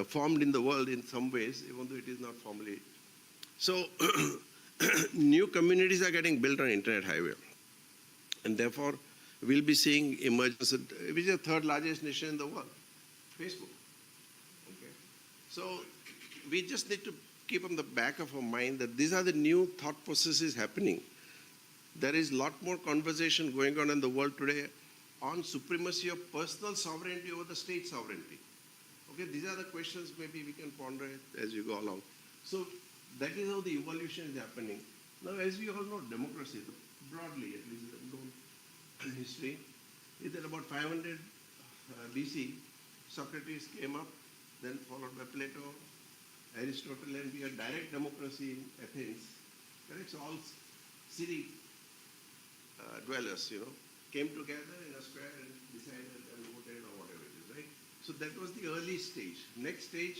formed in the world in some ways, even though it is not formally. So, new communities are getting built on Internet Highway. And therefore, we'll be seeing emergence, which is the third largest nation in the world, Facebook. Okay. So we just need to keep on the back of our mind that these are the new thought processes happening. There is a lot more conversation going on in the world today on supremacy of personal sovereignty over the state sovereignty. Okay, these are the questions maybe we can ponder as you go along. So that is how the evolution is happening. Now, as we all know, democracy, broadly, at least known in history, is that about 500 BC, Socrates came up, then followed by Plato, Aristotle, and we had direct democracy in Athens. Correct? So all city dwellers, came together in a square and decided and voted or whatever it is, right? So that was the early stage. Next stage,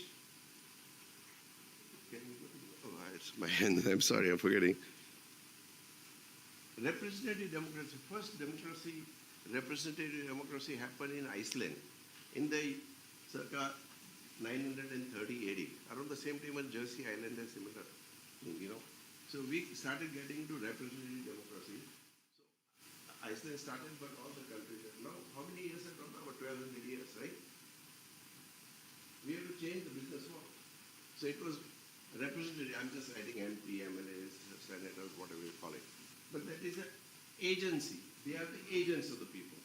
can you go to it's my hand. I'm sorry, I'm forgetting. Representative democracy. First democracy, representative democracy happened in Iceland in the circa 930 AD. Around the same time when Jersey Island has similar thing, So we started getting to representative democracy. So Iceland started, but all the countries. Now, how many years have gone? About 1200 years, right? We have to change the business model. So it was representative, I'm just writing MP, MLAs, senators, whatever you call it. But that is an agency. They are the agents of the people.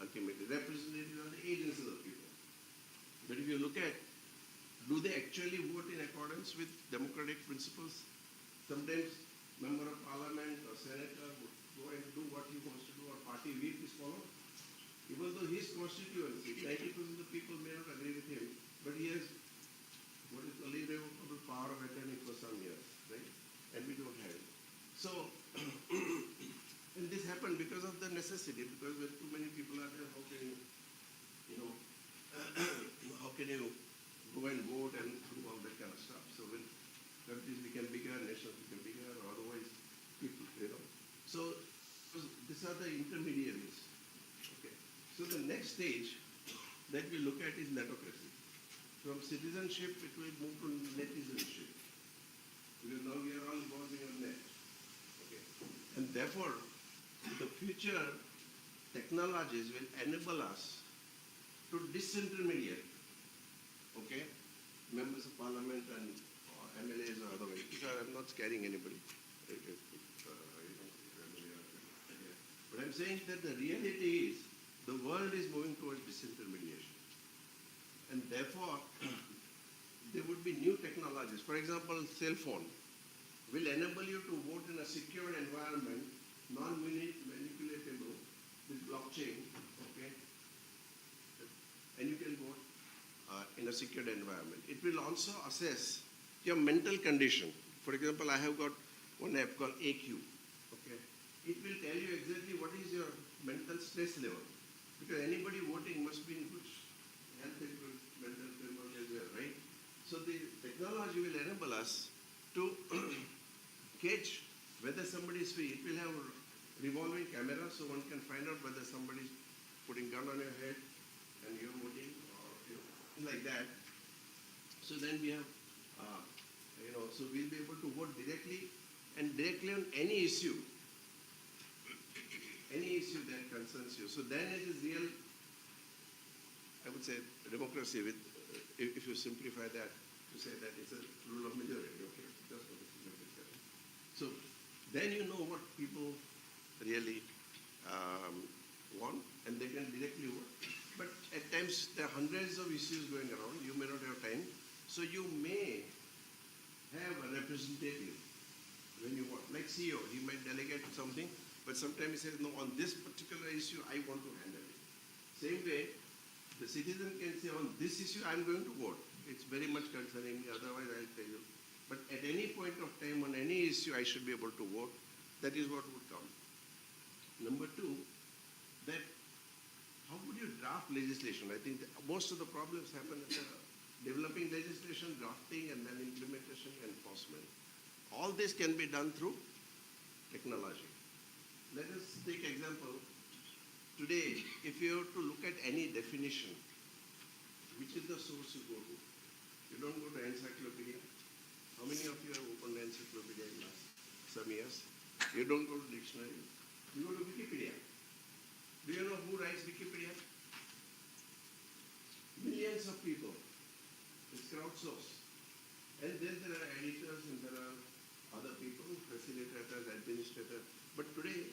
Ultimately, representatives are the agents of the people. But if you look at, do they actually vote in accordance with democratic principles? Sometimes member of parliament or senator would go and do what he wants to do, or party whip is followed. Even though his constituency, 90% of the people may not agree with him, but he has what is the irrevocable power of attorney for some years, right? And we don't have it. So, and this happened because of the necessity, because when too many people are there, how can you go and vote and do all that kind of stuff? So when countries become bigger these are the intermediaries. Okay. So the next stage that we look at is netocracy. From citizenship, it will move to netizenship. Because now we are all involving on net. Okay. And therefore, the future technologies will enable us to disintermediate, okay, members of parliament and MLAs or otherwise. I'm not scaring anybody. But I'm saying that the reality is the world is moving towards disintermediation. And therefore, there would be new technologies. For example, cell phone will enable you to vote in a secure environment, non-manipulatable, with blockchain, okay? And you can vote in a secured environment. It will also assess your mental condition. For example, I have got one app called AQ, okay? It will tell you exactly what is your mental stress level. Because anybody voting must be in good health and good mental framework as well, right? So the technology will enable us to catch whether somebody is free. It will have a revolving camera so one can find out whether somebody is putting gun on your head and you're voting or like that. So then we have, so we'll be able to vote directly and directly on any issue that concerns you. So then it is real, I would say, democracy with, if you simplify that, to say that it's a rule of majority, okay? That's what it is. So then you know what people really want and they can directly vote. But at times there are hundreds of issues going around, you may not have time, so you may have a representative when you want, like CEO, he might delegate something, but sometimes he says, no, on this particular issue, I want to handle it. Same way, the citizen can say, on this issue, I'm going to vote. It's very much concerning me, otherwise I'll tell you. But at any point of time, on any issue, I should be able to vote. That is what would come. Number two, that how would you draft legislation? I think most of the problems happen at the developing legislation, drafting, and then implementation and enforcement. All this can be done through technology. Let us take example. Today, if you have to look at any definition, which is the source you go to? You don't go to encyclopedia. How many of you have opened encyclopedia in last some years? You don't go to dictionary. You go to Wikipedia. Do you know who writes Wikipedia? Millions of people. It's crowdsourced. And then there are editors and there are other people, facilitators, administrators. But today,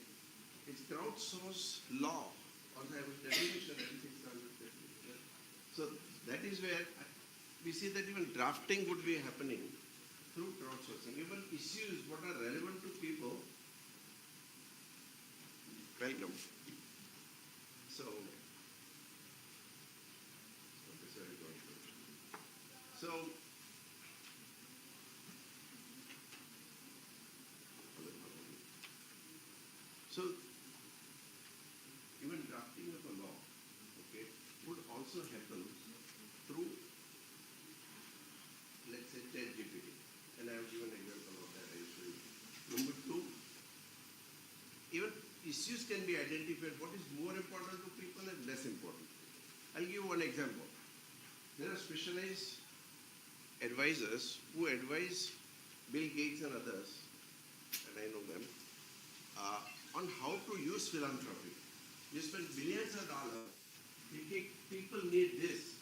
it's crowdsourced law. Also, I have a definition, everything's done with definition. So that is where we see that even drafting would be happening through crowdsourcing. Even issues what are relevant to people. Welcome. So even drafting of a law, okay, would also happen through, let's say, ChatGPT. And I have given an example of that. I will show you. Number two, even issues can be identified. What is more important to people and less important. I'll give you one example. There are specialized advisors who advise Bill Gates and others, and I know them, on how to use philanthropy. You spend billions of dollars thinking people need this,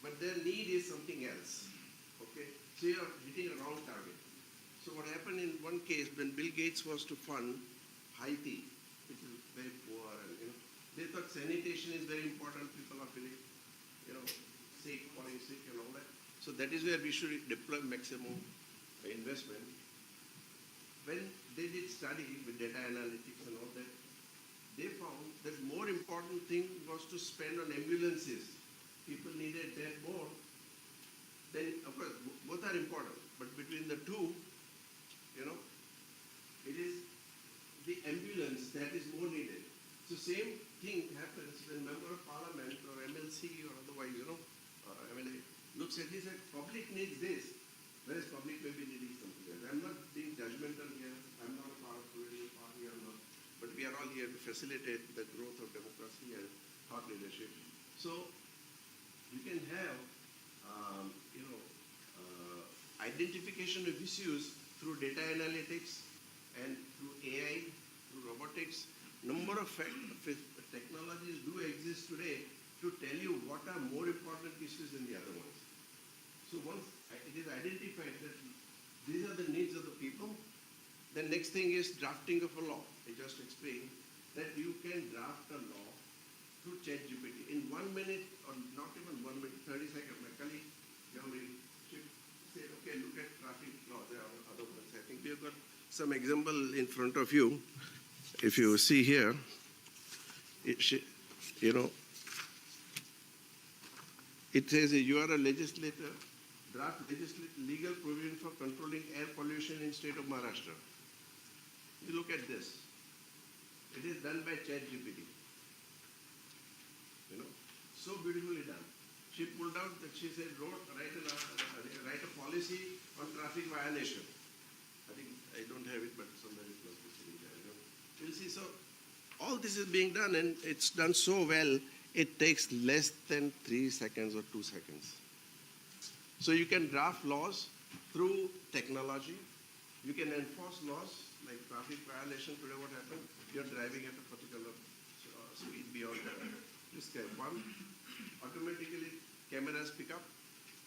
but their need is something else. Okay? So you're hitting a wrong target. So what happened in one case when Bill Gates was to fund Haiti, which is very poor, and they thought sanitation is very important. People are feeling, sick, falling sick, and all that. So that is where we should deploy maximum investment. When they did study with data analytics and all that, they found that more important thing was to spend on ambulances. People needed that more. Then, of course, both are important, but between the two, it is the ambulance that is more needed. So same thing happens when member of parliament or MLC or otherwise, MLA looks at this and public needs this, whereas public may be needing something else. I'm not being judgmental here. I'm not a part of political party. I'm not. But we are all here to facilitate the growth of democracy and thought leadership. So you can have, identification of issues through data analytics and through AI, through robotics. Number of technologies do exist today to tell you what are more important issues than the other ones. So once it is identified that these are the needs of the people, the next thing is drafting of a law. I just explained that you can draft a law through ChatGPT. In 1 minute, or not even 1 minute, 30 seconds, my colleague, said, okay, look at traffic law. There are other ones. I think we have got some example in front of you. If you see here, it says you are a legislator, draft legal provision for controlling air pollution in state of Maharashtra. You look at this. It is done by ChatGPT. So beautifully done. She pulled out that she said, write a policy on traffic violation. I think I don't have it, but somewhere it must be sitting there. You'll see. So all this is being done, and it's done so well. It takes less than 3 seconds or 2 seconds. So you can draft laws through technology. You can enforce laws like traffic violation. Today what happened? You're driving at a particular speed beyond the prescribed one. Automatically cameras pick up,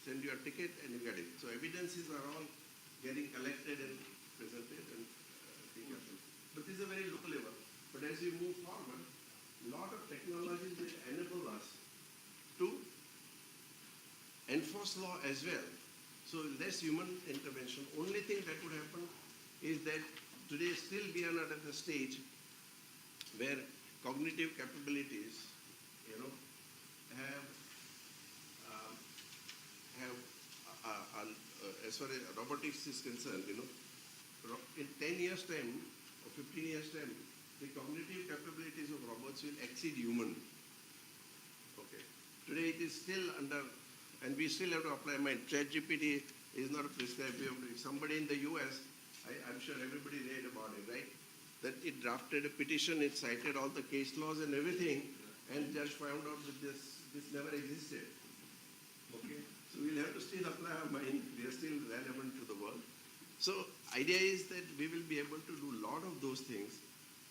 send you a ticket, and you get it. So evidences are all getting collected and presented and things happen. But this is a very low level. But as we move forward, a lot of technologies will enable us to enforce law as well. So less human intervention. Only thing that would happen is that today still we are not at the stage where cognitive capabilities, as far as robotics is concerned, in 10 years' time or 15 years' time, the cognitive capabilities of robots will exceed human. Okay. Today it is still under, and we still have to apply mind. ChatGPT is not a prescribed way of doing. Somebody in the US, I'm sure everybody read about it, right? That it drafted a petition, it cited all the case laws and everything, and just found out that this never existed. Okay? So we'll have to still apply our mind. We are still relevant to the world. So idea is that we will be able to do a lot of those things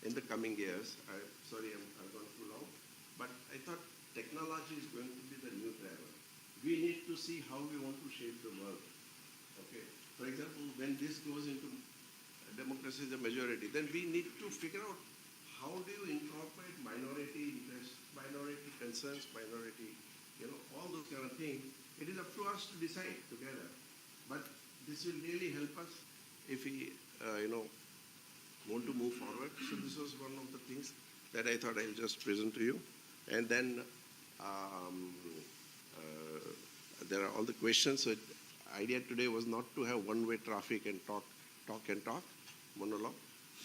in the coming years. Sorry, I've gone too long. But I thought technology is going to be the new driver. We need to see how we want to shape the world. Okay? For example, when this goes into democracy is a majority, then we need to figure out how do you incorporate minority interests, minority concerns, minority, all those kind of things. It is up to us to decide together. But this will really help us if we, want to move forward. So this was one of the things that I thought I'll just present to you. And then there are all the questions. So idea today was not to have one-way traffic and talk, monologue.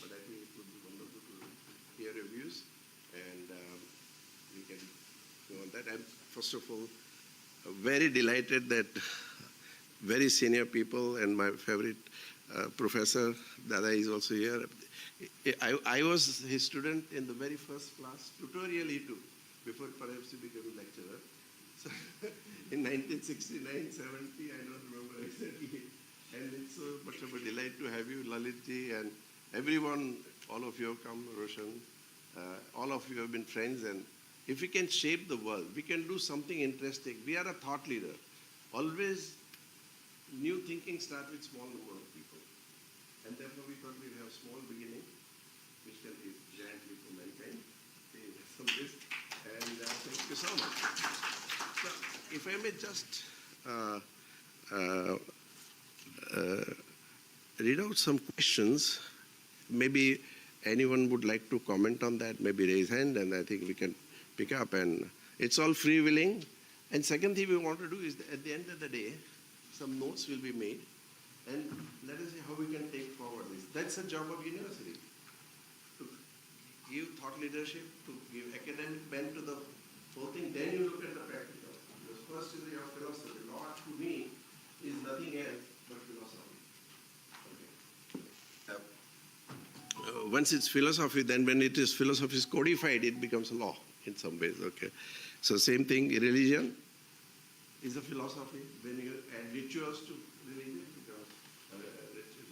But I think it would be wonderful to hear your views, and we can go on that. I'm first of all very delighted that very senior people and my favorite professor Dada is also here. I was his student in the very first class, tutorial he took before perhaps he became a lecturer. So in 1969, 70, I don't remember exactly. And it's so much of a delight to have you, Lalitji, and everyone, all of you have come, Roshan. All of you have been friends, and if we can shape the world, we can do something interesting. We are a thought leader. Always new thinking starts with small number of people. And therefore we thought we'd have small beginning, which can be giant leap for mankind. From this. And thank you so much. So if I may just read out some questions. Maybe anyone would like to comment on that, maybe raise hand, and I think we can pick up. And it's all freewheeling. And second thing we want to do is, at the end of the day, some notes will be made, and let us see how we can take forward this. That's the job of university, to give thought leadership, to give academic bent to the whole thing. Then you look at the practical. Because first is your philosophy. Law to me is nothing else but philosophy. Okay. once it's philosophy, then when it is philosophy is codified, it becomes a law in some ways. Okay. So same thing, religion is a philosophy. When you add rituals to religion, it becomes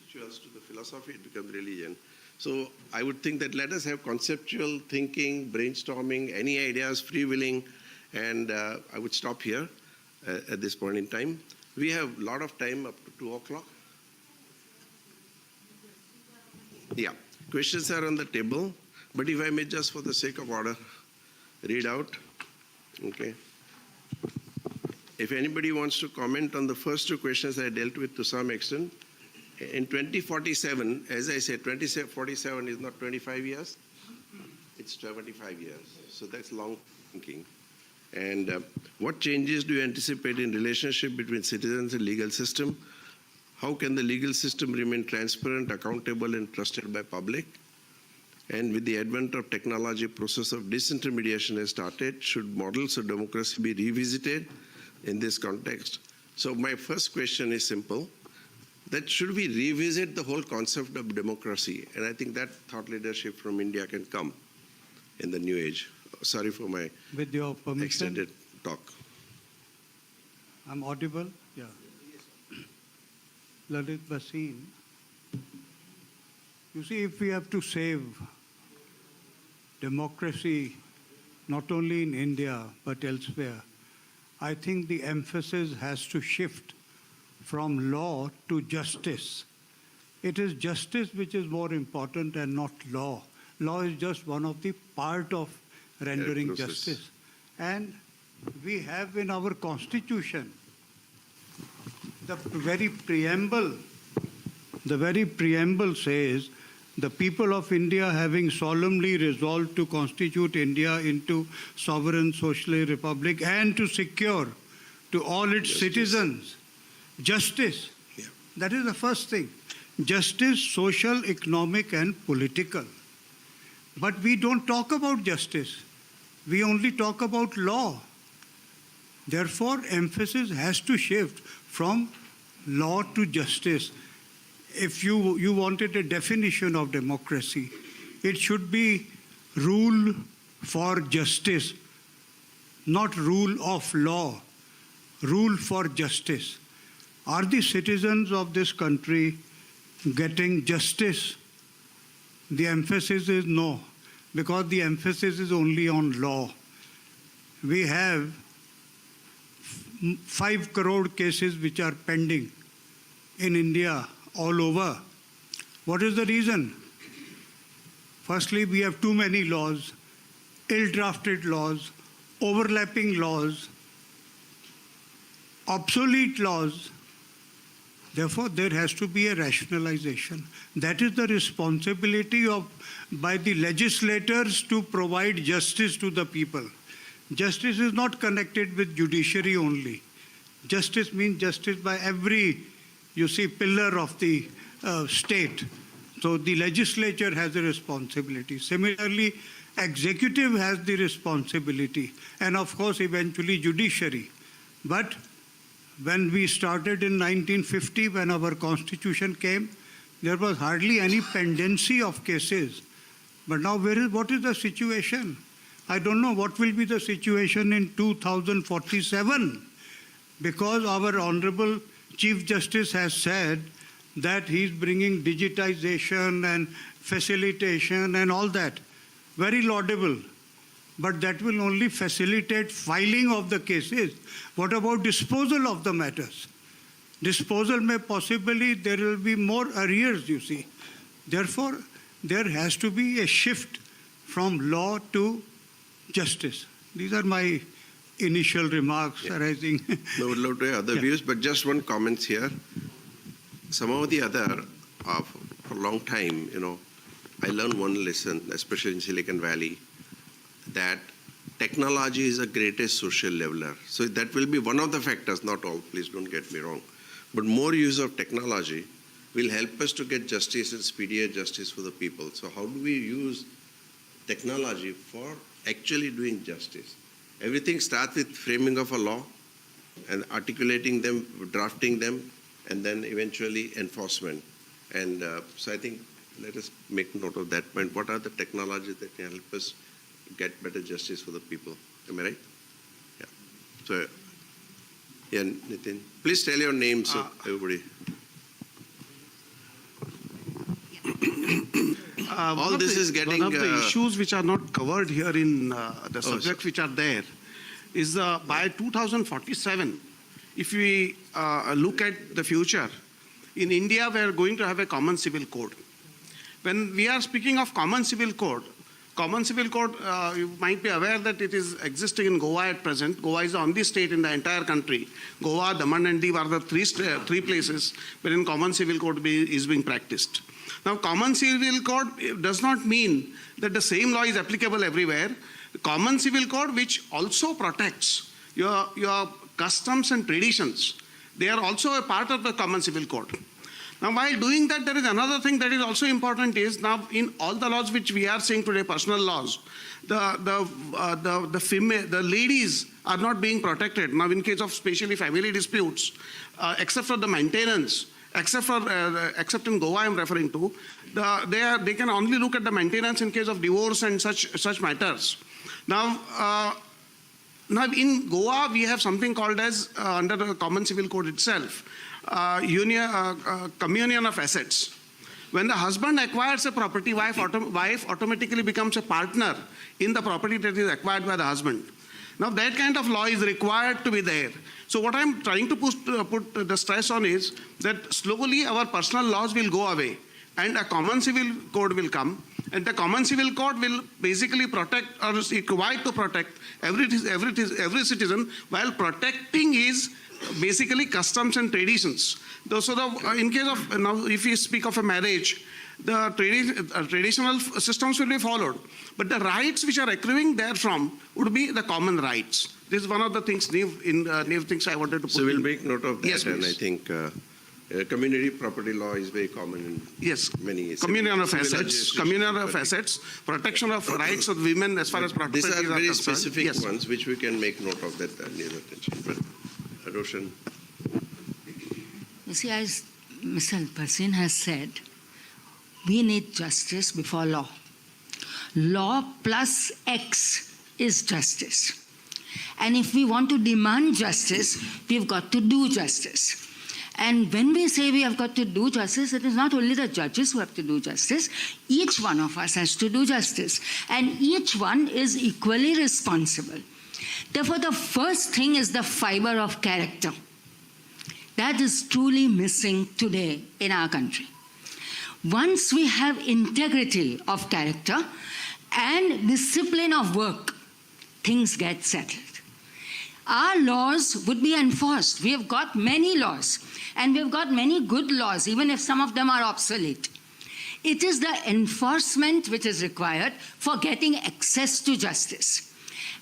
rituals to the philosophy, it becomes religion. So I would think that let us have conceptual thinking, brainstorming, any ideas, freewheeling, and I would stop here at this point in time. We have a lot of time up to 2 o'clock. Yeah, questions are on the table, but if I may just for the sake of order, read out, okay. If anybody wants to comment on the first 2 questions I dealt with to some extent, in 2047, as I said, 2047 is not 25 years, it's 75 years. So that's long thinking. And what changes do you anticipate in relationship between citizens and legal system? How can the legal system remain transparent, accountable, and trusted by public? And with the advent of technology, process of disintermediation has started. Should models of democracy be revisited in this context? So my first question is simple. That should we revisit the whole concept of democracy? And I think that thought leadership from India can come in the new age. Sorry for my with your permission, extended talk. I'm audible? Yeah. Lalit Bhasin. You see, if we have to save democracy, not only in India, but elsewhere, I think the emphasis has to shift from law to justice. It is justice which is more important and not law. Law is just one of the part of rendering justice. And we have in our constitution, the very preamble says, the people of India having solemnly resolved to constitute India into sovereign socialist republic and to secure to all its citizens justice. Yeah. That is the first thing. Justice, social, economic, and political. But we don't talk about justice. We only talk about law. Therefore, emphasis has to shift from law to justice. If you wanted a definition of democracy, it should be rule for justice, not rule of law, rule for justice. Are the citizens of this country getting justice? The emphasis is no, because the emphasis is only on law. We have 5 crore cases which are pending in India all over. What is the reason? Firstly, we have too many laws, ill-drafted laws, overlapping laws, obsolete laws. Therefore, there has to be a rationalization. That is the responsibility by the legislators to provide justice to the people. Justice is not connected with judiciary only. Justice means justice by every, pillar of the state. So the legislature has a responsibility. Similarly, executive has the responsibility. And of course, eventually judiciary. But when we started in 1950, when our constitution came, there was hardly any pendency of cases. But now what is the situation? I don't know what will be the situation in 2047, because our Honorable Chief Justice has said that he's bringing digitization and facilitation and all that. Very laudable. But that will only facilitate filing of the cases. What about disposal of the matters? Disposal may possibly, there will be more arrears, Therefore, there has to be a shift from law to justice. These are my initial remarks arising. I would love to hear other views, but just one comment here. Some of the other, for a long time, I learned one lesson, especially in Silicon Valley, that technology is the greatest social leveler. So that will be one of the factors, not all, please don't get me wrong. But more use of technology will help us to get justice and speedier justice for the people. So how do we use technology for actually doing justice? Everything starts with framing of a law and articulating them, drafting them, and then eventually enforcement. And so I think let us make note of that point. What are the technologies that can help us get better justice for the people? Am I right? Yeah. So, yeah, Nitin, please tell your names, everybody. All this is getting... One of the issues which are not covered here in the subjects which are there is by 2047, if we look at the future, in India we are going to have a common civil code. When we are speaking of common civil code, you might be aware that it is existing in Goa at present. Goa is the only state in the entire country. Goa, Daman and Diu are the three places wherein common civil code is being practiced. Now, common civil code does not mean that the same law is applicable everywhere. Common civil code which also protects your customs and traditions, they are also a part of the common civil code. Now, while doing that, there is another thing that is also important is now in all the laws which we are seeing today, personal laws, the ladies are not being protected. Now, in case of especially family disputes, except for the maintenance, except in Goa I'm referring to, they can only look at the maintenance in case of divorce and such matters. Now in Goa we have something called as under the common civil code itself, communion of assets. When the husband acquires a property, wife automatically becomes a partner in the property that is acquired by the husband. Now that kind of law is required to be there. So what I'm trying to put the stress on is that slowly our personal laws will go away and a common civil code will come, and the common civil code will basically protect or is required to protect every citizen while protecting his basically customs and traditions. So in case of, now if we speak of a marriage, the traditional systems will be followed, but the rights which are accruing therefrom would be the common rights. This is one of the things, new things I wanted to put. So we'll make note of that, yes, and I think community property law is very common in many communion of assets, protection of rights of women as far as property. These are very specific ones which we can make note of that need attention. But Roshan. You see, as Mr. Alpersin has said, we need justice before law. Law plus X is justice. And if we want to demand justice, we've got to do justice. And when we say we have got to do justice, it is not only the judges who have to do justice. Each one of us has to do justice. And each one is equally responsible. Therefore, the first thing is the fiber of character. That is truly missing today in our country. Once we have integrity of character and discipline of work, things get settled. Our laws would be enforced. We have got many laws, and we've got many good laws, even if some of them are obsolete. It is the enforcement which is required for getting access to justice.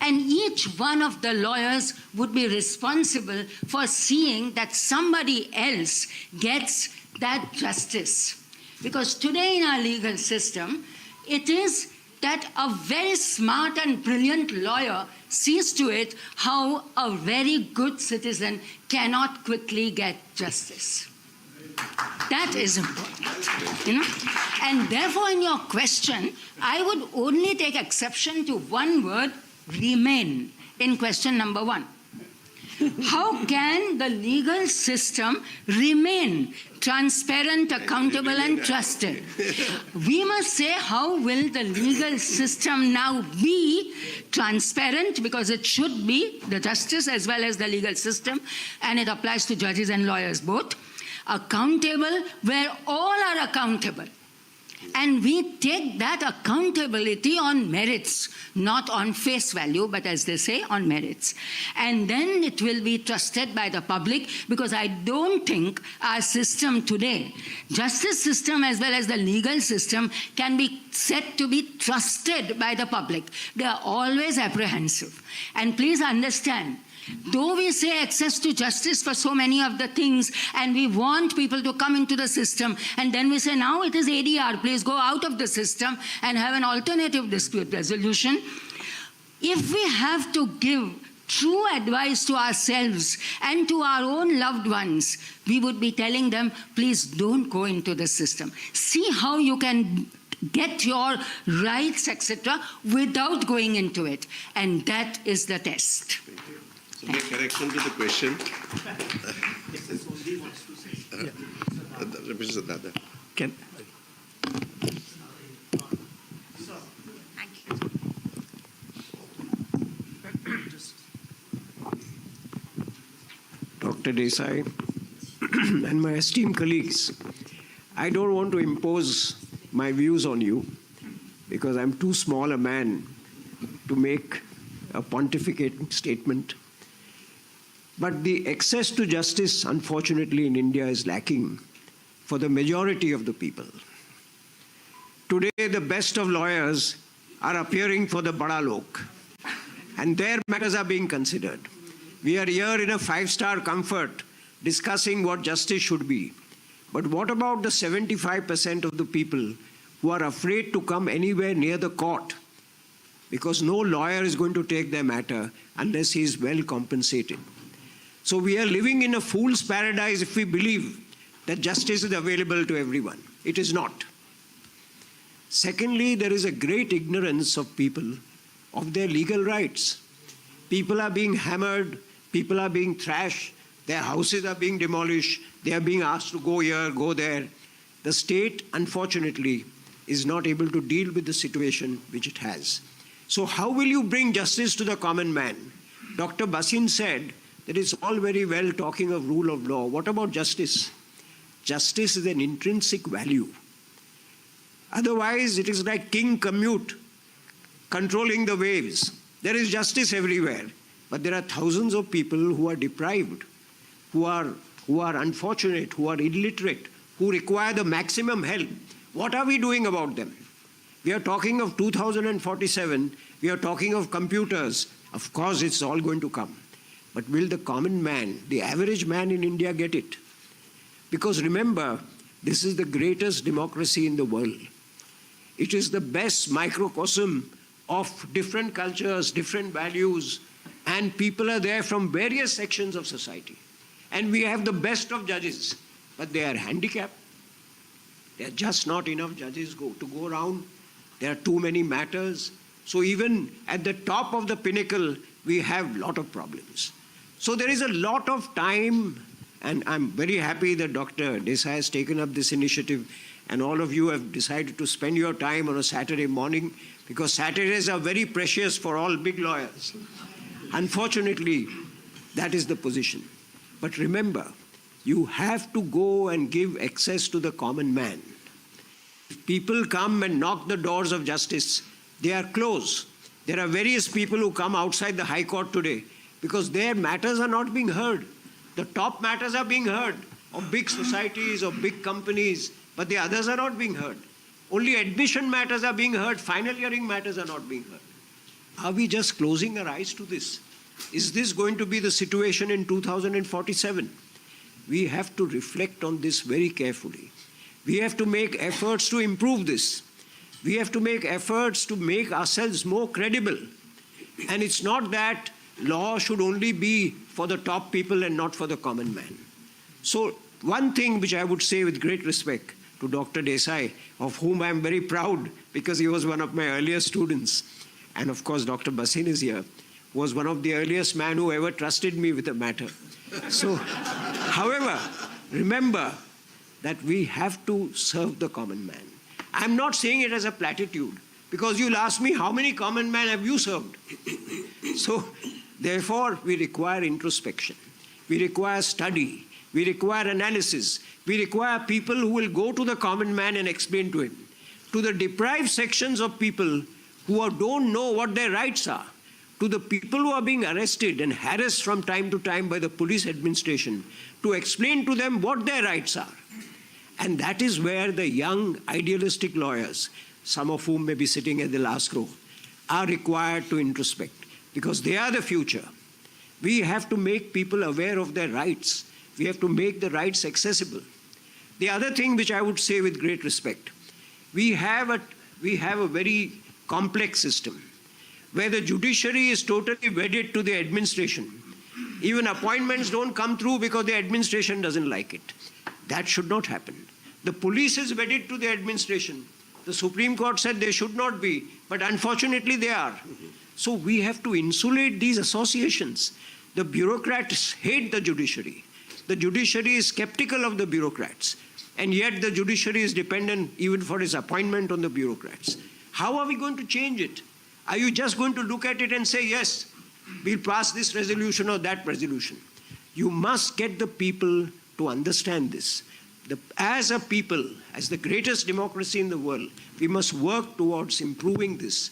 And each one of the lawyers would be responsible for seeing that somebody else gets that justice. Because today in our legal system, it is that a very smart and brilliant lawyer sees to it how a very good citizen cannot quickly get justice. That is important, you know. And therefore, in your question, I would only take exception to one word, remain, in question number 1. How can the legal system remain transparent, accountable, and trusted? We must say, how will the legal system now be transparent, because it should be, the justice as well as the legal system, and it applies to judges and lawyers both. Accountable, where all are accountable. And we take that accountability on merits, not on face value, but as they say, on merits. And then it will be trusted by the public, because I don't think our system today, justice system as well as the legal system, can be said to be trusted by the public. They are always apprehensive. And please understand, though we say access to justice for so many of the things, and we want people to come into the system, and then we say, now it is ADR, please go out of the system and have an alternative dispute resolution. If we have to give true advice to ourselves and to our own loved ones, we would be telling them, please don't go into the system. See how you can get your rights, etc., without going into it. And that is the test. So the correction to the question. Mr. Dada. Can Dr. Desai and my esteemed colleagues, I don't want to impose my views on you because I'm too small a man to make a pontificating statement. But the access to justice, unfortunately, in India is lacking for the majority of the people. Today, the best of lawyers are appearing for the Bada Lok, and their matters are being considered. We are here in a five-star comfort discussing what justice should be. But what about the 75% of the people who are afraid to come anywhere near the court because no lawyer is going to take their matter unless he is well compensated? So we are living in a fool's paradise if we believe that justice is available to everyone. It is not. Secondly, there is a great ignorance of people of their legal rights. People are being hammered, people are being thrashed, their houses are being demolished, they are being asked to go here, go there. The state, unfortunately, is not able to deal with the situation which it has. So how will you bring justice to the common man? Dr. Bhasin said that it's all very well talking of rule of law. What about justice? Justice is an intrinsic value. Otherwise, it is like King Canute controlling the waves. There is justice everywhere, but there are thousands of people who are deprived, who are unfortunate, who are illiterate, who require the maximum help. What are we doing about them? We are talking of 2047. We are talking of computers. Of course, it's all going to come. But will the common man, the average man in India, get it? Because remember, this is the greatest democracy in the world. It is the best microcosm of different cultures, different values, and people are there from various sections of society. And we have the best of judges, but they are handicapped. There are just not enough judges to go around. There are too many matters. So even at the top of the pinnacle, we have a lot of problems. So there is a lot of time, and I'm very happy that Dr. Desai has taken up this initiative, and all of you have decided to spend your time on a Saturday morning, because Saturdays are very precious for all big lawyers. Unfortunately, that is the position. But remember, you have to go and give access to the common man. If people come and knock the doors of justice, they are closed. There are various people who come outside the High Court today because their matters are not being heard. The top matters are being heard of big societies, of big companies, but the others are not being heard. Only admission matters are being heard, final hearing matters are not being heard. Are we just closing our eyes to this? Is this going to be the situation in 2047? We have to reflect on this very carefully. We have to make efforts to improve this. We have to make efforts to make ourselves more credible. And it's not that law should only be for the top people and not for the common man. So one thing which I would say with great respect to Dr. Desai, of whom I am very proud because he was one of my earliest students, and of course Dr. Bhasin is here, was one of the earliest men who ever trusted me with a matter. So, however, remember that we have to serve the common man. I'm not saying it as a platitude, because you'll ask me, how many common men have you served? So, therefore, we require introspection. We require study. We require analysis. We require people who will go to the common man and explain to him. To the deprived sections of people who don't know what their rights are, to the people who are being arrested and harassed from time to time by the police administration, to explain to them what their rights are. And that is where the young, idealistic lawyers, some of whom may be sitting at the last row, are required to introspect, because they are the future. We have to make people aware of their rights. We have to make the rights accessible. The other thing which I would say with great respect, we have a very complex system. where the judiciary is totally wedded to the administration. Even appointments don't come through because the administration doesn't like it. That should not happen. The police is wedded to the administration. The Supreme Court said they should not be, but unfortunately they are. So we have to insulate these associations. The bureaucrats hate the judiciary. The judiciary is skeptical of the bureaucrats. And yet the judiciary is dependent even for its appointment on the bureaucrats. How are we going to change it? Are you just going to look at it and say, yes, we'll pass this resolution or that resolution? You must get the people to understand this. As a people, as the greatest democracy in the world, we must work towards improving this,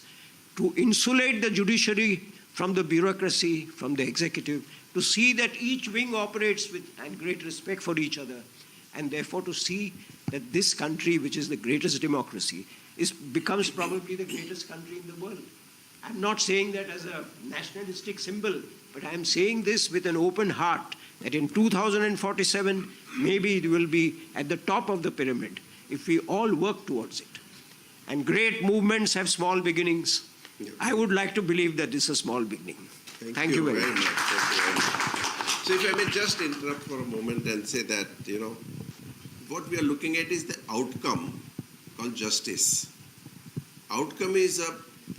to insulate the judiciary from the bureaucracy, from the executive, to see that each wing operates with great respect for each other, and therefore to see that this country, which is the greatest democracy, becomes probably the greatest country in the world. I'm not saying that as a nationalistic symbol, but I'm saying this with an open heart, that in 2047, maybe it will be at the top of the pyramid if we all work towards it. And great movements have small beginnings. Yeah. I would like to believe that this is a small beginning. Thank you very much. So if I may just interrupt for a moment and say that, what we are looking at is the outcome called justice. Outcome is a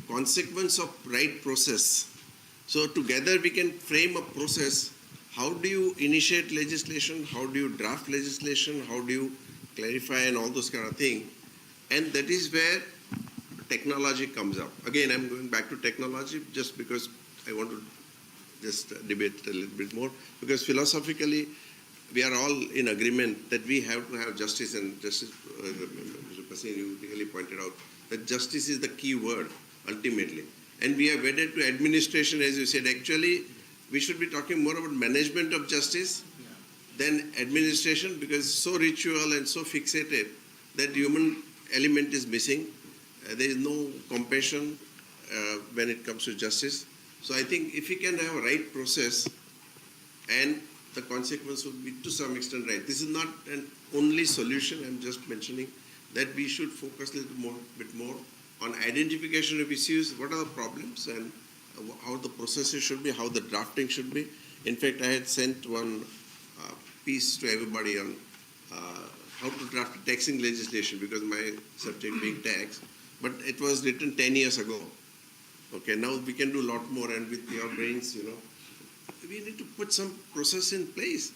consequence of right process. So together we can frame a process. How do you initiate legislation? How do you draft legislation? How do you clarify and all those kind of things? And that is where technology comes up. Again, I'm going back to technology just because I want to just debate a little bit more, because philosophically we are all in agreement that we have to have justice, and justice, Mr. Pasin, you really pointed out that justice is the key word ultimately. And we are wedded to administration, as you said. Actually, we should be talking more about management of justice than administration, because it's so ritual and so fixated that the human element is missing. There is no compassion when it comes to justice. So I think if we can have a right process, and the consequence would be to some extent right. This is not an only solution. I'm just mentioning that we should focus a little bit more on identification of issues, what are the problems, and how the processes should be, how the drafting should be. In fact, I had sent one piece to everybody on how to draft taxing legislation, because my subject being tax, but it was written 10 years ago. Okay, now we can do a lot more, and with your brains, we need to put some process in place.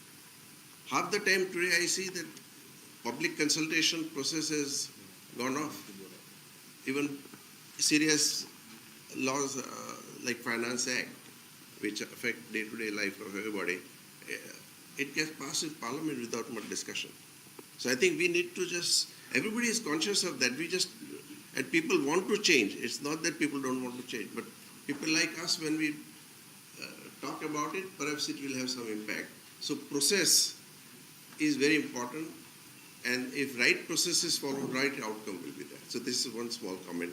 Half the time today I see that public consultation process has gone off. Even serious laws like Finance Act, which affect day-to-day life of everybody, it gets passed in Parliament without much discussion. So I think we need to everybody is conscious of that. And people want to change. It's not that people don't want to change, but people like us, when we talk about it, perhaps it will have some impact. So process is very important, and if right process is followed, right outcome will be there. So this is one small comment.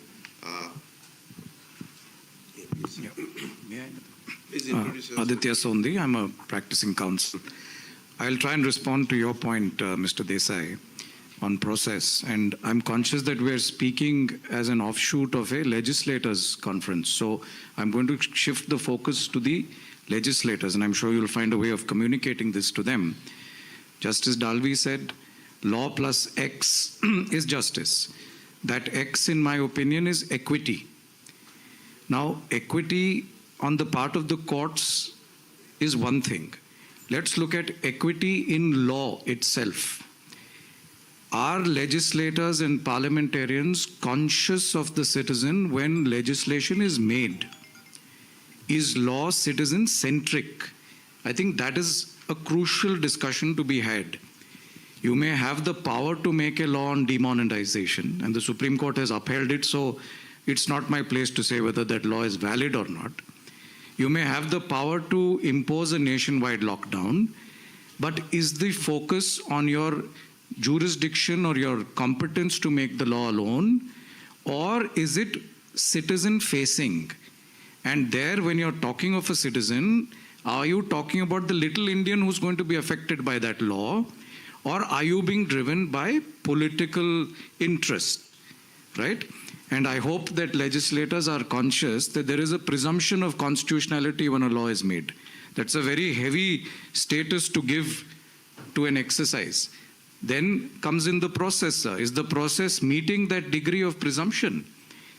Please introduce yourself. Aditya Sondi, I'm a practicing counsel. I'll try and respond to your point, Mr. Desai, on process. And I'm conscious that we're speaking as an offshoot of a legislators conference. So I'm going to shift the focus to the legislators, and I'm sure you'll find a way of communicating this to them. Justice Dalvi said, law plus X is justice. That X, in my opinion, is equity. Now, equity on the part of the courts is one thing. Let's look at equity in law itself. Are legislators and parliamentarians conscious of the citizen when legislation is made? Is law citizen-centric? I think that is a crucial discussion to be had. You may have the power to make a law on demonetization, and the Supreme Court has upheld it, so it's not my place to say whether that law is valid or not. You may have the power to impose a nationwide lockdown, but is the focus on your jurisdiction or your competence to make the law alone, or is it citizen-facing? And there, when you're talking of a citizen, are you talking about the little Indian who's going to be affected by that law, or are you being driven by political interest, right? And I hope that legislators are conscious that there is a presumption of constitutionality when a law is made. That's a very heavy status to give to an exercise. Then comes in the process, sir. Is the process meeting that degree of presumption?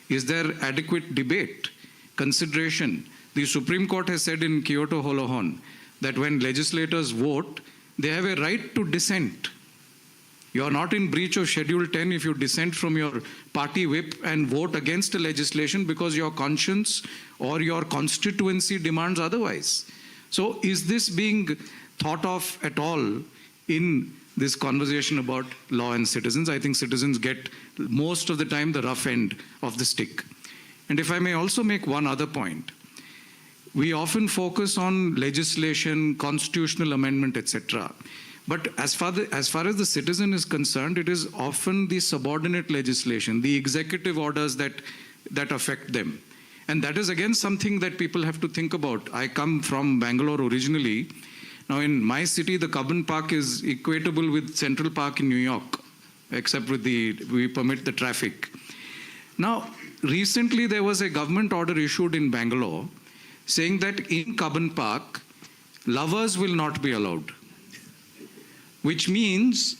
Is there adequate debate, consideration? The Supreme Court has said in Kyoto Holohon that when legislators vote, they have a right to dissent. You are not in breach of Schedule 10 if you dissent from your party whip and vote against a legislation because your conscience or your constituency demands otherwise. So is this being thought of at all in this conversation about law and citizens? I think citizens get most of the time the rough end of the stick. And if I may also make one other point, we often focus on legislation, constitutional amendment, etc. But as far as the citizen is concerned, it is often the subordinate legislation, the executive orders that affect them. And that is again something that people have to think about. I come from Bangalore originally. Now in my city, the Cubbon Park is equatable with Central Park in New York, except with we permit the traffic. Now, recently there was a government order issued in Bangalore saying that in Cubbon Park, lovers will not be allowed. Which means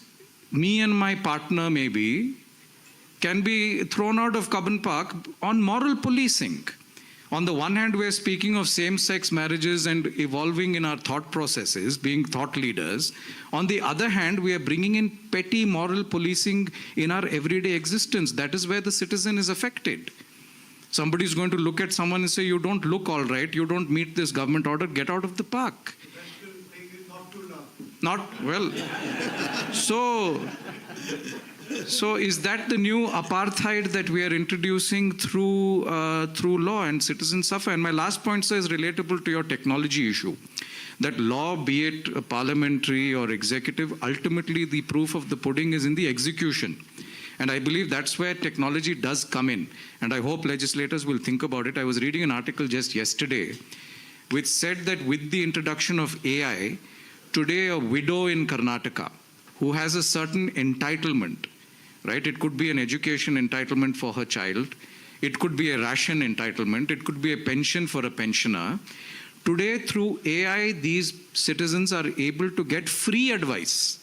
me and my partner maybe can be thrown out of Cubbon Park on moral policing. On the one hand, we're speaking of same-sex marriages and evolving in our thought processes, being thought leaders. On the other hand, we are bringing in petty moral policing in our everyday existence. That is where the citizen is affected. Somebody is going to look at someone and say, you don't look all right, you don't meet this government order, get out of the park. Not, well, so is that the new apartheid that we are introducing through law, and citizens suffer? And my last point, sir, is relatable to your technology issue. That law, be it parliamentary or executive, ultimately the proof of the pudding is in the execution. And I believe that's where technology does come in. And I hope legislators will think about it. I was reading an article just yesterday which said that with the introduction of AI, today a widow in Karnataka who has a certain entitlement, right? It could be an education entitlement for her child. It could be a ration entitlement. It could be a pension for a pensioner. Today, through AI, these citizens are able to get free advice.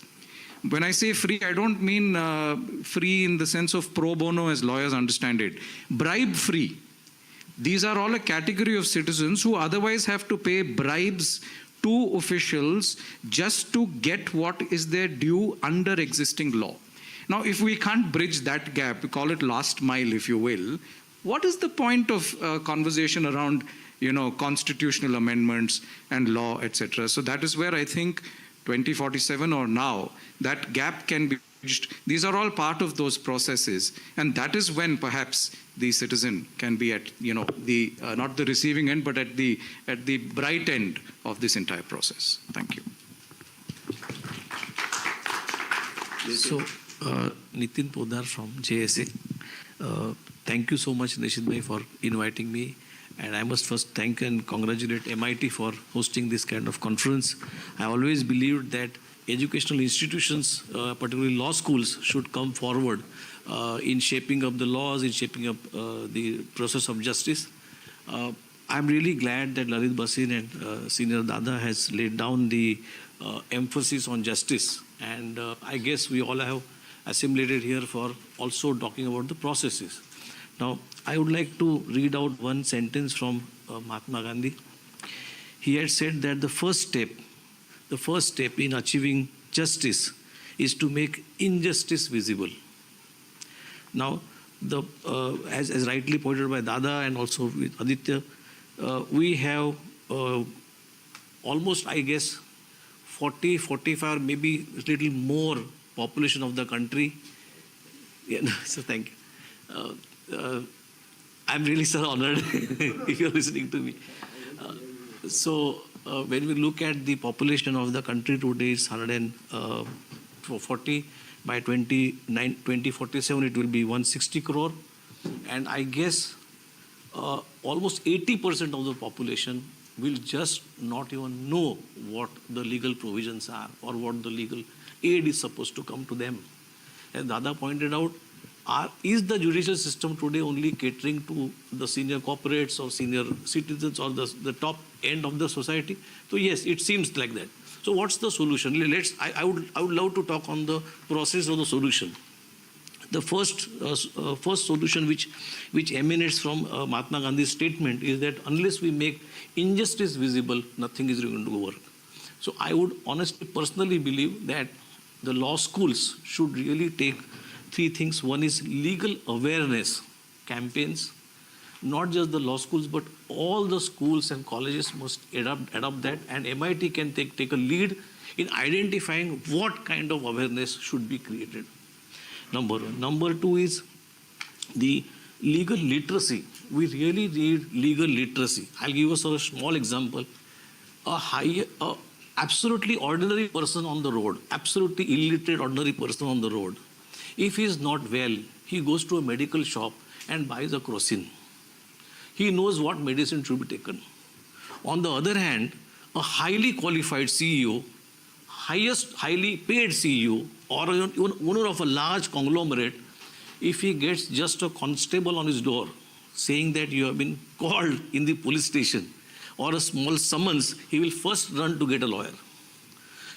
When I say free, I don't mean free in the sense of pro bono as lawyers understand it. Bribe free. These are all a category of citizens who otherwise have to pay bribes to officials just to get what is their due under existing law. Now, if we can't bridge that gap, we call it last mile, if you will, what is the point of conversation around, constitutional amendments and law, etc.? So that is where I think 2047 or now, that gap can be bridged. These are all part of those processes, and that is when perhaps the citizen can be at, the not the receiving end, but at the bright end of this entire process. Thank you. So, Nitin Podar from JSA. Thank you so much, Nishit Bhai, for inviting me. And I must first thank and congratulate MIT for hosting this kind of conference. I always believed that educational institutions, particularly law schools, should come forward in shaping up the laws, in shaping up the process of justice. I'm really glad that Lalit Bhasin and Senior Dada has laid down the emphasis on justice. And I guess we all have assimilated here for also talking about the processes. Now, I would like to read out one sentence from Mahatma Gandhi. He had said that the first step in achieving justice is to make injustice visible. Now, as rightly pointed by Dada and also with Aditya, we have almost, I guess, 40, 45, maybe a little more population of the country. Yeah, so thank you. I'm really, sir, honored if you're listening to me. When we look at the population of the country today, it's 140. By 2047, it will be 160 crore. And I guess almost 80% of the population will just not even know what the legal provisions are or what the legal aid is supposed to come to them. As Dada pointed out, Is the judicial system today only catering to the senior corporates or senior citizens or the top end of the society? So yes, it seems like that. So what's the solution? I would love to talk on the process of the solution. The first solution which emanates from Mahatma Gandhi's statement is that unless we make injustice visible, nothing is going to work. So I would honestly, personally believe that the law schools should really take three things. One is legal awareness campaigns. Not just the law schools, but all the schools and colleges must adopt that, and MIT can take a lead in identifying what kind of awareness should be created. Number one. Number two is the legal literacy. We really need legal literacy. I'll give us a small example. Absolutely ordinary person on the road, absolutely illiterate ordinary person on the road, if he is not well, he goes to a medical shop and buys a crocin. He knows what medicine should be taken. On the other hand, a highly qualified CEO, highly paid CEO, or even owner of a large conglomerate, if he gets just a constable on his door saying that you have been called in the police station or a small summons, he will first run to get a lawyer.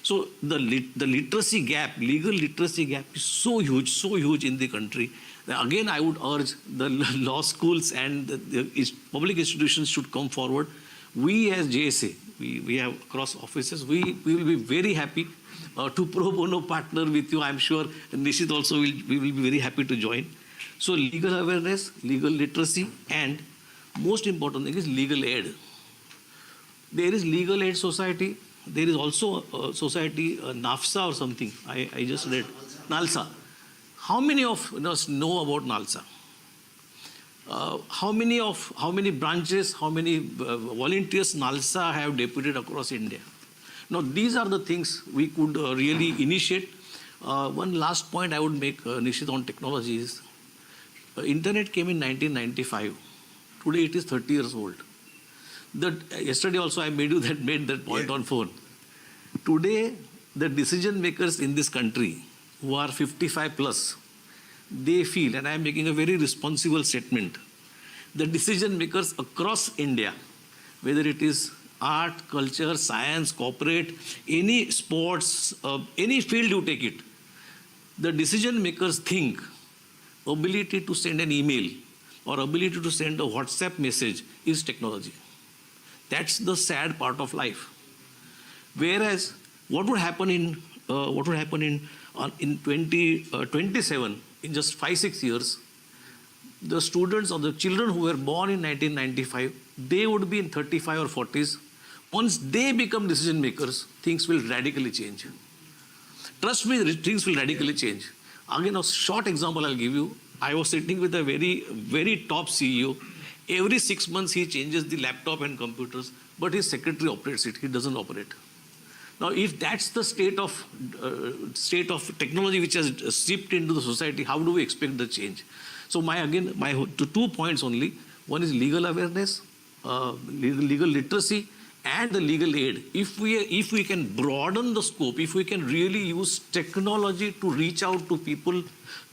So the literacy gap, legal literacy gap is so huge in the country. Again, I would urge the law schools and the public institutions should come forward. We as JSA, we have across offices, we will be very happy to pro bono partner with you. I'm sure Nishit also we will be very happy to join. So legal awareness, legal literacy, and most important thing is legal aid. There is legal aid society. There is also a society, NAFSA or something. I just read. NALSA. How many of us know about NALSA? How many branches, how many volunteers NALSA have deputed across India? Now, these are the things we could really initiate. One last point I would make, Nishit, on technology is, internet came in 1995. Today it is 30 years old. Yesterday also I made that point on phone. Today, the decision makers in this country who are 55 plus, they feel, and I am making a very responsible statement, the decision makers across India, whether it is art, culture, science, corporate, any sports, any field you take it, the decision makers think ability to send an email or ability to send a WhatsApp message is technology. That's the sad part of life. Whereas what would happen in 2027, in just 5-6 years, the students or the children who were born in 1995, they would be in 35 or 40s. Once they become decision makers, things will radically change. Trust me, things will radically change. Again, a short example I'll give you. I was sitting with a very, very top CEO. Every 6 months he changes the laptop and computers, but his secretary operates it. He doesn't operate. Now, if that's the state of technology which has seeped into the society, how do we expect the change? So my 2 points only. One is legal awareness, legal literacy, and the legal aid. If we can broaden the scope, if we can really use technology to reach out to people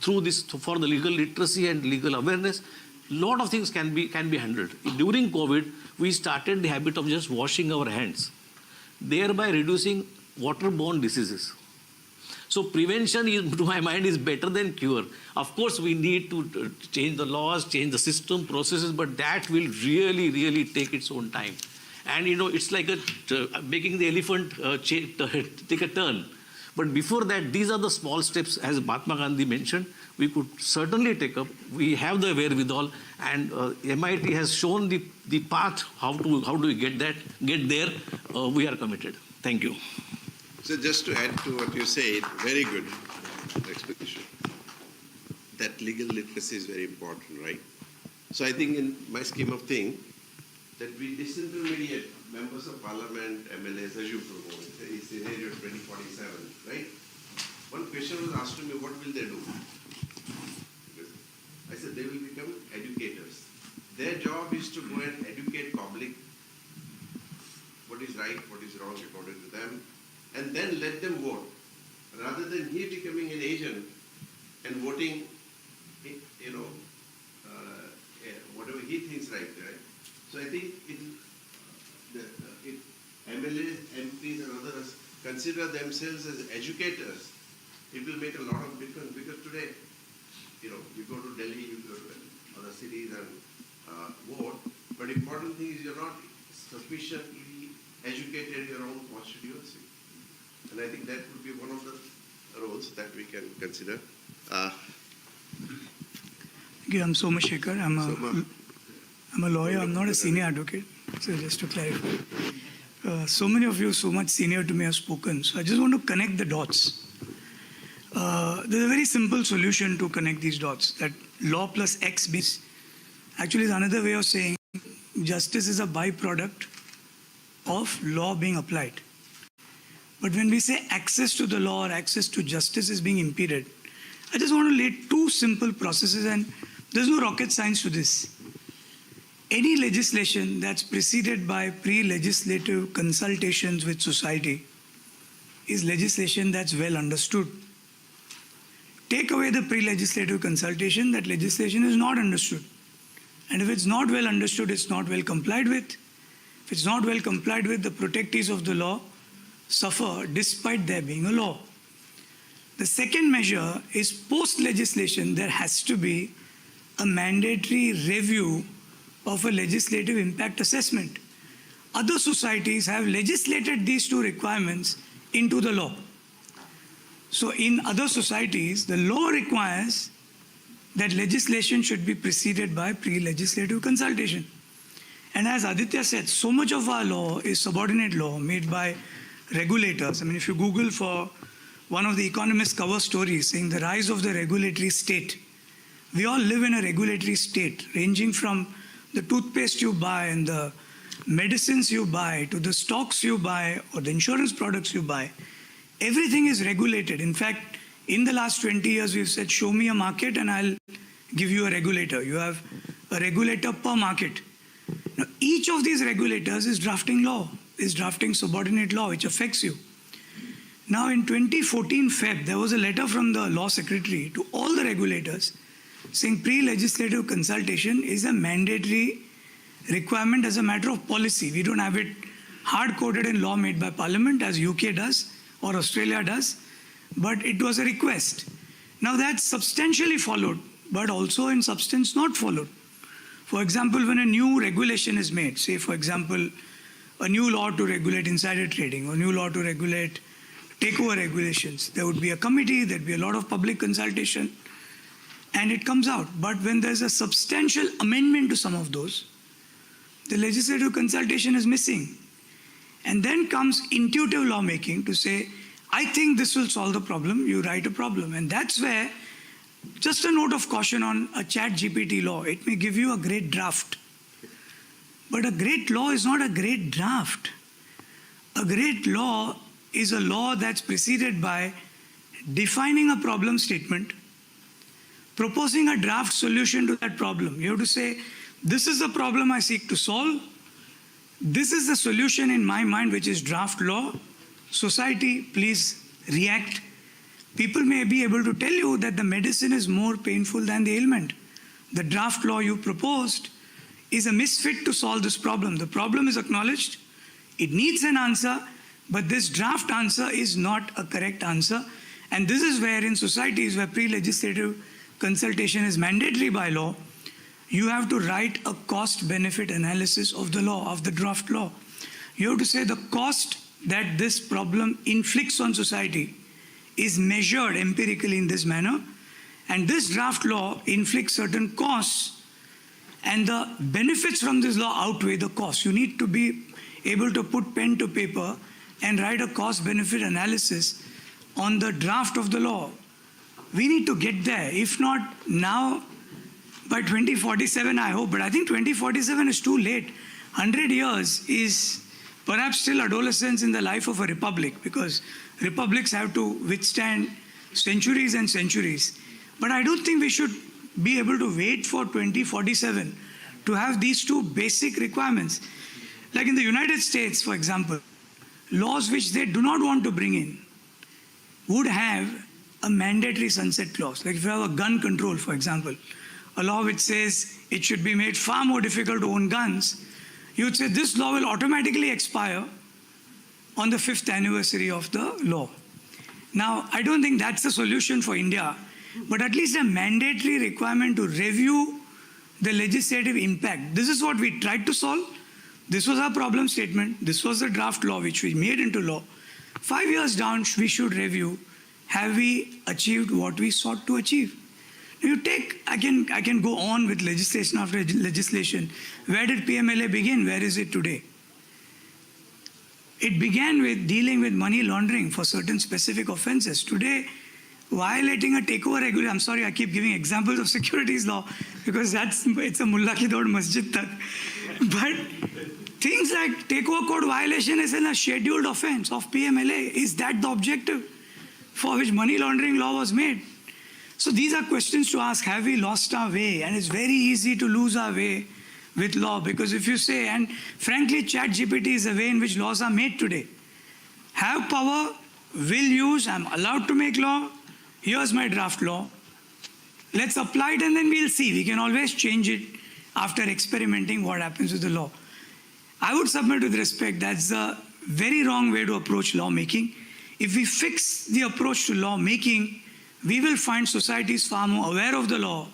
through this for the legal literacy and legal awareness, lot of things can be handled. During COVID, we started the habit of just washing our hands, thereby reducing waterborne diseases. So prevention, to my mind, is better than cure. Of course, we need to change the laws, change the system, processes, but that will really, really take its own time. And it's like making the elephant take a turn. But before that, these are the small steps, as Mahatma Gandhi mentioned, we could certainly take up. We have the wherewithal, and MIT has shown the path. How do we get there? We are committed. Thank you. So just to add to what you said, very good explanation. That legal literacy is very important, right? So I think in my scheme of things, that we disintermediate members of parliament, MLAs, as you propose, scenario 2047, right? One question was asked to me, what will they do? I said, they will become educators. Their job is to go and educate public what is right, what is wrong according to them, and then let them vote. Rather than he becoming an agent and voting whatever he thinks right. So I think if MLAs, MPs and others consider themselves as educators, it will make a lot of difference, because today, you go to Delhi, you go to other cities and vote, but important thing is you're not sufficiently educated in your own constituency. And I think that would be one of the roles that we can consider. Okay, I'm Somashekar. I'm a lawyer. I'm not a senior advocate. So just to clarify, so many of you, so much senior to me, have spoken. So I just want to connect the dots. There's a very simple solution to connect these dots. That law plus X actually is another way of saying justice is a byproduct of law being applied. But when we say access to the law or access to justice is being impeded, I just want to lay two simple processes, and there's no rocket science to this. Any legislation that's preceded by pre-legislative consultations with society is legislation that's well understood. Take away the pre-legislative consultation, that legislation is not understood. And if it's not well understood, it's not well complied with. If it's not well complied with, the protectees of the law suffer despite there being a law. The second measure is post-legislation, there has to be a mandatory review of a legislative impact assessment. Other societies have legislated these two requirements into the law. So in other societies, the law requires that legislation should be preceded by pre-legislative consultation. And as Aditya said, so much of our law is subordinate law made by regulators. I mean, if you Google for one of the Economist cover stories saying the rise of the regulatory state, we all live in a regulatory state, ranging from the toothpaste you buy and the medicines you buy to the stocks you buy or the insurance products you buy. Everything is regulated. In fact, in the last 20 years, we've said, show me a market and I'll give you a regulator. You have a regulator per market. Now, each of these regulators is drafting law, is drafting subordinate law, which affects you. Now, in 2014 Feb, there was a letter from the law secretary to all the regulators saying pre-legislative consultation is a mandatory requirement as a matter of policy. We don't have it hard-coded in law made by Parliament as UK does or Australia does, but it was a request. Now that's substantially followed, but also in substance not followed. For example, when a new regulation is made, say for example, a new law to regulate insider trading or new law to regulate takeover regulations, there would be a committee, there'd be a lot of public consultation, and it comes out. But when there's a substantial amendment to some of those, the legislative consultation is missing. And then comes intuitive lawmaking to say, I think this will solve the problem, you write a problem. And that's where, just a note of caution on a ChatGPT law, it may give you a great draft. But a great law is not a great draft. A great law is a law that's preceded by defining a problem statement, proposing a draft solution to that problem. You have to say, this is the problem I seek to solve. This is the solution in my mind, which is draft law. Society, please react. People may be able to tell you that the medicine is more painful than the ailment. The draft law you proposed is a misfit to solve this problem. The problem is acknowledged. It needs an answer, but this draft answer is not a correct answer. And this is where in societies where pre-legislative consultation is mandatory by law, you have to write a cost-benefit analysis of the law, of the draft law. You have to say the cost that this problem inflicts on society is measured empirically in this manner, and this draft law inflicts certain costs, and the benefits from this law outweigh the costs. You need to be able to put pen to paper and write a cost-benefit analysis on the draft of the law. We need to get there. If not now, by 2047, I hope, but I think 2047 is too late. 100 years is perhaps still adolescence in the life of a republic, because republics have to withstand centuries and centuries. But I don't think we should be able to wait for 2047 to have these two basic requirements. Like in the United States, for example, laws which they do not want to bring in would have a mandatory sunset clause. Like if you have a gun control, for example, a law which says it should be made far more difficult to own guns, you would say this law will automatically expire on the 5th anniversary of the law. Now, I don't think that's the solution for India, but at least a mandatory requirement to review the legislative impact. This is what we tried to solve. This was our problem statement. This was the draft law which we made into law. 5 years down, we should review, have we achieved what we sought to achieve? You take, I can go on with legislation after legislation. Where did PMLA begin? Where is it today? It began with dealing with money laundering for certain specific offenses. Today, violating a takeover regulation, I'm sorry, I keep giving examples of securities law because it's a mulla ki dod masjid tak. But things like takeover code violation is in a scheduled offense of PMLA. Is that the objective for which money laundering law was made? So these are questions to ask. Have we lost our way? And it's very easy to lose our way with law, because if you say, and frankly, ChatGPT is the way in which laws are made today. Have power, will use, I'm allowed to make law, here's my draft law. Let's apply it and then we'll see. We can always change it after experimenting what happens with the law. I would submit with respect that's a very wrong way to approach lawmaking. If we fix the approach to lawmaking, we will find societies far more aware of the law.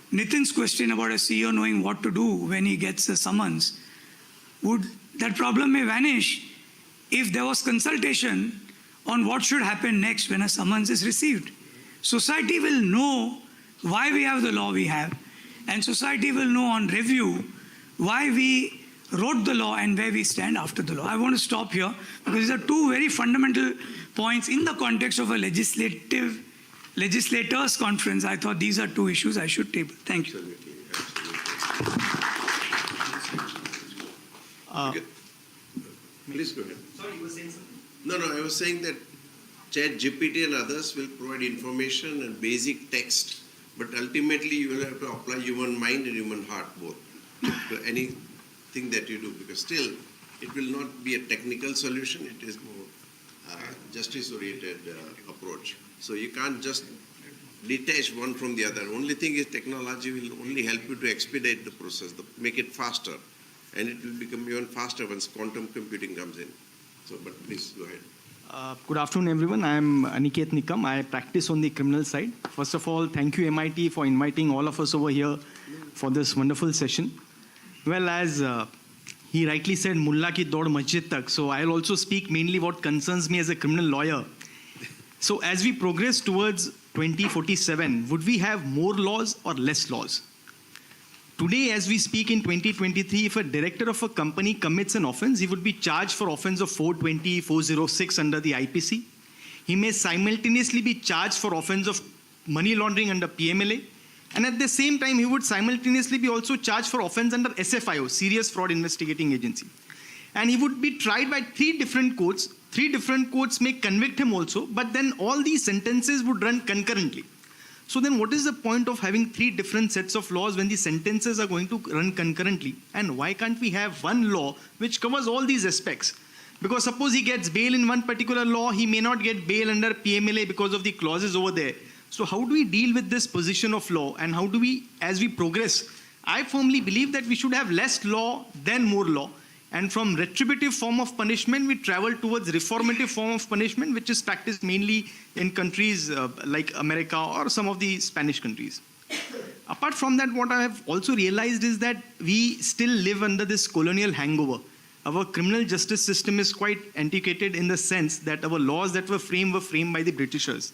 Nitin's question about a CEO knowing what to do when he gets a summons, that problem may vanish if there was consultation on what should happen next when a summons is received. Society will know why we have the law we have, and society will know on review why we wrote the law and where we stand after the law. I want to stop here because these are two very fundamental points in the context of a legislators conference. I thought these are two issues I should table. Thank you. Please go ahead. Sorry, you were saying something? No, I was saying that ChatGPT and others will provide information and basic text, but ultimately you will have to apply human mind and human heart both to anything that you do, because still it will not be a technical solution, it is more justice-oriented approach. So you can't just detach one from the other. Only thing is technology will only help you to expedite the process, make it faster, and it will become even faster once quantum computing comes in. So, but please go ahead. Good afternoon, everyone. I am Aniket Nikam. I practice on the criminal side. First of all, thank you, MIT, for inviting all of us over here for this wonderful session. Well, as he rightly said, Mulla ki dod masjid tak. So I'll also speak mainly what concerns me as a criminal lawyer. So as we progress towards 2047, would we have more laws or less laws? Today, as we speak in 2023, if a director of a company commits an offense, he would be charged for offense of 420, 406 under the IPC. He may simultaneously be charged for offense of money laundering under PMLA. And at the same time, he would simultaneously be also charged for offense under SFIO, Serious Fraud Investigating Agency. And he would be tried by 3 different courts. 3 different courts may convict him also, but then all these sentences would run concurrently. So then what is the point of having 3 different sets of laws when the sentences are going to run concurrently? And why can't we have one law which covers all these aspects? Because suppose he gets bail in one particular law, he may not get bail under PMLA because of the clauses over there. So how do we deal with this position of law, and how do we, as we progress? I firmly believe that we should have less law than more law. And from retributive form of punishment, we travel towards reformative form of punishment, which is practiced mainly in countries like America or some of the Spanish countries. Apart from that, what I have also realized is that we still live under this colonial hangover. Our criminal justice system is quite antiquated in the sense that our laws that were framed by the Britishers.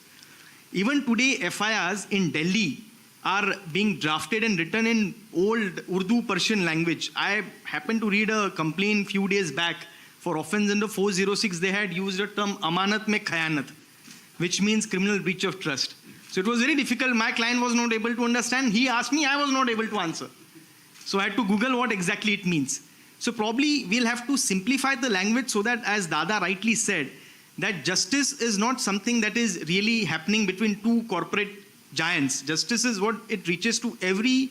Even today, FIRs in Delhi are being drafted and written in old Urdu Persian language. I happened to read a complaint few days back for offense under 406. They had used the term amanat mein khayanat, which means criminal breach of trust. So it was very difficult. My client was not able to understand. He asked me, I was not able to answer. So I had to Google what exactly it means. So probably we'll have to simplify the language so that, as Dada rightly said, that justice is not something that is really happening between 2 corporate giants. Justice is what it reaches to every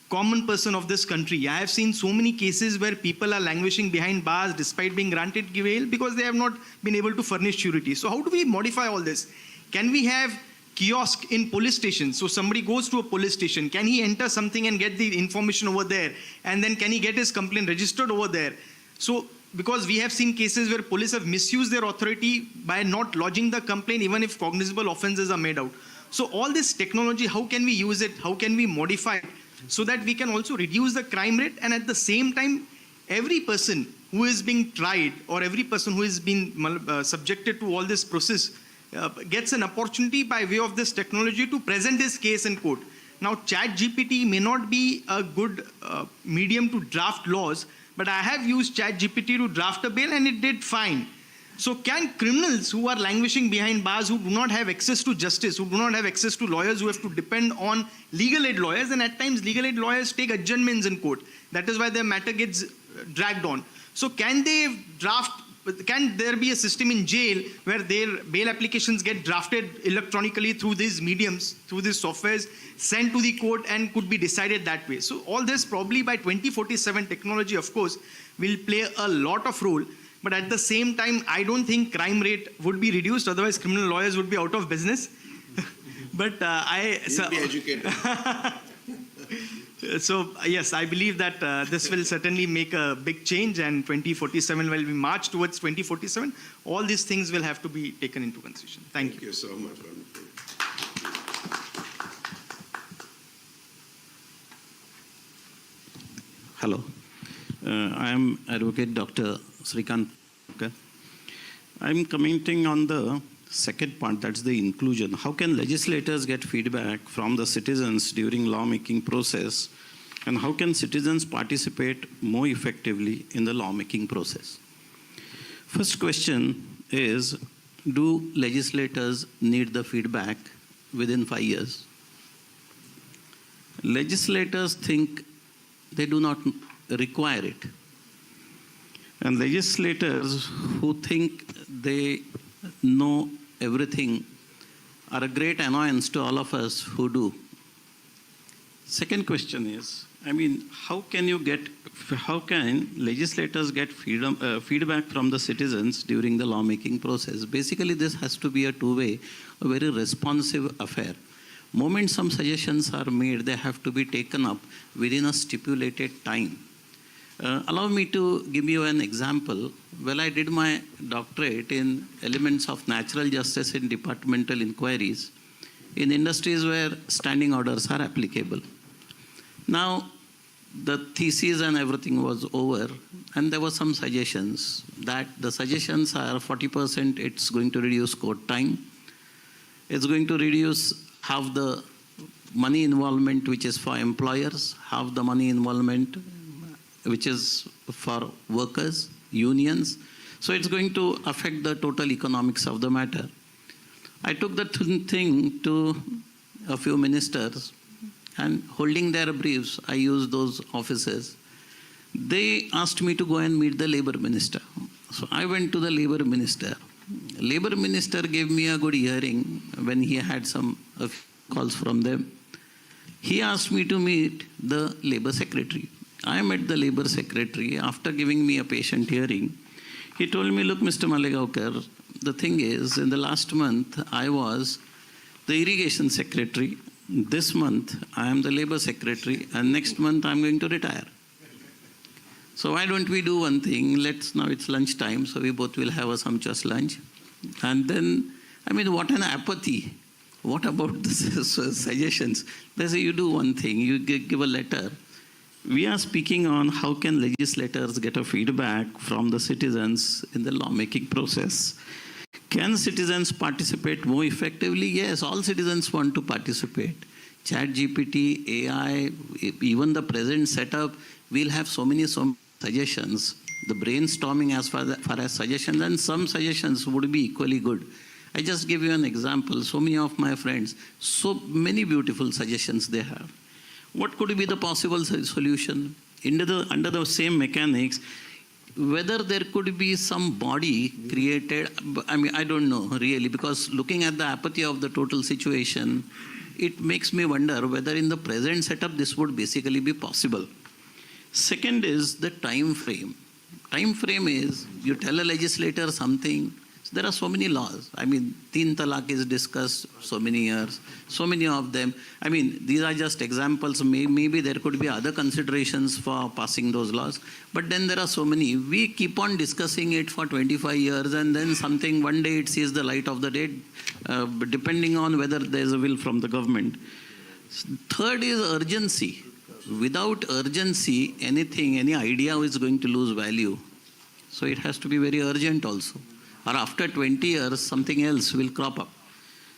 common person of this country. I have seen so many cases where people are languishing behind bars despite being granted bail because they have not been able to furnish surety. So how do we modify all this? Can we have kiosk in police stations. So somebody goes to a police station, can he enter something and get the information over there? And then can he get his complaint registered over there? So because we have seen cases where police have misused their authority by not lodging the complaint even if cognizable offenses are made out. So all this technology, how can we use it? How can we modify it so that we can also reduce the crime rate, and at the same time every person who is being tried or every person who is being subjected to all this process gets an opportunity by way of this technology to present his case in court. Now, ChatGPT may not be a good medium to draft laws, but I have used ChatGPT to draft a bill and it did fine. So can criminals who are languishing behind bars, who do not have access to justice, who do not have access to lawyers, who have to depend on legal aid lawyers, and at times legal aid lawyers take adjournments in court. That is why their matter gets dragged on. So can there be a system in jail where their bail applications get drafted electronically through these mediums, through these softwares, sent to the court and could be decided that way? So all this probably by 2047 technology, of course, will play a lot of role. But at the same time, I don't think crime rate would be reduced. Otherwise, criminal lawyers would be out of business. But You'll be educated. So yes, I believe that this will certainly make a big change, and 2047, while we march towards 2047, all these things will have to be taken into consideration. Thank you. Thank you so much. Hello. I am Advocate Dr. Srikant. I'm commenting on the second part, that's the inclusion. How can legislators get feedback from the citizens during lawmaking process, and how can citizens participate more effectively in the lawmaking process? First question is, do legislators need the feedback within 5 years? Legislators think they do not require it. And legislators who think they know everything are a great annoyance to all of us who do. Second question is, how can legislators get feedback from the citizens during the lawmaking process? Basically, this has to be a two-way, a very responsive affair. Moment some suggestions are made, they have to be taken up within a stipulated time. Allow me to give you an example. Well, I did my doctorate in elements of natural justice in departmental inquiries in industries where standing orders are applicable. Now, the thesis and everything was over, and there were some suggestions. That the suggestions are 40% it's going to reduce court time. It's going to reduce half the money involvement which is for employers, half the money involvement which is for workers, unions. So it's going to affect the total economics of the matter. I took that thing to a few ministers, and holding their briefs, I used those offices. They asked me to go and meet the labor minister. So I went to the labor minister. Labor minister gave me a good hearing when he had some calls from them. He asked me to meet the labor secretary. I met the labor secretary. After giving me a patient hearing, he told me, look, Mr. Malegaonkar, the thing is, in the last month, I was the irrigation secretary. This month, I am the labor secretary, and next month, I'm going to retire. So why don't we do one thing? Now it's lunchtime, so we both will have a sumptuous lunch. And then, what an apathy. What about the suggestions? They say, you do one thing, you give a letter. We are speaking on how can legislators get a feedback from the citizens in the lawmaking process. Can citizens participate more effectively? Yes, all citizens want to participate. ChatGPT, AI, even the present setup, we'll have so many suggestions. The brainstorming as far as suggestions, and some suggestions would be equally good. I just give you an example. So many of my friends, so many beautiful suggestions they have. What could be the possible solution? Under the same mechanics, whether there could be some body created, I don't know really, because looking at the apathy of the total situation, it makes me wonder whether in the present setup this would basically be possible. Second is the time frame. Time frame is, you tell a legislator something, So there are so many laws. I mean, Teen Talaq is discussed so many years, so many of them. I mean, these are just examples. Maybe there could be other considerations for passing those laws. But then there are so many. We keep on discussing it for 25 years and then something, one day it sees the light of the day, depending on whether there is a will from the government. Third is urgency. Without urgency, anything, any idea is going to lose value. So it has to be very urgent also. Or after 20 years, something else will crop up.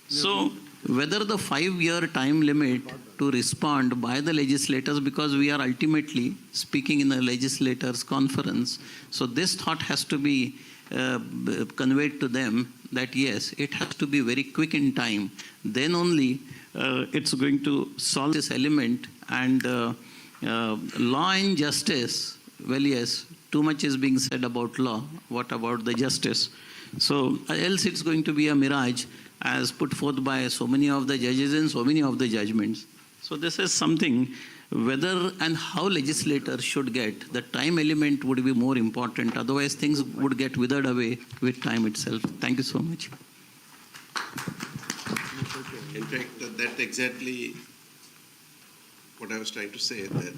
So whether the 5-year time limit to respond by the legislators, because we are ultimately speaking in a legislators conference, so this thought has to be conveyed to them that yes, it has to be very quick in time. Then only it's going to solve this element. And law and justice, well, yes, too much is being said about law. What about the justice? So else it's going to be a mirage as put forth by so many of the judges in so many of the judgments. So this is something, whether and how legislators should get, the time element would be more important. Otherwise things would get withered away with time itself. Thank you so much. In fact, that's exactly what I was trying to say, that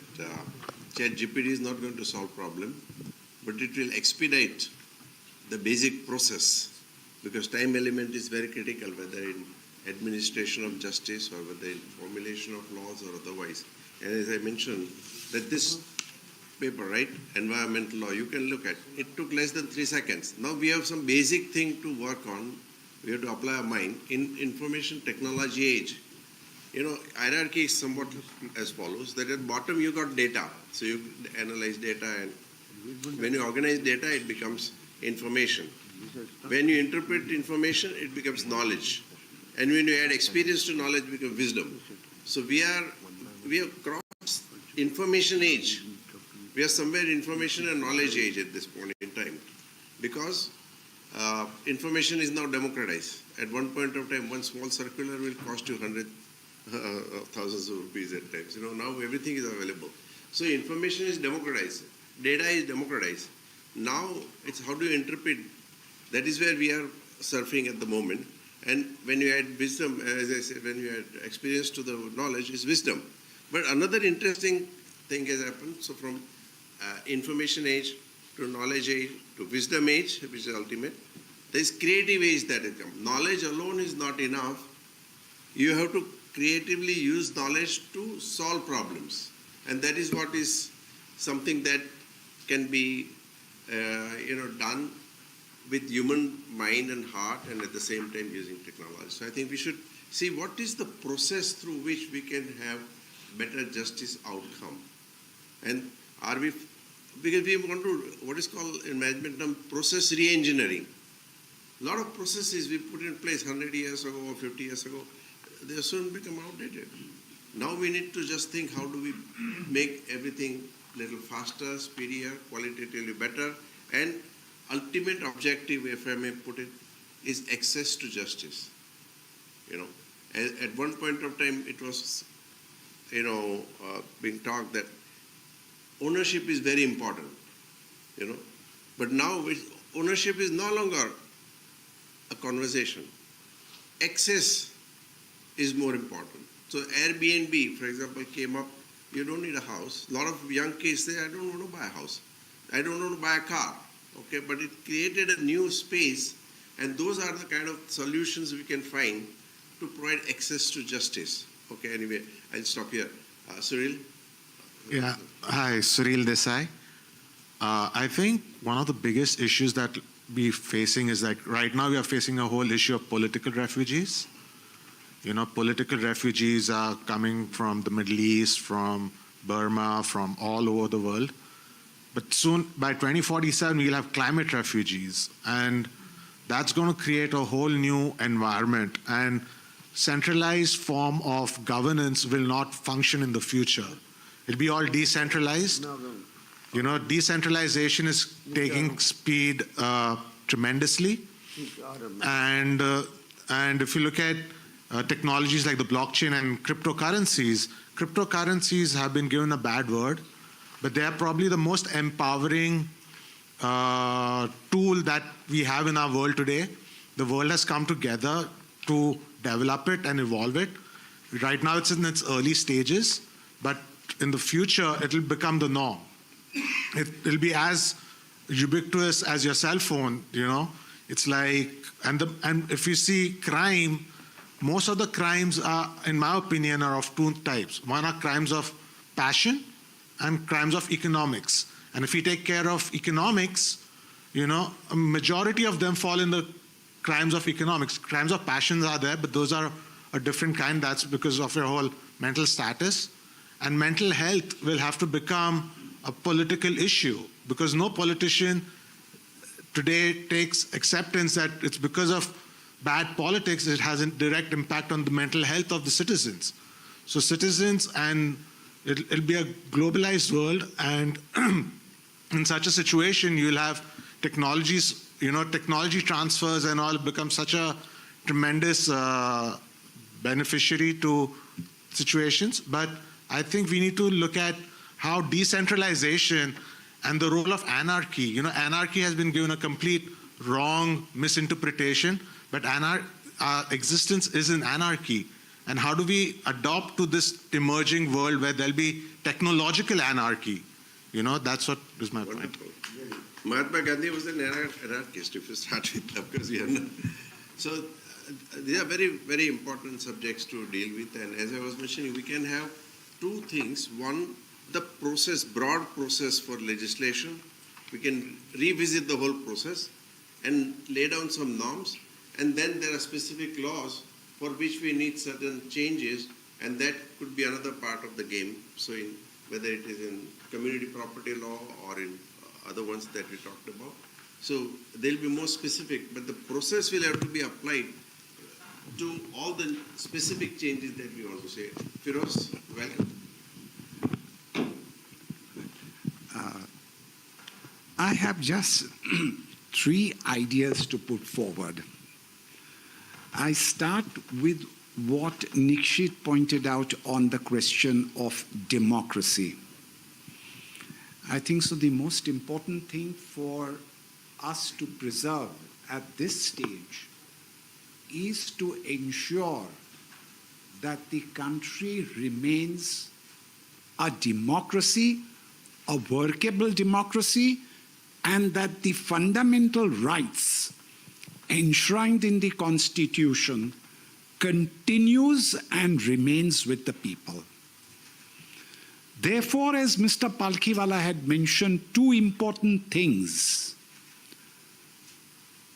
ChatGPT is not going to solve problem, but it will expedite the basic process, because time element is very critical, whether in administration of justice or whether in formulation of laws or otherwise. And as I mentioned, that this paper, right, environmental law, you can look at, it took less than 3 seconds. Now we have some basic thing to work on. We have to apply our mind. In information technology age, you know, hierarchy is somewhat as follows, that at bottom you got data. So you analyze data, and when you organize data, it becomes information. When you interpret information, it becomes knowledge. And when you add experience to knowledge, it becomes wisdom. So we have crossed information age. We are somewhere information and knowledge age at this point in time. Because information is now democratized. At one point of time, one small circular will cost you thousands of rupees at times. You know, now everything is available. So information is democratized. Data is democratized. Now it's how do you interpret. That is where we are surfing at the moment. And when you add wisdom, as I said, when you add experience to the knowledge, is wisdom. But another interesting thing has happened. So from information age to knowledge age to wisdom age, which is ultimate, there is creative age that has come. Knowledge alone is not enough. You have to creatively use knowledge to solve problems. And that is what is something that can be done with human mind and heart, and at the same time using technology. So I think we should see what is the process through which we can have better justice outcome. And are we, because we want to, what is called in management term, process re-engineering. A lot of processes we put in place 100 years ago or 50 years ago, they soon become outdated. Now we need to just think, how do we make everything a little faster, speedier, qualitatively better, and ultimate objective, if I may put it, is access to justice. You know, at one point of time, it was, being talked that ownership is very important, but now ownership is no longer a conversation. Access is more important. So Airbnb, for example, came up. You don't need a house. A lot of young kids say, I don't want to buy a house. I don't want to buy a car. Okay, but it created a new space, and those are the kind of solutions we can find to provide access to justice. Okay, anyway, I'll stop here. Cyril? Yeah, hi, Cyril Desai. I think one of the biggest issues that we're facing is that right now we are facing a whole issue of political refugees. You know, political refugees are coming from the Middle East, from Burma, from all over the world. But soon, by 2047, we'll have climate refugees. And that's going to create a whole new environment. And centralized form of governance will not function in the future. It'll be all decentralized. You know, decentralization is taking speed tremendously. And if you look at technologies like the blockchain and cryptocurrencies have been given a bad word, but they are probably the most empowering tool that we have in our world today. The world has come together to develop it and evolve it. Right now it's in its early stages, but in the future it'll become the norm. It'll be as ubiquitous as your cell phone, you know. It's like, and if you see crime, most of the crimes are, in my opinion, are of two types. One are crimes of passion and crimes of economics. And if you take care of economics, you know, a majority of them fall in the crimes of economics. Crimes of passions are there, but those are a different kind. That's because of your whole mental status. And mental health will have to become a political issue, because no politician today takes acceptance that it's because of bad politics, it has a direct impact on the mental health of the citizens. So citizens, and it'll be a globalized world, and in such a situation, you'll have technologies, you know, technology transfers and all become such a tremendous beneficiary to situations. But I think we need to look at how decentralization and the role of anarchy, you know, anarchy has been given a complete wrong misinterpretation, but our existence is in anarchy. And how do we adopt to this emerging world where there'll be technological anarchy? You know, that's what is my point. Mahatma Gandhi was an anarchist, if you start with that, because so these are very, very important subjects to deal with. And as I was mentioning, we can have two things. One, the process, broad process for legislation. We can revisit the whole process and lay down some norms. And then there are specific laws for which we need certain changes, and that could be another part of the game. So whether it is in community property law or in other ones that we talked about. So they'll be more specific, but the process will have to be applied to all the specific changes that we want to say. Firoz, welcome. I have just 3 ideas to put forward. I start with what Nikshit pointed out on the question of democracy. I think so the most important thing for us to preserve at this stage is to ensure that the country remains a democracy, a workable democracy, and that the fundamental rights enshrined in the Constitution continues and remains with the people. Therefore, as Mr. Palkhiwala had mentioned, 2 important things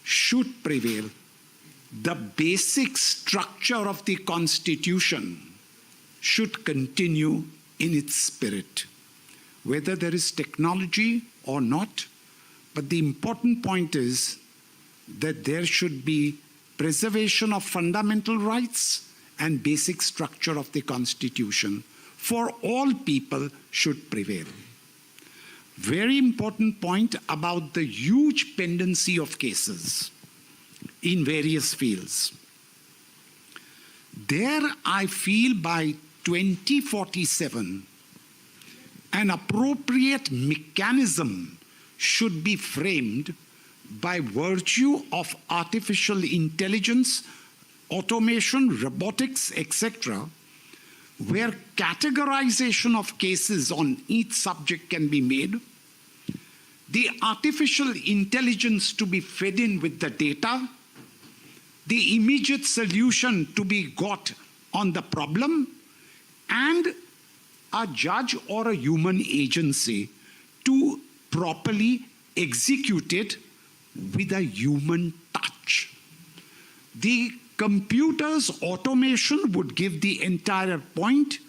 should prevail. The basic structure of the Constitution should continue in its spirit, whether there is technology or not. But the important point is that there should be preservation of fundamental rights and basic structure of the Constitution for all people should prevail. Very important point about the huge pendency of cases in various fields. There, I feel by 2047, an appropriate mechanism should be framed by virtue of artificial intelligence, automation, robotics, etc., where categorization of cases on each subject can be made, the artificial intelligence to be fed in with the data, the immediate solution to be got on the problem, and a judge or a human agency to properly execute it with a human touch. The computer's automation would give the entire point,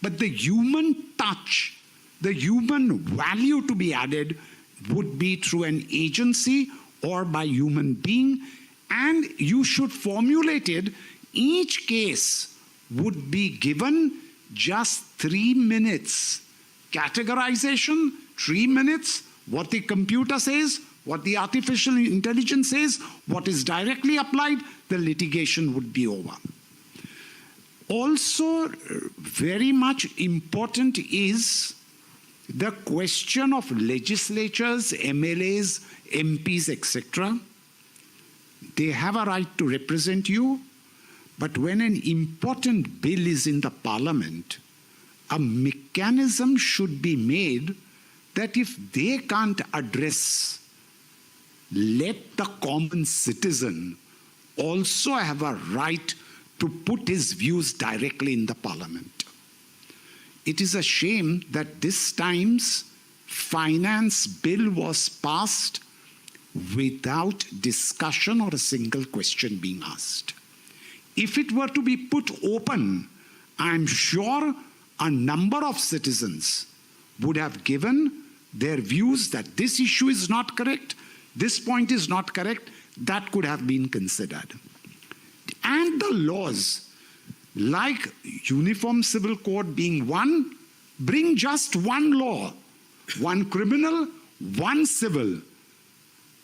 but the human touch, the human value to be added would be through an agency or by human being, and you should formulate it. Each case would be given just 3 minutes. Categorization, 3 minutes, what the computer says, what the artificial intelligence says, what is directly applied, the litigation would be over. Also, very much important is the question of legislatures, MLAs, MPs, etc. They have a right to represent you, but when an important bill is in the parliament, a mechanism should be made that if they can't address, let the common citizen also have a right to put his views directly in the parliament. It is a shame that this time's finance bill was passed without discussion or a single question being asked. If it were to be put open, I'm sure a number of citizens would have given their views that this issue is not correct, this point is not correct, that could have been considered. And the laws, like Uniform Civil Code being one, bring just one law, one criminal, one civil.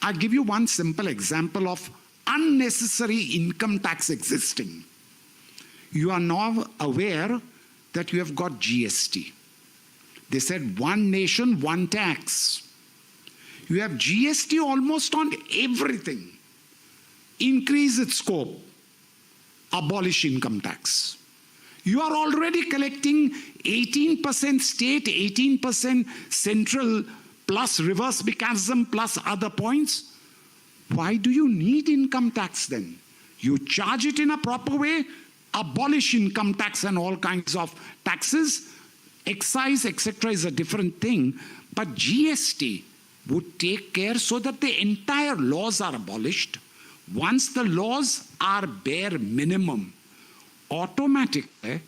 I'll give you one simple example of unnecessary income tax existing. You are now aware that you have got GST. They said one nation, one tax. You have GST almost on everything. Increase its scope. Abolish income tax. You are already collecting 18% state, 18% central, plus reverse mechanism, plus other points. Why do you need income tax then? You charge it in a proper way, abolish income tax and all kinds of taxes. Excise, etc. is a different thing, but GST would take care so that the entire laws are abolished. Once the laws are bare minimum, automatically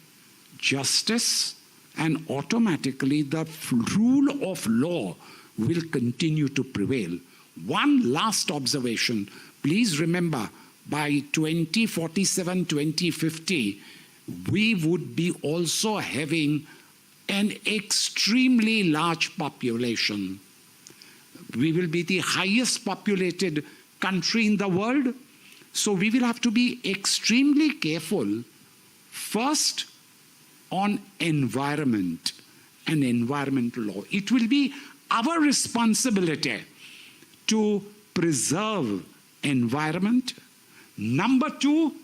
justice and automatically the rule of law will continue to prevail. One last observation. Please remember, by 2047, 2050, we would be also having an extremely large population. We will be the highest populated country in the world. So we will have to be extremely careful, first on environment and environmental law. It will be our responsibility to preserve environment. Number two,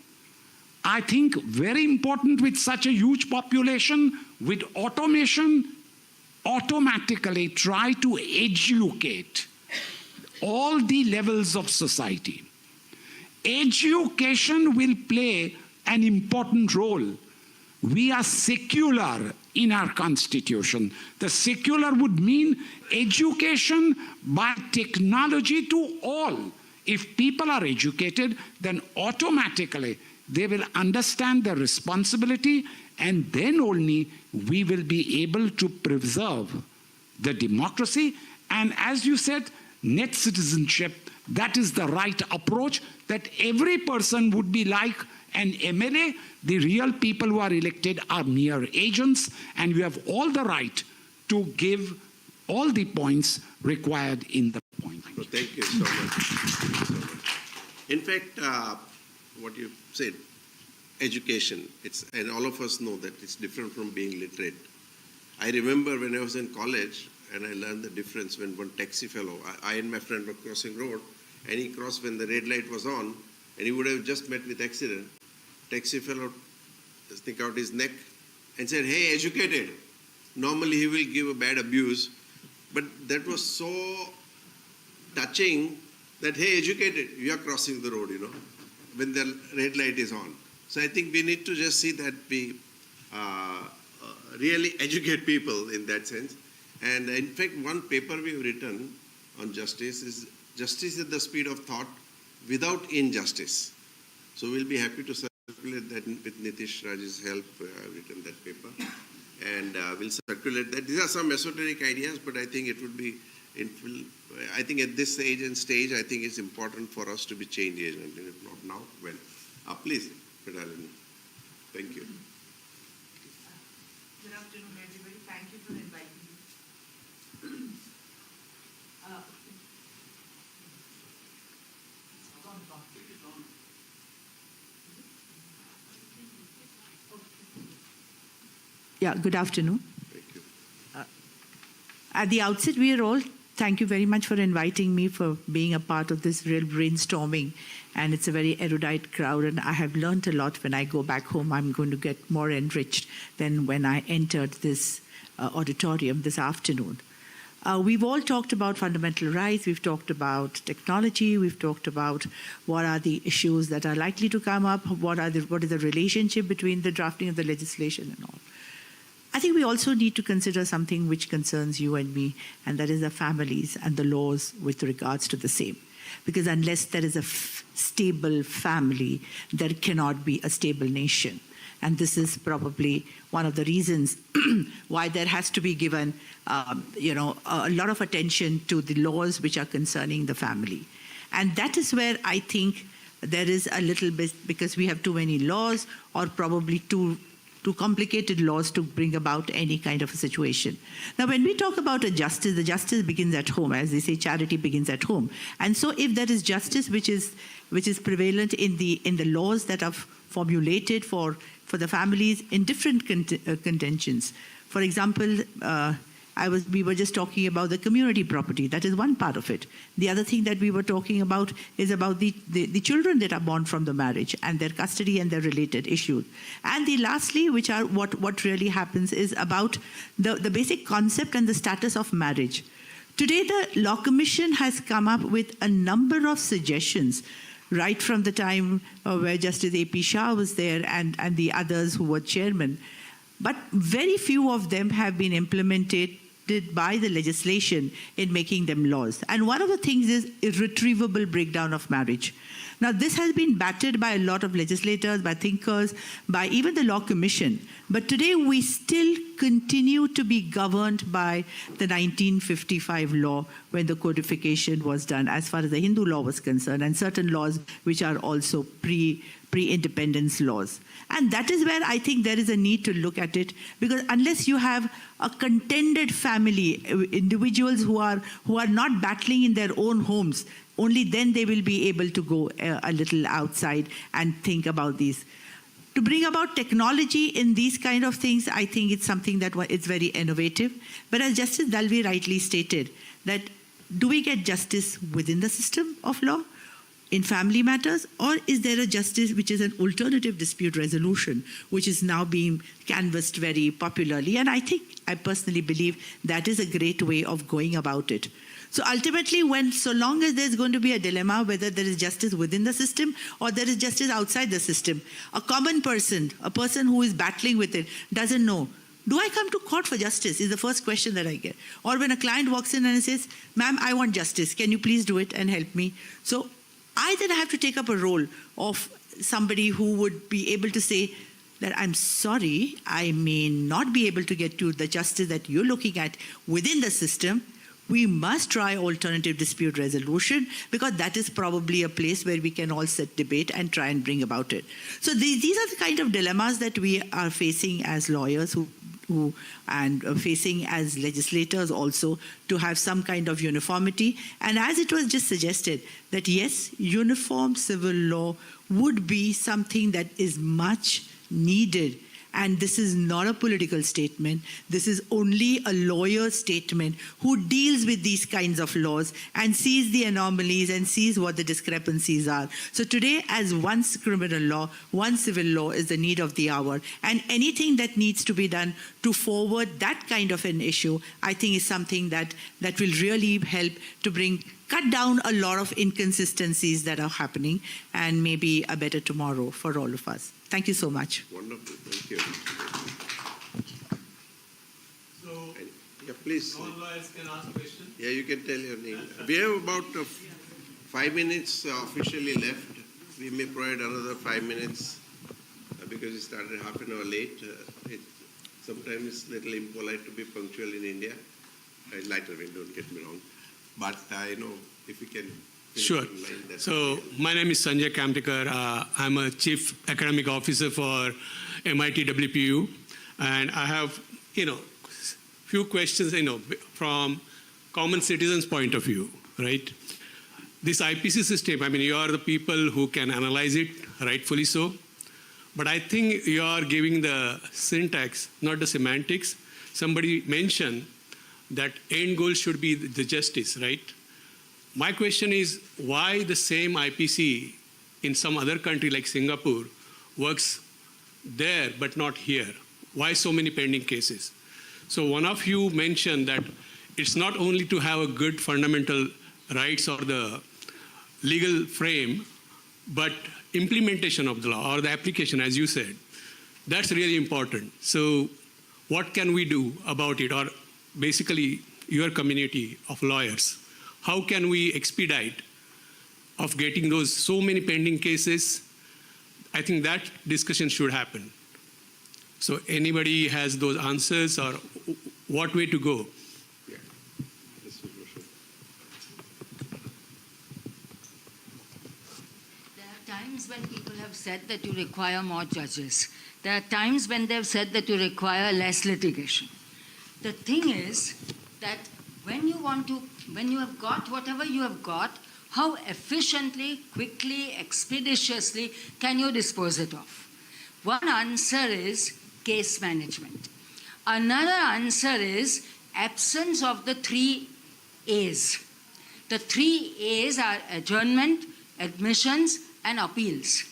I think very important with such a huge population, with automation, automatically try to educate all the levels of society. Education will play an important role. We are secular in our constitution. The secular would mean education by technology to all. If people are educated, then automatically they will understand their responsibility, and then only we will be able to preserve the democracy. And as you said, net citizenship, that is the right approach, that every person would be like an MLA. The real people who are elected are mere agents, and you have all the right to give all the points required in the point. So thank you so much. In fact, what you said, education, and all of us know that it's different from being literate. I remember when I was in college, and I learned the difference when one taxi fellow, I and my friend were crossing road, and he crossed when the red light was on, and he would have just met with accident. Taxi fellow stick out his neck and said, "Hey, educated." Normally he will give a bad abuse, but that was so touching that, "Hey, educated, you are crossing the road, when the red light is on." So I think we need to just see that we really educate people in that sense. And in fact, one paper we have written on justice is Justice at the Speed of Thought Without Injustice. So we'll be happy to circulate that with Nitish Raj's help. I've written that paper. And we'll circulate that. These are some esoteric ideas, but I think it would be, I think at this age and stage, I think it's important for us to be change agent. And if not now, when? Please, Pedalini. Thank you. Good afternoon, everybody. Thank you for inviting me. Yeah, good afternoon. Thank you. At the outset, we are all thank you very much for inviting me, for being a part of this real brainstorming. And it's a very erudite crowd, and I have learned a lot. When I go back home, I'm going to get more enriched than when I entered this auditorium this afternoon. We've all talked about fundamental rights, we've talked about technology, we've talked about what are the issues that are likely to come up, what is the relationship between the drafting of the legislation and all. I think we also need to consider something which concerns you and me, and that is the families and the laws with regards to the same. Because unless there is a stable family, there cannot be a stable nation. And this is probably one of the reasons why there has to be given, a lot of attention to the laws which are concerning the family. And that is where I think there is a little bit, because we have too many laws, or probably too complicated laws to bring about any kind of a situation. Now, when we talk about a justice, the justice begins at home. As they say, charity begins at home. And so if there is justice which is prevalent in the laws that are formulated for the families in different contentions. For example, we were just talking about the community property. That is one part of it. The other thing that we were talking about is about the children that are born from the marriage and their custody and their related issues. And lastly, which are what really happens, is about the basic concept and the status of marriage. Today, the Law Commission has come up with a number of suggestions, right from the time where Justice A.P. Shah was there and the others who were chairman. But very few of them have been implemented by the legislation in making them laws. And one of the things is irretrievable breakdown of marriage. Now, this has been battered by a lot of legislators, by thinkers, by even the Law Commission. But today, we still continue to be governed by the 1955 law when the codification was done, as far as the Hindu law was concerned, and certain laws which are also pre-independence laws. And that is where I think there is a need to look at it, because unless you have a contended family, individuals who are not battling in their own homes, only then they will be able to go a little outside and think about these. To bring about technology in these kind of things, I think it's something that is very innovative. But as Justice Dalvi rightly stated, that do we get justice within the system of law in family matters, or is there a justice which is an alternative dispute resolution, which is now being canvassed very popularly? And I personally believe that is a great way of going about it. So ultimately, so long as there's going to be a dilemma whether there is justice within the system or there is justice outside the system, a common person, a person who is battling with it, doesn't know, do I come to court for justice, is the first question that I get. Or when a client walks in and says, ma'am, I want justice, can you please do it and help me? So I then have to take up a role of somebody who would be able to say that I'm sorry, I may not be able to get to the justice that you're looking at within the system. We must try alternative dispute resolution, because that is probably a place where we can all sit, debate, and try and bring about it. So these are the kind of dilemmas that we are facing as lawyers and facing as legislators also, to have some kind of uniformity. And as it was just suggested, that yes, uniform civil law would be something that is much needed. And this is not a political statement. This is only a lawyer's statement who deals with these kinds of laws and sees the anomalies and sees what the discrepancies are. So today, as one criminal law, one civil law is the need of the hour. And anything that needs to be done to forward that kind of an issue, I think is something that will really help to cut down a lot of inconsistencies that are happening, and maybe a better tomorrow for all of us. Thank you so much. Wonderful. Thank you. So, yeah, please. Non-lawyers can ask questions. Yeah, you can tell your name. We have about 5 minutes officially left. We may provide another 5 minutes because we started half an hour late. Sometimes it's a little impolite to be punctual in India. Lighter way, don't get me wrong. But if we can. Sure. So my name is Sanjay Kamtekar. I'm a Chief Academic Officer for MIT WPU. And I have, few questions, from common citizens' point of view, right? This IPC system, you are the people who can analyze it, rightfully so. But I think you are giving the syntax, not the semantics. Somebody mentioned that end goal should be the justice, right? My question is why the same IPC in some other country like Singapore works there but not here? Why so many pending cases? So one of you mentioned that it's not only to have a good fundamental rights or the legal frame, but implementation of the law or the application, as you said. That's really important. So what can we do about it? Or basically your community of lawyers, how can we expedite of getting those so many pending cases? I think that discussion should happen. So anybody has those answers or what way to go? There are times when people have said that you require more judges. There are times when they've said that you require less litigation. The thing is that when you have got whatever you have got, how efficiently, quickly, expeditiously can you dispose it of? One answer is case management. Another answer is absence of the 3 A's. The 3 A's are adjournment, admissions, and appeals.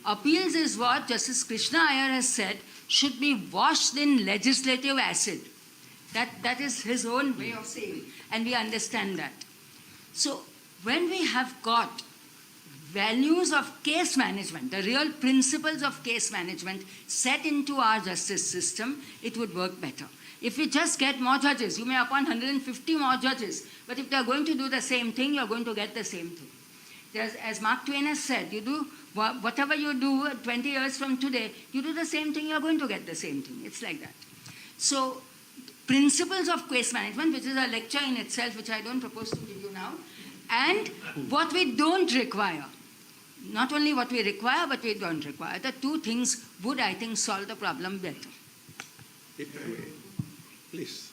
Appeals is what Justice Krishna Iyer has said should be washed in legislative acid. That is his own way of saying, and we understand that. So when we have got values of case management, the real principles of case management set into our justice system, it would work better. If we just get more judges, you may appoint 150 more judges, but if they're going to do the same thing, you're going to get the same thing. As Mark Twain has said, you do whatever you do 20 years from today, you do the same thing, you're going to get the same thing. It's like that. So principles of case management, which is a lecture in itself, which I don't propose to give you now, and what we don't require. Not only what we require, but we don't require. The 2 things would, I think, solve the problem better. Please.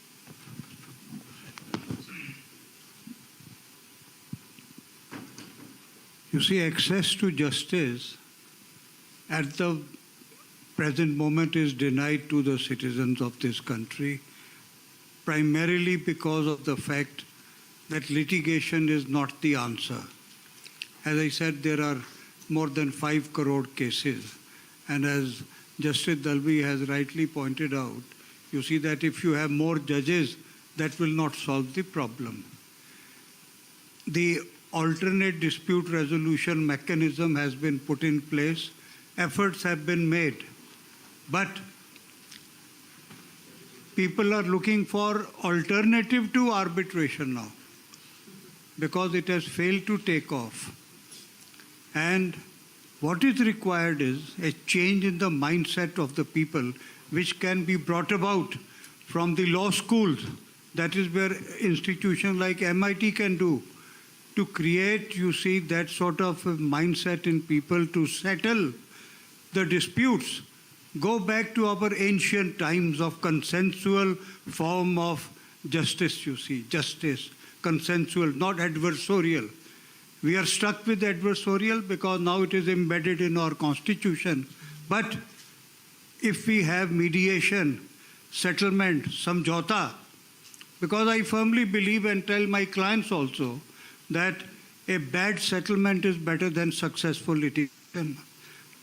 You see, access to justice at the present moment is denied to the citizens of this country, primarily because of the fact that litigation is not the answer. As I said, there are more than 5 crore cases. And as Justice Dalvi has rightly pointed out, you see that if you have more judges, that will not solve the problem. The alternate dispute resolution mechanism has been put in place. Efforts have been made. But people are looking for alternative to arbitration now because it has failed to take off. And what is required is a change in the mindset of the people, which can be brought about from the law schools. That is where institutions like MIT can do, to create, you see, that sort of a mindset in people to settle the disputes. Go back to our ancient times of consensual form of justice, you see, justice, consensual, not adversarial. We are stuck with adversarial because now it is embedded in our constitution. But if we have mediation, settlement, samjhauta, because I firmly believe and tell my clients also that a bad settlement is better than successful litigation.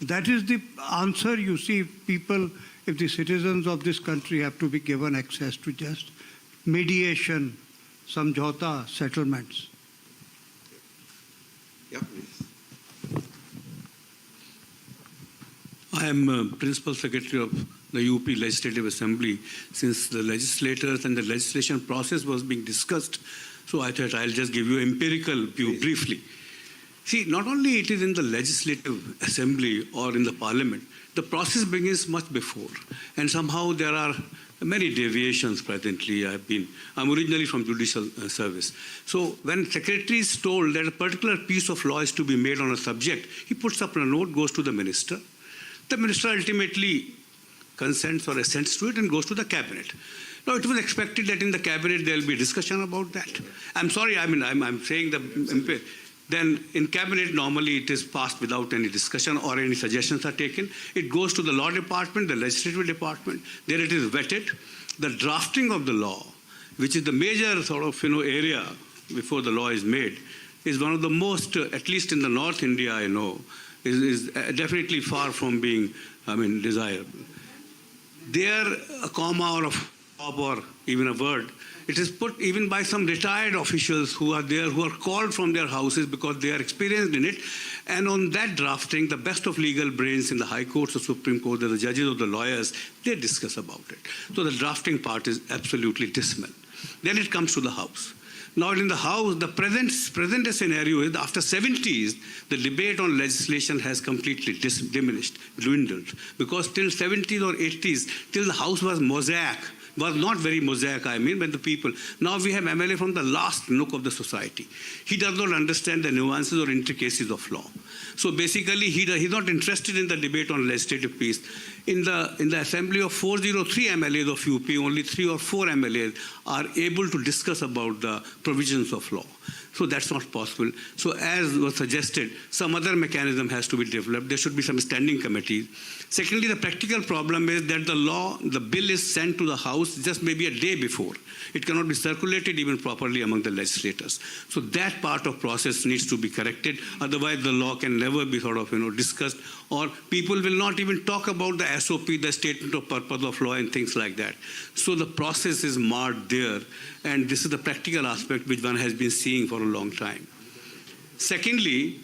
That is the answer, you see, people, if the citizens of this country have to be given access to just mediation, samjhauta, settlements. Yeah, please. I am Principal Secretary of the UP Legislative Assembly. Since the legislators and the legislation process was being discussed, so I thought I'll just give you empirical view briefly. See, not only it is in the Legislative Assembly or in the Parliament, the process begins much before. And somehow there are many deviations presently. I'm originally from judicial service. So when secretary is told that a particular piece of law is to be made on a subject, he puts up a note, goes to the minister. The minister ultimately consents or assents to it and goes to the cabinet. Now, it was expected that in the cabinet there will be discussion about that. I'm sorry, I'm saying the... Then in cabinet, normally it is passed without any discussion or any suggestions are taken. It goes to the law department, the legislative department. There it is vetted. The drafting of the law which is the major sort of area before the law is made, is one of the most, at least in the North India, I know, is definitely far from being, desirable. There, a comma or a stop or even a word, it is put even by some retired officials who are there, who are called from their houses because they are experienced in it. And on that drafting, the best of legal brains in the High Courts, the Supreme Court, the judges or the lawyers, they discuss about it. So the drafting part is absolutely dismal. Then it comes to the House. Now in the House, the present scenario is after 70s, the debate on legislation has completely diminished, dwindled. Because till 70s or 80s, till the House was mosaic, was not very mosaic, when the people. Now we have MLA from the last nook of the society. He does not understand the nuances or intricacies of law. So basically, he's not interested in the debate on legislative piece. In the assembly of 403 MLAs of UP, only 3 or 4 MLAs are able to discuss about the provisions of law. So that's not possible. So as was suggested, some other mechanism has to be developed. There should be some standing committees. Secondly, the practical problem is that the bill is sent to the House just maybe a day before. It cannot be circulated even properly among the legislators. So that part of process needs to be corrected. Otherwise, the law can never be discussed, or people will not even talk about the SOP, the statement of purpose of law and things like that. So the process is marred there. And this is the practical aspect which one has been seeing for a long time. Secondly,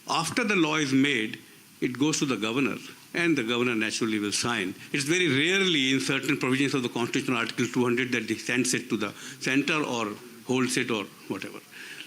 after the law is made, it goes to the governor, and the governor naturally will sign. It's very rarely in certain provisions of the Constitution, Article 200, that he sends it to the center or holds it or whatever.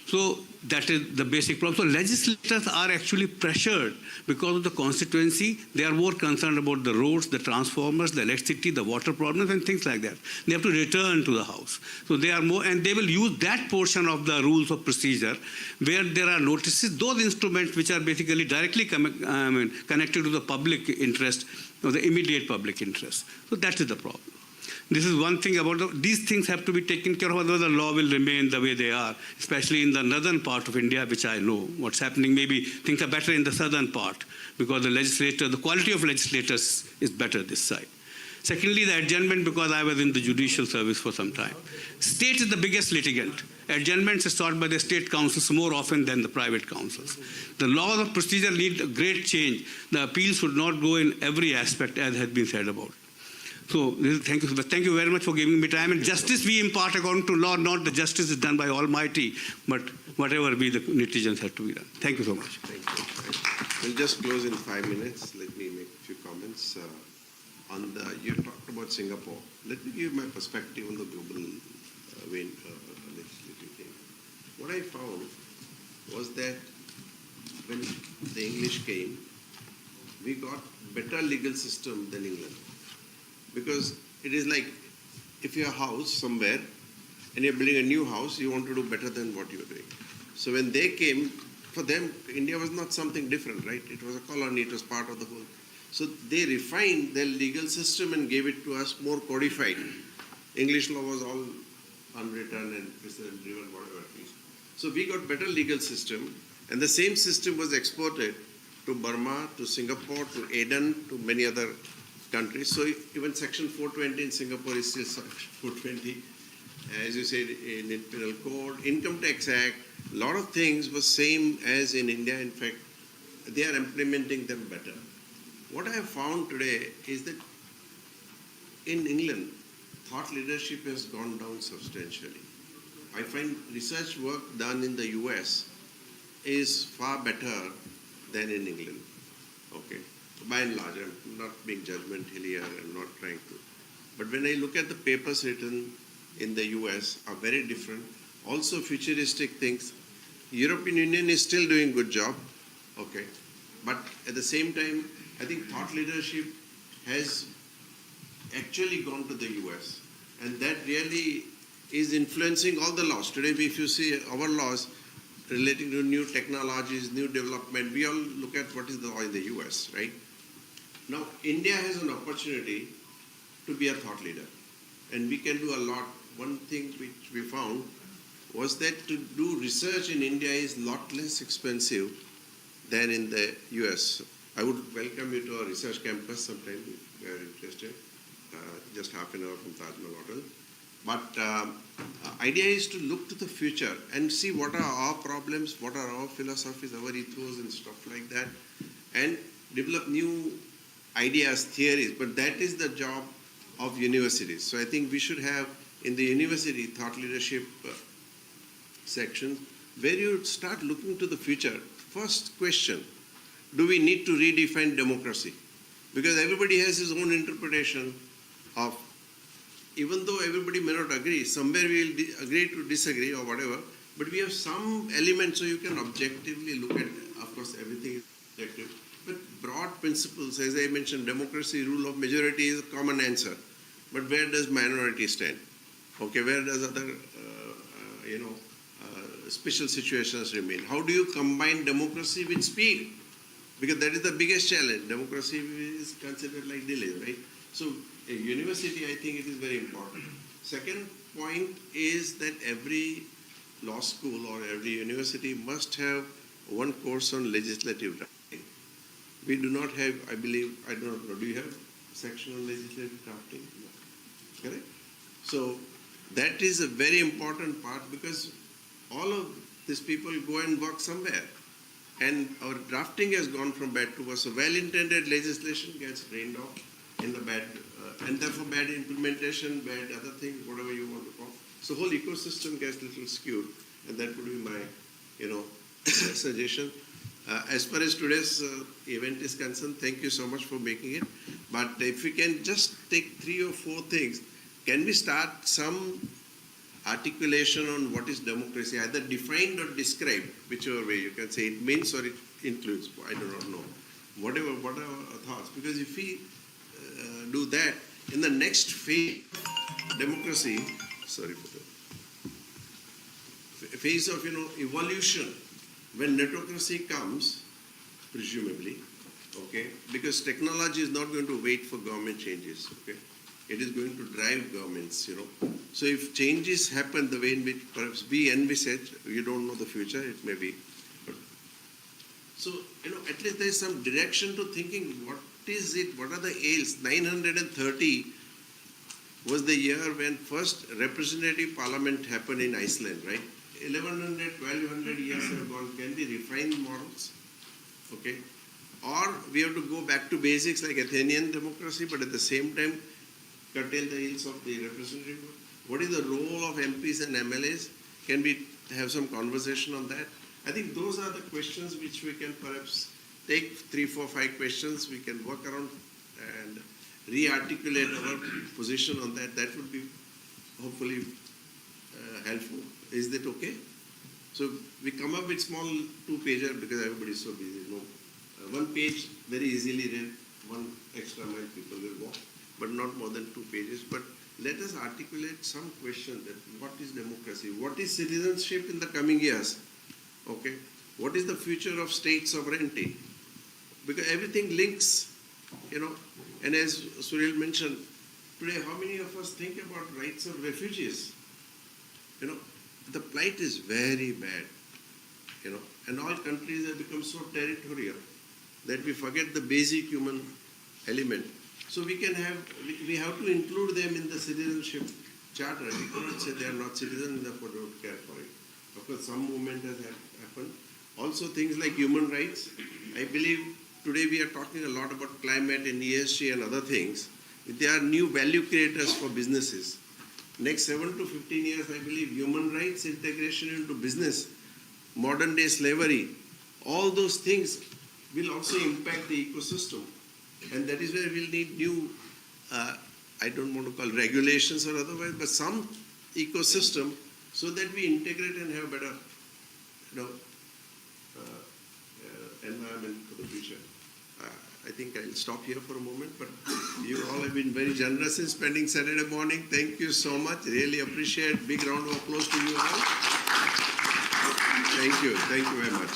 So that is the basic problem. So legislators are actually pressured because of the constituency. They are more concerned about the roads, the transformers, the electricity, the water problems and things like that. They have to return to the House. So they are more, and they will use that portion of the rules of procedure where there are notices, those instruments which are basically directly connected to the public interest or the immediate public interest. So that is the problem. This is one thing about these things have to be taken care of, otherwise the law will remain the way they are, especially in the northern part of India, which I know what's happening. Maybe things are better in the southern part because the quality of legislators is better this side. Secondly, the adjournment, because I was in the judicial service for some time. State is the biggest litigant. Adjournments are sought by the state councils more often than the private councils. The laws of procedure need a great change. The appeals should not go in every aspect, as has been said about. So thank you very much for giving me time. And justice we impart according to law, not the justice is done by Almighty, but whatever be the negligence has to be done. Thank you so much. Thank you. We'll just close in 5 minutes. Let me make a few comments. You talked about Singapore. Let me give my perspective on the global legislative thing. What I found was that when the English came, we got better legal system than England. Because it is like if you have a house somewhere and you're building a new house, you want to do better than what you're doing. So when they came, for them, India was not something different, right? It was a colony, it was part of the whole. So they refined their legal system and gave it to us more codified. English law was all unwritten and precedent-driven, whatever it is. So we got better legal system, and the same system was exported to Burma, to Singapore, to Aden, to many other countries. So even Section 420 in Singapore is still Section 420. As you said, in Penal Code, Income Tax Act, a lot of things were same as in India. In fact, they are implementing them better. What I have found today is that in England, thought leadership has gone down substantially. I find research work done in the US is far better than in England. Okay. By and large, I'm not being judgmental here and not trying to. But when I look at the papers written in the US are very different. Also futuristic things. European Union is still doing good job. Okay. But at the same time, I think thought leadership has actually gone to the US. And that really is influencing all the laws. Today, if you see our laws relating to new technologies, new development, we all look at what is the law in the US, right? Now, India has an opportunity to be a thought leader, and we can do a lot. One thing which we found was that to do research in India is a lot less expensive than in the US. I would welcome you to our research campus sometime if you are interested, just half an hour from Taj Mahal Hotel. But idea is to look to the future and see what are our problems, what are our philosophies, our ethos and stuff like that, and develop new ideas, theories. But that is the job of universities. So I think we should have in the university thought leadership section where you start looking to the future. First question, do we need to redefine democracy? Because everybody has his own interpretation of, even though everybody may not agree, somewhere we will agree to disagree or whatever, but we have some elements so you can objectively look at, of course everything is objective, but broad principles, as I mentioned, democracy, rule of majority is a common answer. But where does minority stand? Okay, where does other, special situations remain? How do you combine democracy with speed? Because that is the biggest challenge. Democracy is considered like delay, right? So a university, I think it is very important. Second point is that every law school or every university must have one course on legislative drafting. We do not have, I believe, I don't know, do you have a section on legislative drafting? No. Correct? So that is a very important part because all of these people go and work somewhere. And our drafting has gone from bad to worse. So well-intended legislation gets drained off in the bad, and therefore bad implementation, bad other things, whatever you want to call. So whole ecosystem gets a little skewed, and that would be my, suggestion. As far as today's event is concerned, thank you so much for making it. But if we can just take 3 or 4 things, can we start some articulation on what is democracy, either defined or described, whichever way you can say it means or it includes, I do not know. What are our thoughts? Because if we do that, in the next phase, democracy, phase of evolution, when netocracy comes, presumably, okay, because technology is not going to wait for government changes, okay. It is going to drive governments, So if changes happen the way in which perhaps we envisage, you don't know the future, it may be. But, so, at least there is some direction to thinking, what is it, what are the ails? 930 was the year when first representative parliament happened in Iceland, right? 1100, 1200 years have gone. Can we refine models? Okay. Or we have to go back to basics like Athenian democracy, but at the same time, curtail the ills of the representative. What is the role of MPs and MLAs? Can we have some conversation on that? I think those are the questions which we can perhaps take 3, 4, 5 questions. We can work around and re-articulate our position on that. That would be hopefully helpful. Is that okay? So we come up with small 2-pager because everybody is so busy. No, 1 page very easily read. 1 extra mile people will walk. But not more than 2 pages. But let us articulate some question that what is democracy? What is citizenship in the coming years? Okay. What is the future of state sovereignty? Because everything links, And as Suril mentioned, today how many of us think about rights of refugees? The plight is very bad, And all countries have become so territorial that we forget the basic human element. So we have to include them in the citizenship charter. We cannot say they are not citizens, therefore don't care for it. Of course, some movement has happened. Also things like human rights. I believe today we are talking a lot about climate and ESG and other things. They are new value creators for businesses. Next 7 to 15 years, I believe human rights integration into business, modern day slavery, all those things will also impact the ecosystem. And that is where we'll need new, I don't want to call regulations or otherwise, but some ecosystem so that we integrate and have better, environment for the future. I think I'll stop here for a moment, but you all have been very generous in spending Saturday morning. Thank you so much. Really appreciate. Big round of applause to you all. Thank you. Thank you very much.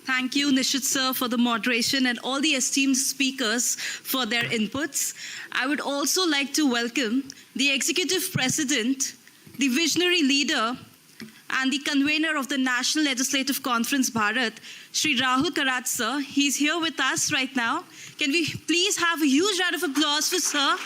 Thank you, Nishit sir, for the moderation and all the esteemed speakers for their inputs. I would also like to welcome the Executive President, the Visionary Leader, and the convener of the National Legislative Conference, Bharat, Shri Rahul Karat, sir. He's here with us right now. Can we please have a huge round of applause for sir?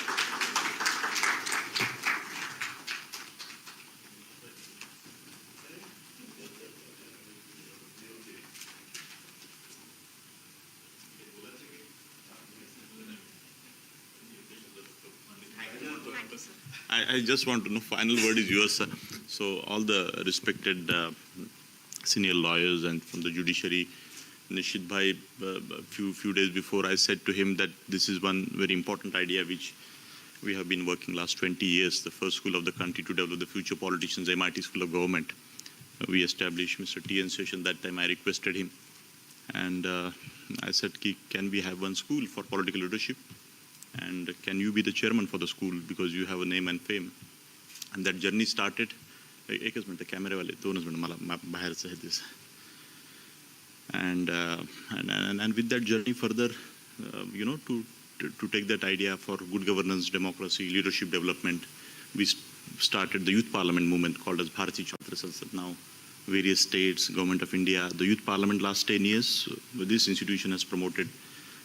I just want to know, final word is yours, sir. So all the respected senior lawyers and from the judiciary, Nishit Bhai, few days before I said to him that this is one very important idea which we have been working last 20 years, the first school of the country to develop the future politicians, MIT School of Government. We established Mr. T.N. Session. That time I requested him. And I said, can we have one school for political leadership? And can you be the chairman for the school because you have a name and fame? And that journey started. एकच minute कॅमेरे वाले दोनच minute मला बाहेरचं आहे this. And with that journey further, to take that idea for good governance, democracy, leadership development, we started the youth parliament movement called as Bharati Chhatra Sansad. Now, various states, government of India, the youth parliament last 10 years, this institution has promoted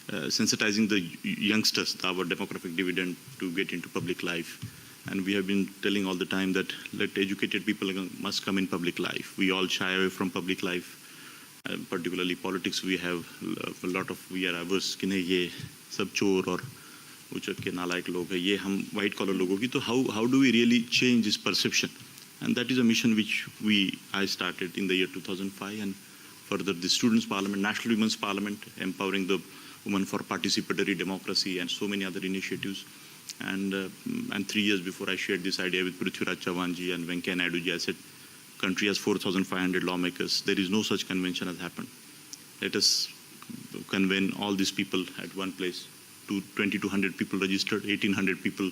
sensitizing the youngsters, our demographic dividend, to get into public life. And we have been telling all the time that let educated people must come in public life. We all shy away from public life, particularly politics. We have a lot of, we are averse कि नहीं ये सब चोर और उचक के नालायक लोग हैं, ये हम white collar लोगों की, तो how do we really change this perception? And that is a mission which I started in the year 2005, and further the Students' Parliament, National Women's Parliament, empowering the women for participatory democracy and so many other initiatives. And 3 years before I shared this idea with Prithviraj Chavanji and Venkaiah Naidu ji, I said, country has 4,500 lawmakers. There is no such convention has happened. Let us convene all these people at one place. 2,200 people registered, 1,800 people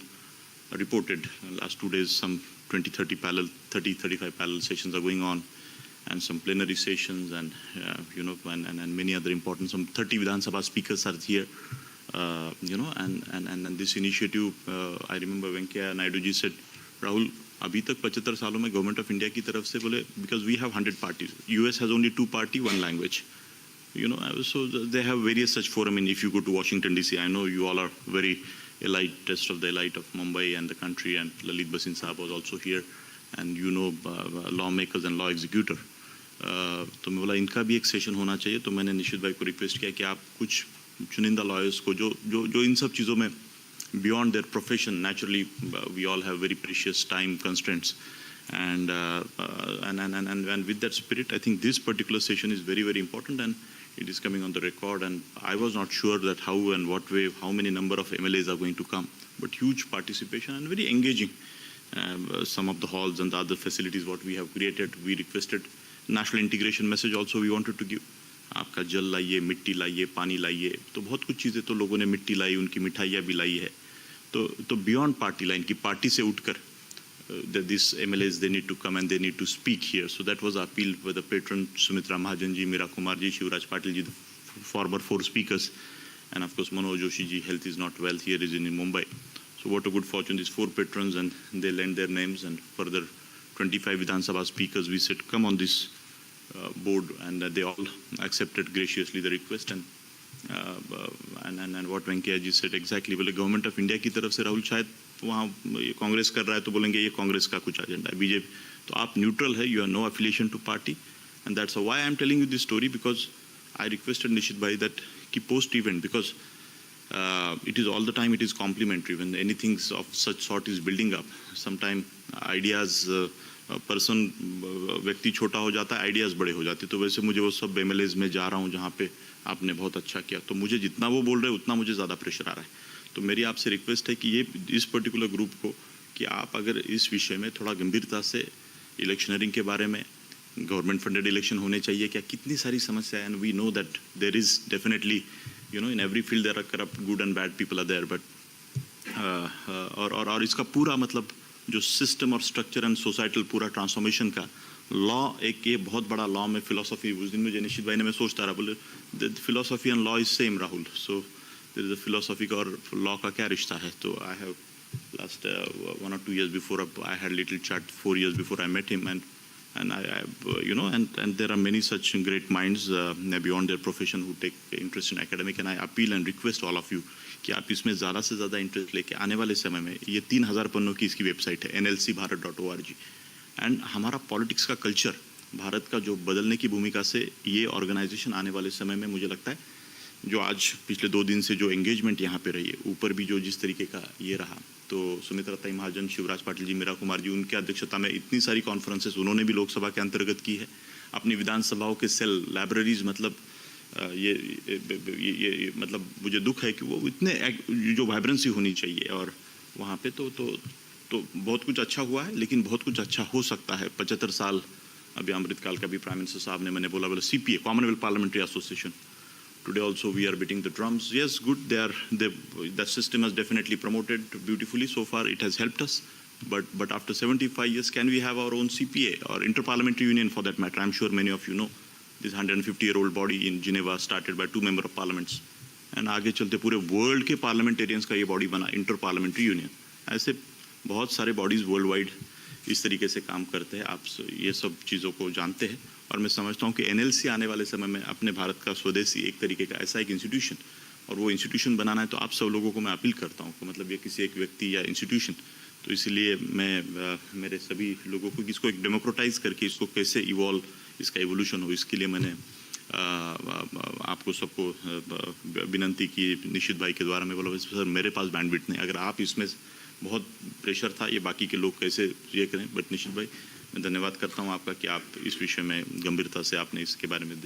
reported. Last 2 days, some 35 parallel sessions are going on, and some plenary sessions, and and many other important. Some 30 Vidhan Sabha speakers are here. And this initiative, I remember Venkaiah Naidu ji said, Rahul, अभी तक 75 सालों में government of India की तरफ से बोले, because we have 100 parties. US has only 2 parties, 1 language. So they have various such forum. And if you go to Washington DC, I know you all are very elite, test of the elite of Mumbai and the country, and Lalit Bhasin Saab was also here, and lawmakers and law executor. तो मैं बोला इनका भी एक session होना चाहिए. तो मैंने निशित भाई को रिक्वेस्ट किया कि आप कुछ चुनिंदा लॉयर्स को जो इन सब चीज़ों में beyond their profession, naturally we all have very precious time constraints, and with that spirit, I think this particular session is very, very important, and it is coming on the record. And I was not sure that how and what way, how many number of MLAs are going to come, but huge participation and very engaging. Some of the halls and the other facilities what we have created, we requested national integration message also we wanted to give. आपका जल लाइए, मिट्टी लाइए, पानी लाइए, तो बहुत कुछ चीज़ें तो लोगों ने मिट्टी लाई, उनकी मिठाइयाँ भी लाई है. तो बियॉन्ड पार्टी लाइन की पार्टी से उठकर this MLAs, they need to come and they need to speak here. So that was appeal by the patron Sumitra Mahajan ji, Meera Kumar ji, Shivraj Patil ji, the former 4 speakers, and of course Manoj Joshi ji, health is not well, here is in Mumbai. So what a good fortune, these 4 patrons, and they lent their names, and further 25 Vidhan Sabha speakers, we said come on this board, and they all accepted graciously the request. And what Venkaiah ji said exactly, बोले government of India की तरफ से राहुल शायद वहाँ कांग्रेस कर रहा है तो बोलेंगे ये कांग्रेस का कुछ एजेंडा है, बीजेपी, तो आप न्यूट्रल है, you are no affiliation to party. And that's why I am telling you this story, because I requested Nishit Bhai that ki post event, because it is all the time, it is complimentary when anything of such sort is building up. Sometimes ideas person व्यक्ति छोटा हो जाता है, ideas बड़े हो जाते. तो वैसे मुझे वो सब MLAs में जा रहा हूँ जहाँ पे आपने बहुत अच्छा किया, तो मुझे जितना वो बोल रहे हैं उतना मुझे ज़्यादा प्रेशर आ रहा है. तो मेरी आपसे रिक्वेस्ट है कि ये इस पर्टिकुलर ग्रुप को कि आप अगर इस विषय में थोड़ा गंभीरता से, इलेक्शनरिंग के बारे में, गवर्नमेंट फंडेड इलेक्शन होने चाहिए क्या, कितनी सारी समस्या है. And we know that there is definitely in every field there are corrupt, good and bad people are there, but और इसका पूरा मतलब जो सिस्टम और स्ट्रक्चर एंड सोसाइटल पूरा ट्रांसफॉर्मेशन का लॉ, एक ये बहुत बड़ा लॉ में फिलोसॉफी, उस दिन मुझे निशित भाई ने मैं सोचता रहा, बोले the philosophy and law is same Rahul, so there is a philosophy का और लॉ का क्या रिश्ता है. तो I have last 1 or 2 years before I had little chat, 4 years before I met him, and And and there are many such great minds beyond their profession who take interest in academic. And I appeal and request all of you कि आप इसमें ज़्यादा से ज़्यादा interest लेके आने वाले समय में, ये 3000 पन्नों की इसकी वेबसाइट है nlcbharat.org, एंड हमारा पॉलिटिक्स का कल्चर भारत का जो बदलने की भूमिका से ये ऑर्गेनाइजेशन आने वाले समय में मुझे लगता है जो आज पिछले 2 दिन से जो एंगेजमेंट यहाँ पे रही है, ऊपर भी जो जिस तरीके का ये रहा, तो सुमित्रा महाजन, शिवराज पाटिल जी, मीरा कुमार जी, उनके अध्यक्षता में इतनी सारी कॉन्फ्रेंसेस उन्होंने भी लोकसभा के अंतर्गत की है, अपनी विधानसभाओं के सेल, लाइब्रेरीज, मतलब ये मतलब मुझे दुख है कि वो इतने जो वाइब्रेंसी होनी चाहिए और वहाँ पे तो बहुत कुछ अच्छा हुआ है, लेकिन बहुत कुछ अच्छा हो सकता है। 75 साल अभी अमृतकाल का भी प्राइम मिनिस्टर साहब ने मैंने बोला CPA, Commonwealth parliamentary association, today also we are beating the drums. Yes, good, that system has definitely promoted beautifully so far, it has helped us, but after 75 years can we have our own CPA or interparliamentary union for that matter? I'm sure many of you know this 150-year-old body in Geneva started by 2 members of parliaments, and आगे चलते पूरे world के parliamentarians का ये body बना, inter parliamentary union. ऐसे बहुत सारे बॉडीज वर्ल्ड वाइड इस तरीके से काम करते हैं, आप ये सब चीज़ों को जानते हैं। और मैं समझता हूँ कि NLC आने वाले समय में अपने भारत का स्वदेशी एक तरीके का ऐसा एक इंस्टीट्यूशन, और वो इंस्टीट्यूशन बनाना है तो आप सब लोगों को मैं अपील करता हूँ कि मतलब ये किसी एक व्यक्ति या इंस्टीट्यूशन, तो इसीलिए मैं मेरे सभी लोगों को इसको एक डेमोक्रेटाइज करके इसको कैसे इवॉल्व, इसका इवोल्यूशन हो, इसके लिए मैंने आपको सबको विनंती की निशित भाई के द्वारा। मैं बोला सर मेरे पास बैंडविड्थ नहीं, अगर आप इसमें बहुत प्रेशर था ये बाकी के लोग कैसे ये करें, बट निशित भाई मैं धन्यवाद करता हूँ आपका कि आप इस विषय में गंभीरता से आपने इसके बारे में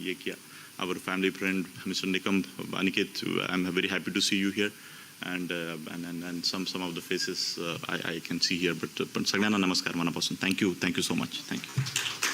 ये किया। Our family friend mister Nikam, Aniket, I am very happy to see you here, and some of the faces I can see here, but सगळ्यांना नमस्कार मनापासून, थँक्यू सो मच, थँक्यू।